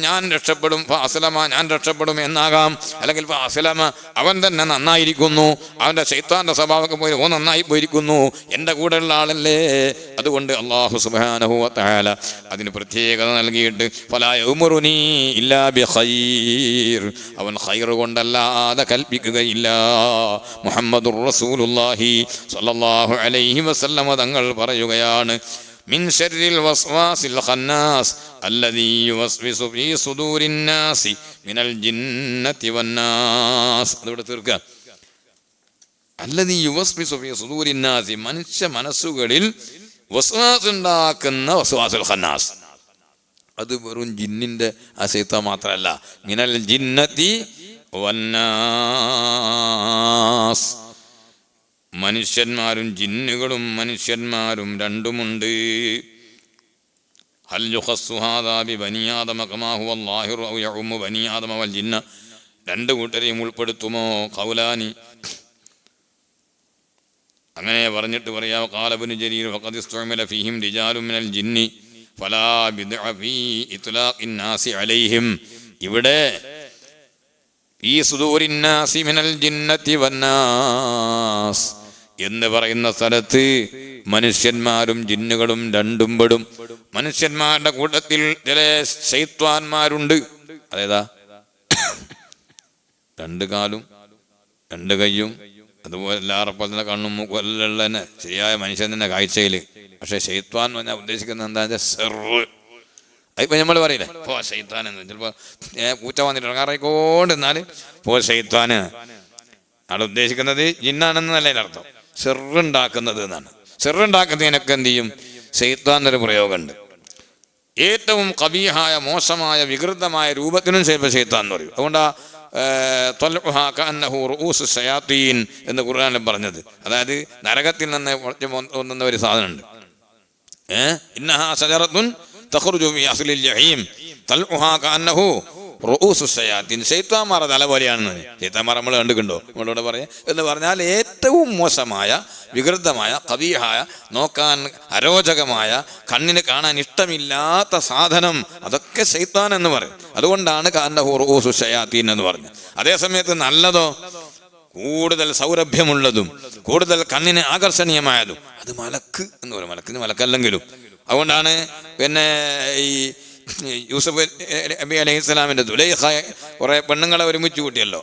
ഞാൻ രക്ഷപ്പെടും. ഫഅസ്ലമ, ഞാൻ രക്ഷപ്പെടും എന്നാകാം. അല്ലെങ്കിൽ ഫഅസ്ലമ, അവൻ തന്നെ നന്നായിരിക്കുന്നു, അവൻ്റെ ശൈത്താൻ്റെ സ്വഭാവമൊക്കെ പോയി ഓ നന്നായി പോയിരിക്കുന്നു, എൻ്റെ കൂടെയുള്ള ആളല്ലേ. അതുകൊണ്ട് അല്ലാഹു സുബ്ഹാനഹു വ തആല അതിന് പ്രത്യേകത നൽകിയിട്ട് ഫലാ യഉമുറുനി ഇല്ലാ ബിഖൈർ, അവൻ ഖൈർ കൊണ്ടല്ലാതെ കൽപ്പിക്കുകയില്ല. മുഹമ്മദുർ റസൂലുള്ളാഹി സ്വല്ലല്ലാഹു അലൈഹി വസല്ലം തങ്ങൾ പറയുകയാണ്, മിൻ ശർരിൽ വസ്വാസിൽ ഖന്നാസ് അല്ലദീ യുവസ്വിസു ഫീ സുദൂരിൻ നാസി മിനൽ ജിന്നതി വന്നാസ്. അതിവിടെ തീർക്കുക. അല്ലദീ യുവസ്വിസു ഫീ സുദൂരിൻ നാസി, മനുഷ്യ മനസ്സുകളിൽ വസ്വാസ് ഉണ്ടാക്കുന്ന വസ്വാസുൽ ഖന്നാസ്, അത് വെറും ജിന്നിൻ്റെ ആ ശൈത്താൻ മാത്രമല്ല, മിനൽ ജിന്നതി വന്നാസ്, മനുഷ്യന്മാരും ജിന്നുകളും മനുഷ്യന്മാരും രണ്ടുമുണ്ട്. ഹൽ യുഖസ്സു ഹാദാ ബി ബനി ആദമ കമാ ഹുവ ളാഹിറു ഔ യഉമ്മു ബനി ആദമ വൽ ജിന്ന, രണ്ട് കൂട്ടരെയും ഉൾപ്പെടുത്തുമോ? ഖൗലാനി, അങ്ങനെ പറഞ്ഞിട്ട് പറയാം. ഖാല ഇബ്നു ജരീർ വഖദ് ഇസ്തുഅമല ഫീഹിം റിജാലുൻ മിനൽ ജിന്നി ഫലാ ബിദ്അ ഫീ ഇത്ലാഖിൻ നാസി അലൈഹിം. ഇവിടെ ഈ സുദൂരിൻ നാസി മിനൽ ജിന്നതി വന്നാസ് എന്ന് പറയുന്ന സ്ഥലത്ത് മനുഷ്യന്മാരും ജിന്നുകളും രണ്ടും പെടും. മനുഷ്യന്മാരുടെ കൂട്ടത്തിൽ ചില ശൈത്വാന്മാരുണ്ട്. അതേതാ? രണ്ട് കാലും രണ്ട് കയ്യും അതുപോലെ എല്ലാവർക്കും തന്നെ കണ്ണും മൂക്കും തന്നെ ശരിയായ മനുഷ്യൻ തന്നെ കാഴ്ചയിൽ. പക്ഷെ ശൈത്വാൻ പറഞ്ഞാൽ ഉദ്ദേശിക്കുന്നത് എന്താ? സെറ്. അതിപ്പോൾ നമ്മൾ പറയില്ലേ പോ ശൈത്താൻ എന്ന്. ചിലപ്പോൾ പൂച്ച വന്നിട്ട് ഇറങ്ങാറായിക്കോണ്ട് എന്നാൽ പോ ശൈത്താന്, അവിടെ ഉദ്ദേശിക്കുന്നത് ജിന്നാണെന്നല്ല അർത്ഥം, സെറുണ്ടാക്കുന്നത് എന്നാണ്. സെറുണ്ടാക്കുന്നതിനൊക്കെ എന്ത് ചെയ്യും? ശൈത്താൻ എന്നൊരു പ്രയോഗമുണ്ട്. ഏറ്റവും കബീഹായ മോശമായ വികൃതമായ രൂപത്തിനും ചിലപ്പോൾ ശൈത്താൻ എന്ന് പറയും. അതുകൊണ്ടാ എന്ന് ഖുർആനിൽ പറഞ്ഞത്. അതായത് നരകത്തിൽ നിന്ന് ഒന്നുന്ന ഒരു സാധനമുണ്ട്. ഇന്നഹാ ശജറത്തുൻ തഖ്റുജു ഫീ അസ്ലിൽ ജഹീം തൽഉഹാ കഅന്നഹു റഊസു ശയാത്തീൻ. ശൈത്താന്മാരുടെ തല പോലെയാണെന്ന്. ശൈത്താന്മാർ നമ്മൾ കണ്ടിട്ടുണ്ടോ? നമ്മളോട് പറയാം എന്ന് പറഞ്ഞാൽ ഏറ്റവും മോശമായ വികൃതമായ കബീഹായ നോക്കാൻ അരോചകമായ കണ്ണിന് കാണാൻ ഇഷ്ടമില്ലാത്ത സാധനം, അതൊക്കെ ശൈത്താൻ എന്ന് പറയും. അതുകൊണ്ടാണ് കഅന്നഹു റഊസു ശയാത്തീൻ എന്ന് പറഞ്ഞത്. അതേസമയത്ത് നല്ലതോ, കൂടുതൽ സൗരഭ്യമുള്ളതും കൂടുതൽ കണ്ണിന് ആകർഷണീയമായതും അത് മലക്ക് എന്ന് പറയും. മലക്കിന് മലക്കല്ലെങ്കിലും. അതുകൊണ്ടാണ് പിന്നെ ഈ യൂസഫ് നബി അലൈഹി സ്വലാമിൻ്റെ ദുലൈഖ കുറേ പെണ്ണുങ്ങളെ ഒരുമിച്ച് കൂട്ടിയല്ലോ.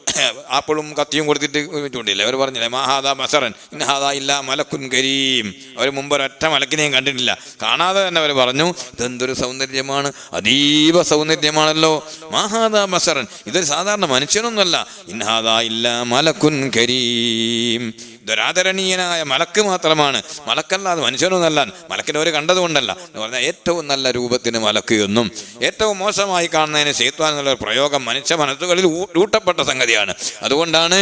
ആപ്പിളും കത്തിയും കൊടുത്തിട്ട് ഒരുമിച്ച് കൂട്ടിയില്ലേ? അവർ പറഞ്ഞില്ലേ മാഹാദാ ബസറൻ ഇൻഹാദാ ഇല്ലാ മലക്കുൻ കരീം. അവർ മുമ്പ് ഒരൊറ്റ മലക്കിനെയും കണ്ടിട്ടില്ല. കാണാതെ തന്നെ അവർ പറഞ്ഞു ഇതെന്തൊരു സൗന്ദര്യമാണ്, അതീവ സൗന്ദര്യമാണല്ലോ. മാഹാദാ ബസറൻ, ഇതൊരു സാധാരണ മനുഷ്യനൊന്നുമല്ല. ഇൻഹാദാ ഇല്ലാ മലക്കുൻ കരീം, ഇതൊരാദരണീയനായ മലക്ക് മാത്രമാണ്, മലക്കല്ലാതെ മനുഷ്യനൊന്നല്ല. മലക്കിനെ ഒരു കണ്ടതുകൊണ്ടല്ല എന്ന് പറഞ്ഞാൽ ഏറ്റവും നല്ല രൂപത്തിന് മലക്ക് എന്നും ഏറ്റവും മോശമായി കാണുന്നതിന് ശൈത്വാൻ എന്നുള്ള പ്രയോഗം മനുഷ്യ മനസ്സുകളിൽ ഊട്ടപ്പെട്ട സംഗതിയാണ്. അതുകൊണ്ടാണ്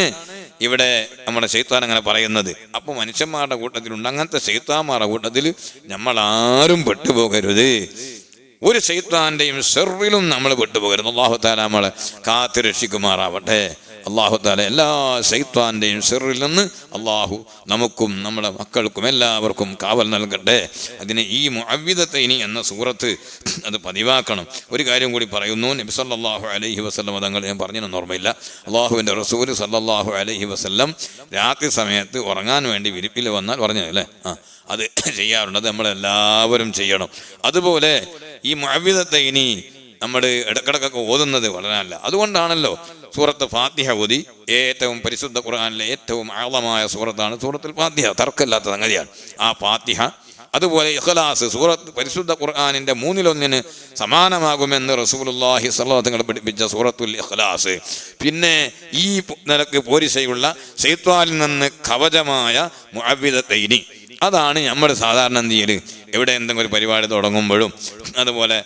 ഇവിടെ നമ്മുടെ ശൈത്വാൻ അങ്ങനെ പറയുന്നത്. അപ്പോൾ മനുഷ്യന്മാരുടെ കൂട്ടത്തിലുണ്ട് അങ്ങനത്തെ ശൈത്വാന്മാരുടെ കൂട്ടത്തിൽ നമ്മളാരും പെട്ടുപോകരുത്. ഒരു ശൈത്വാന്റെയും ഷർറിലും നമ്മൾ പെട്ടുപോകരുത്. അല്ലാഹു തആല നമ്മളെ കാത്ത് രക്ഷിക്കുമാറാവട്ടെ. അല്ലാഹു തആല എല്ലാ ശൈത്വാന്റെയും ഷർറിൽ നിന്ന് അല്ലാഹു നമുക്കും നമ്മുടെ മക്കൾക്കും എല്ലാവർക്കും കാവൽ നൽകട്ടെ. അതിന് ഈ മുഅവ്വിദത്തൈനി എന്ന സൂറത്ത് അത് പതിവാക്കണം. ഒരു കാര്യം കൂടി പറയുന്നു. നബി സല്ലല്ലാഹു അലൈഹി വസല്ലം തങ്ങൾ, ഞാൻ പറഞ്ഞതെന്ന് ഓർമ്മയില്ല, അല്ലാഹുവിൻ്റെ റസൂൽ സല്ലല്ലാഹു അലൈഹി വസല്ലം രാത്രി സമയത്ത് ഉറങ്ങാൻ വേണ്ടി വിരിപ്പിൽ വന്നാൽ പറഞ്ഞതല്ലേ, അത് ചെയ്യാറുണ്ട്. അത് നമ്മളെല്ലാവരും ചെയ്യണം. അതുപോലെ ഈ മുഅവ്വിദത്തൈനി നമ്മൾ ഇടക്കിടക്കൊക്കെ ഓതുന്നത് വളരെ നല്ല. അതുകൊണ്ടാണല്ലോ സൂറത്ത് ഫാത്തിഹ ഓതി ഏറ്റവും പരിശുദ്ധ ഖുർആനിലെ ഏറ്റവും ആഴമായ സൂറത്താണ് സൂറത്തുൽ ഫാത്തിഹ. തർക്കമില്ലാത്ത സംഗതിയാണ് ആ ഫാത്തിഹ. അതുപോലെ ഇഖ്ലാസ് സൂറത്ത് പരിശുദ്ധ ഖുർആനിൻ്റെ 1/3 സമാനമാകുമെന്ന് റസൂലുള്ളാഹി സ്വല്ലല്ലാഹു അലൈഹി വസല്ലം പഠിപ്പിച്ച സൂറത്തുൽ ഇഖ്ലാസ്. പിന്നെ ഈ നിലക്ക് പോരിശയുള്ള ശൈത്വാനിൽ നിന്ന് കവചമായ മുഅവ്വിദത്തൈനി, അതാണ് നമ്മൾ സാധാരണ എന്ത് ചെയ്യൽ, എവിടെ എന്തെങ്കിലും ഒരു പരിപാടി തുടങ്ങുമ്പോഴും അതുപോലെ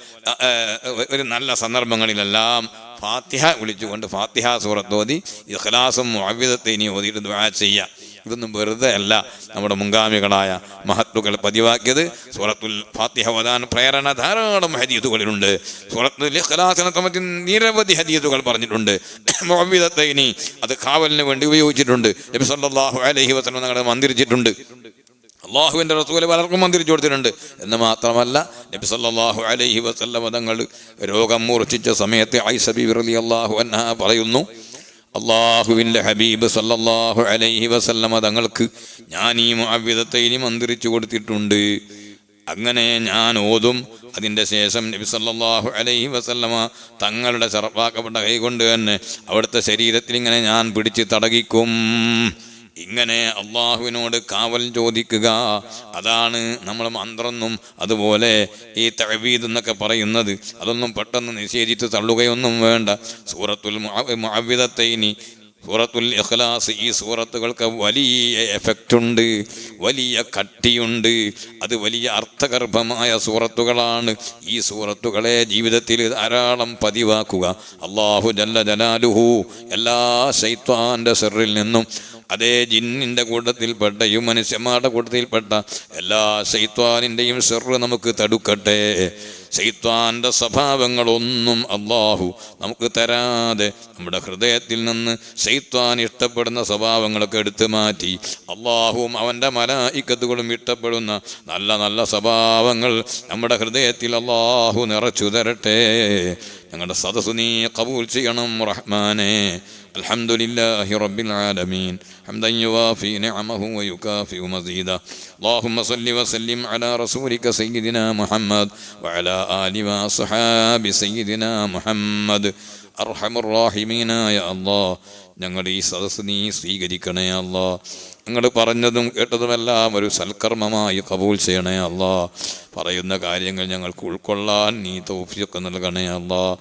ഒരു നല്ല സന്ദർഭങ്ങളിലെല്ലാം ഫാത്തിഹ വിളിച്ചുകൊണ്ട് ഫാത്തിഹ സൂറത്ത് ഓതി ഇഖ്ലാസും മുഅവ്വിദത്തൈനി ഓതിയിട്ട് ദുആ ചെയ്യുക. ഇതൊന്നും വെറുതെ അല്ല നമ്മുടെ മുൻഗാമികളായ മഹത്തുക്കൾ പതിവാക്കിയത്. സൂറത്തുൽ ഫാത്തിഹ ഓതാൻ പ്രേരണ ധാരാളം ഹദീസുകളിലുണ്ട്. സൂറത്തുൽ ഇഖ്ലാസിനെ സംബന്ധിച്ച് നിരവധി ഹദീസുകൾ പറഞ്ഞിട്ടുണ്ട്. മുഅവ്വിദത്തൈനി അത് കാവലിന് വേണ്ടി ഉപയോഗിച്ചിട്ടുണ്ട്. നബി സല്ലല്ലാഹു അലൈഹി വസല്ലം തങ്ങളെ മന്ത്രിച്ചിട്ടുണ്ട്. അള്ളാഹുവിൻ്റെ റസൂല് പലർക്കും മന്ത്രിച്ചു കൊടുത്തിട്ടുണ്ട്. എന്ന് മാത്രമല്ല നബി സല്ലല്ലാഹു അലൈഹി വസല്ലം തങ്ങൾ രോഗം മൂർച്ഛിച്ച സമയത്ത് ആയിഷ ബീവി റളിയല്ലാഹു അൻഹാ പറയുന്നു, അള്ളാഹുവിൻ്റെ ഹബീബ് സല്ലല്ലാഹു അലൈഹി വസല്ലം തങ്ങൾക്ക് ഞാൻ ഈ മുഅവ്വിദത്തൈനി മന്ത്രിച്ചു കൊടുത്തിട്ടുണ്ട്. അങ്ങനെ ഞാൻ ഓതും. അതിൻ്റെ ശേഷം നബി സല്ലല്ലാഹു അലൈഹി വസല്ലമ തങ്ങളുടെ ചെറുപ്പാക്കപ്പെട്ട കൈകൊണ്ട് തന്നെ അവിടുത്തെ ശരീരത്തിൽ ഇങ്ങനെ ഞാൻ പിടിച്ച് തടകിക്കും. ഇങ്ങനെ അള്ളാഹുവിനോട് കാവൽ ചോദിക്കുക, അതാണ് നമ്മൾ മന്ത്രമെന്നും അതുപോലെ ഈ തഅവീദ് എന്നൊക്കെ പറയുന്നത്. അതൊന്നും പെട്ടെന്ന് നിഷേധിച്ച് തള്ളുകയൊന്നും വേണ്ട. സൂറത്തുൽ മുഅവ്വിദത്തൈനി, സൂറത്തുൽ ഇഖ്ലാസ്, ഈ സൂറത്തുകൾക്ക് വലിയ എഫക്റ്റ് ഉണ്ട്, വലിയ കട്ടിയുണ്ട്. അത് വലിയ അർത്ഥഗർഭമായ സൂറത്തുകളാണ്. ഈ സൂറത്തുകളെ ജീവിതത്തിൽ ധാരാളം പതിവാക്കുക. അല്ലാഹു ജല്ല ജലാലുഹു എല്ലാ ശൈത്വാന്റെ ശർറിൽ നിന്നും, അതേ ജിന്നിൻ്റെ കൂട്ടത്തിൽപ്പെട്ട മനുഷ്യന്മാരുടെ കൂട്ടത്തിൽപ്പെട്ട എല്ലാ ശൈത്വാനിൻ്റെയും ശർറ് നമുക്ക് തടുക്കട്ടെ. ശൈത്വാന്റെ സ്വഭാവങ്ങളൊന്നും അല്ലാഹു നമുക്ക് തരാതെ നമ്മുടെ ഹൃദയത്തിൽ നിന്ന് ശൈത്വാൻ ഇഷ്ടപ്പെടുന്ന സ്വഭാവങ്ങളൊക്കെ എടുത്തു മാറ്റി അല്ലാഹുവും അവൻ്റെ മലായിക്കത്തുകളും ഇഷ്ടപ്പെടുന്ന നല്ല നല്ല സ്വഭാവങ്ങൾ നമ്മുടെ ഹൃദയത്തിൽ അല്ലാഹു നിറച്ചു തരട്ടെ. ഞങ്ങളുടെ സദസ്സ് നീ ഖബൂൽ ചെയ്യണം റഹ്മാനേ. അൽഹംദുലില്ലാഹി റബ്ബിൽ ആലമീൻ ഹംദൻ യുവാഫി നിഅമഹു വയുകാഫിഉ മസീദ. അല്ലാഹുമ്മ സ്വല്ലി വസല്ലിം അലാ റസൂലിക സയ്യിദിനാ മുഹമ്മദ് വഅലാ ആലി വഅസ്ഹാബി സയ്യിദിനാ മുഹമ്മദ്. അർഹമുർ റഹീമീനായ അല്ലാഹ്, ഞങ്ങളുടെ ഈ സദസ്സ് നീ സ്വീകരിക്കണേ അല്ലാഹ്. ഞങ്ങൾ പറഞ്ഞതും കേട്ടതുമെല്ലാം ഒരു സൽക്കർമ്മമായി കബൂൽ ചെയ്യണേ അല്ലാഹ്. പറയുന്ന കാര്യങ്ങൾ ഞങ്ങൾക്ക് ഉൾക്കൊള്ളാൻ നീ തൗഫീഖ് നൽകണേ അല്ലാഹ്.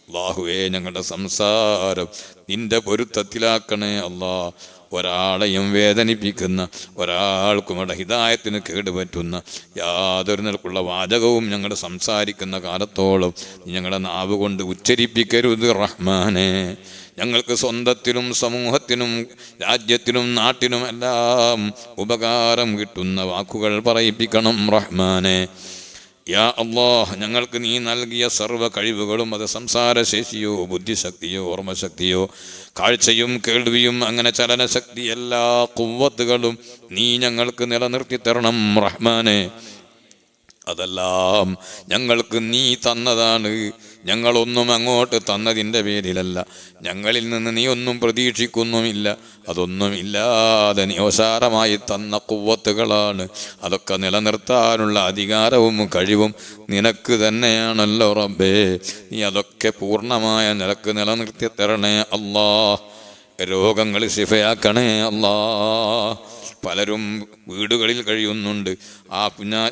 അല്ലാഹുവേ, ഞങ്ങളുടെ സംസാരം നിന്റെ പൊരുത്തത്തിലാക്കണേ അല്ലാഹ്. ഒരാളെയും വേദനിപ്പിക്കുന്ന, ഒരാൾക്കും അവിടെ ഹിദായത്തിന് കേടുപറ്റുന്ന യാതൊരു നിലക്കുള്ള വാചകവും ഞങ്ങൾ സംസാരിക്കുന്ന കാലത്തോളം നീ ഞങ്ങളുടെ നാവ് കൊണ്ട് ഉച്ചരിപ്പിക്കരുത് റഹ്മാനെ. ഞങ്ങൾക്ക് സ്വന്തത്തിലും സമൂഹത്തിനും രാജ്യത്തിനും നാട്ടിനും എല്ലാം ഉപകാരം കിട്ടുന്ന വാക്കുകൾ പറയിപ്പിക്കണം റഹ്മാനെ. യാ അല്ലാഹ്, ഞങ്ങൾക്ക് നീ നൽകിയ സർവ്വ കഴിവുകളും, അത് സംസാരശേഷിയോ ബുദ്ധിശക്തിയോ ഓർമ്മശക്തിയോ കാഴ്ചയും കേൾവിയും അങ്ങനെ ചലനശക്തി, എല്ലാ ഖുവ്വത്തുകളും നീ ഞങ്ങൾക്ക് നിലനിർത്തി തരണം റഹ്മാനെ. അതെല്ലാം ഞങ്ങൾക്ക് നീ തന്നതാണ്. ഞങ്ങളൊന്നും അങ്ങോട്ട് തന്നതിൻ്റെ പേരിലല്ല. ഞങ്ങളിൽ നിന്ന് നീ ഒന്നും പ്രതീക്ഷിക്കുന്നുമില്ല. അതൊന്നും ഇല്ലാതെ നീ ഓശാരമായി തന്ന ഖുവ്വത്തുകളാണ്. അതൊക്കെ നിലനിർത്താനുള്ള അധികാരവും കഴിവും നിനക്ക് തന്നെയാണല്ലോ റബ്ബേ. നീ അതൊക്കെ പൂർണ്ണമായ നിലക്ക് നിലനിർത്തി തരണേ അല്ലാഹ്. രോഗങ്ങൾ ശിഫയാക്കണേ അല്ലാഹ്. പലരും വീടുകളിൽ കഴിയുന്നുണ്ട്. ആ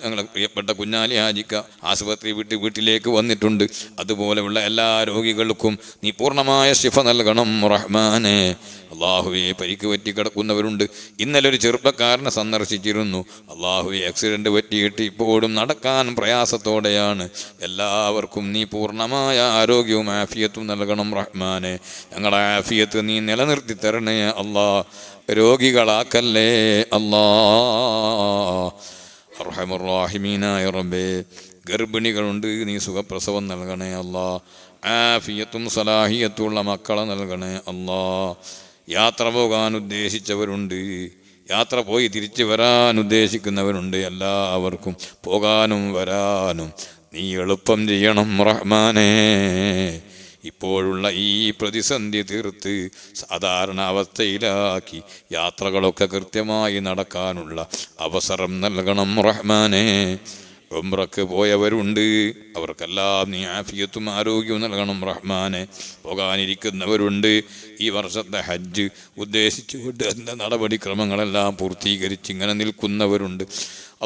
ഞങ്ങളെ പ്രിയപ്പെട്ട കുഞ്ഞാലി ഹാജിക്ക ആശുപത്രി വീട്ടിലേക്ക് വന്നിട്ടുണ്ട്. അതുപോലെയുള്ള എല്ലാ രോഗികൾക്കും നീ പൂർണ്ണമായ ശിഫ നൽകണം റഹ്മാനെ. അള്ളാഹുവെ, പരിക്ക് പറ്റി കിടക്കുന്നവരുണ്ട്. ഇന്നലെ ഒരു ചെറുപ്പക്കാരനെ സന്ദർശിച്ചിരുന്നു. അള്ളാഹുവെ, ആക്സിഡൻറ്റ് പറ്റിയിട്ട് ഇപ്പോഴും നടക്കാൻ പ്രയാസത്തോടെയാണ്. എല്ലാവർക്കും നീ പൂർണ്ണമായ ആരോഗ്യവും ആഫിയത്തും നൽകണം റഹ്മാനെ. ഞങ്ങളുടെ ആഫിയത്ത് നീ നിലനിർത്തി തരണേ അല്ലാഹ്. രോഗികളാക്കല്ലേ അല്ലാഹ്. അർഹമുർ റഹീമീനായ റബ്ബേ, ഗർഭിണികളുണ്ട്, നീ സുഖപ്രസവം നൽകണേ അല്ലാഹ്. ആഫിയത്തും സലാഹിയത്തുള്ള മക്കളെ നൽകണേ അല്ലാഹ്. യാത്ര പോകാൻ ഉദ്ദേശിച്ചവരുണ്ട്, യാത്ര പോയി തിരിച്ചു വരാൻ ഉദ്ദേശിക്കുന്നവരുണ്ട്. എല്ലാവർക്കും പോകാനും വരാനും നീ എളുപ്പം ചെയ്യണം റഹ്മാനേ. ഇപ്പോഴുള്ള ഈ പ്രതിസന്ധി തീർത്ത് സാധാരണ അവസ്ഥയിലാക്കി യാത്രകളൊക്കെ കൃത്യമായി നടക്കാനുള്ള അവസരം നൽകണം റഹ്മാനേ. ഉംറക്ക് പോയവരുണ്ട്, അവർക്കെല്ലാം നീ ആഫിയത്തും ആരോഗ്യവും നൽകണം റഹ്മാനെ. പോകാനിരിക്കുന്നവരുണ്ട്, ഈ വർഷത്തെ ഹജ്ജ് ഉദ്ദേശിച്ചുകൊണ്ട് അതിൻ്റെ നടപടിക്രമങ്ങളെല്ലാം പൂർത്തീകരിച്ച് ഇങ്ങനെ നിൽക്കുന്നവരുണ്ട്.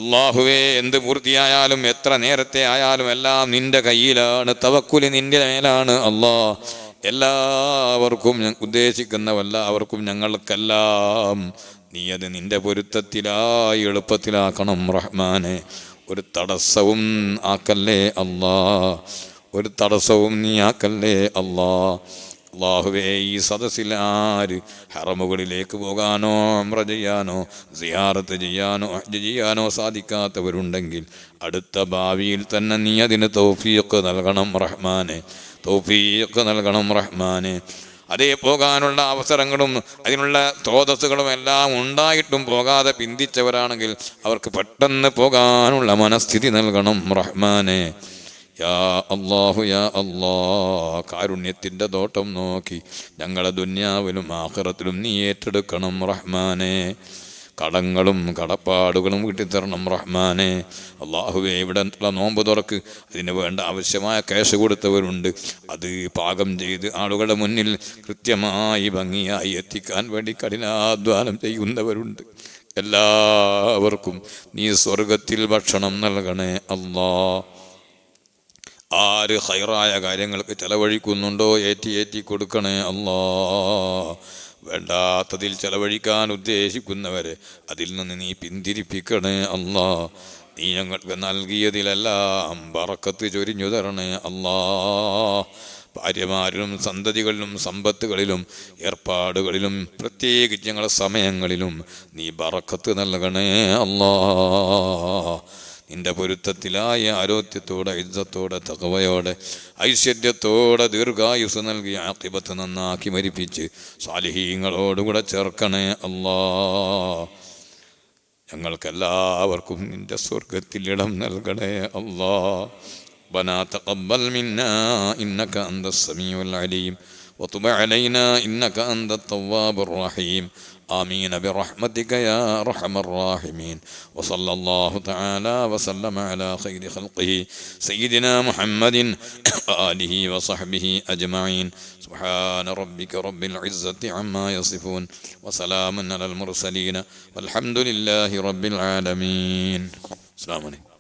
അള്ളാഹുവേ, എന്ത് പൂർത്തിയായാലും എത്ര നേരത്തെ ആയാലും എല്ലാം നിൻ്റെ കയ്യിലാണ്. തവക്കുല് നിൻ്റെ മേലാണ് അല്ലാഹ്. എല്ലാവർക്കും ഉദ്ദേശിക്കുന്നവല്ലാവർക്കും ഞങ്ങൾക്കെല്ലാം നീ അത് നിൻ്റെ പൊരുത്തത്തിലായി എളുപ്പത്തിലാക്കണം റഹ്മാനെ. ഒരു തടസ്സവും ആക്കല്ലേ അല്ലാഹ്, ഒരു തടസ്സവും നീ ആക്കല്ലേ അല്ലാഹ്. അല്ലാഹുവേ ഈ സദസ്സിൽ ആര് ഹറമുകളിലേക്ക് പോകാനോ ഉംറ ചെയ്യാനോ സിയാറത്ത് ചെയ്യാനോ ഹജ്ജ് ചെയ്യാനോ സാധിക്കാത്തവരുണ്ടെങ്കിൽ അടുത്ത ഭാവിയിൽ തന്നെ നീ അതിന് തൗഫീഖ് നൽകണം റഹ്മാനെ, തൗഫീഖ് നൽകണം റഹ്മാനെ. അതേ പോകാനുള്ള അവസരങ്ങളും അതിനുള്ള സ്രോതസ്സുകളും എല്ലാം ഉണ്ടായിട്ടും പോകാതെ പിന്തിച്ചവരാണെങ്കിൽ അവർക്ക് പെട്ടെന്ന് പോകാനുള്ള മനസ്ഥിതി നൽകണം റഹ്മാനെ. യാ അല്ലാഹു യാ അല്ലാഹ്, കാരുണ്യത്തിൻ്റെ തോട്ടം നോക്കി ഞങ്ങളെ ദുന്യാവിലും ആഖിറത്തിലും നീ ഏറ്റെടുക്കണം റഹ്മാനെ. കടങ്ങളും കടപ്പാടുകളും വീട്ടിത്തരണം റഹ്മാനെ. അള്ളാഹുവേ, ഇവിടെ നോമ്പ് തുറക്ക് അതിന് വേണ്ട ആവശ്യമായ ക്യാഷ് കൊടുത്തവരുണ്ട്. അത് പാകം ചെയ്ത് ആളുകളുടെ മുന്നിൽ കൃത്യമായി ഭംഗിയായി എത്തിക്കാൻ വേണ്ടി കഠിനാധ്വാനം ചെയ്യുന്നവരുണ്ട്. എല്ലാവർക്കും നീ സ്വർഗത്തിൽ ഭക്ഷണം നൽകണേ അല്ലാ. ആര് ഹൈറായ കാര്യങ്ങൾക്ക് ചെലവഴിക്കുന്നുണ്ടോ ഏറ്റി കൊടുക്കണേ അല്ലാ. വേണ്ടാത്തതിൽ ചെലവഴിക്കാൻ ഉദ്ദേശിക്കുന്നവരെ അതിൽ നിന്ന് നീ പിന്തിരിപ്പിക്കണേ അല്ലാ. നീ ഞങ്ങൾക്ക് നൽകിയതിലെല്ലാം ബറക്കത്ത് ചൊരിഞ്ഞു തരണേ അല്ലാ. ഭാര്യമാരിലും സന്തതികളിലും സമ്പത്തുകളിലും ഏർപ്പാടുകളിലും പ്രത്യേകിച്ച് ഞങ്ങളുടെ സമയങ്ങളിലും നീ ബറക്കത്ത് നൽകണേ അല്ലാ. നിന്റെ പൊരുത്തത്തിലായ ആരോഗ്യത്തോടെ ഇജ്ജത്തോടെ തഖ്വയോടെ ഐശ്വര്യത്തോടെ ദീർഘായുസ് നൽകി ആഖിബത്ത് നന്നാക്കി മരിപ്പിച്ച് സാലിഹീങ്ങളോടുകൂടെ ചേർക്കണേ അല്ലാ. ഞങ്ങൾക്കെല്ലാവർക്കും നിന്റെ സ്വർഗത്തിൽ ഇടം നൽകണേ അല്ലാ. ربنا تقبل منا إنك أنت السميع العليم وتب علينا إنك أنت التواب الرحيم. آمين برحمتك يا أرحم الراحمين. وصلى الله تعالى وسلم على خير خلقه سيدنا محمد وآله وصحبه أجمعين. سبحان ربك رب العزة عما يصفون وسلام على المرسلين والحمد لله رب العالمين. السلام عليكم.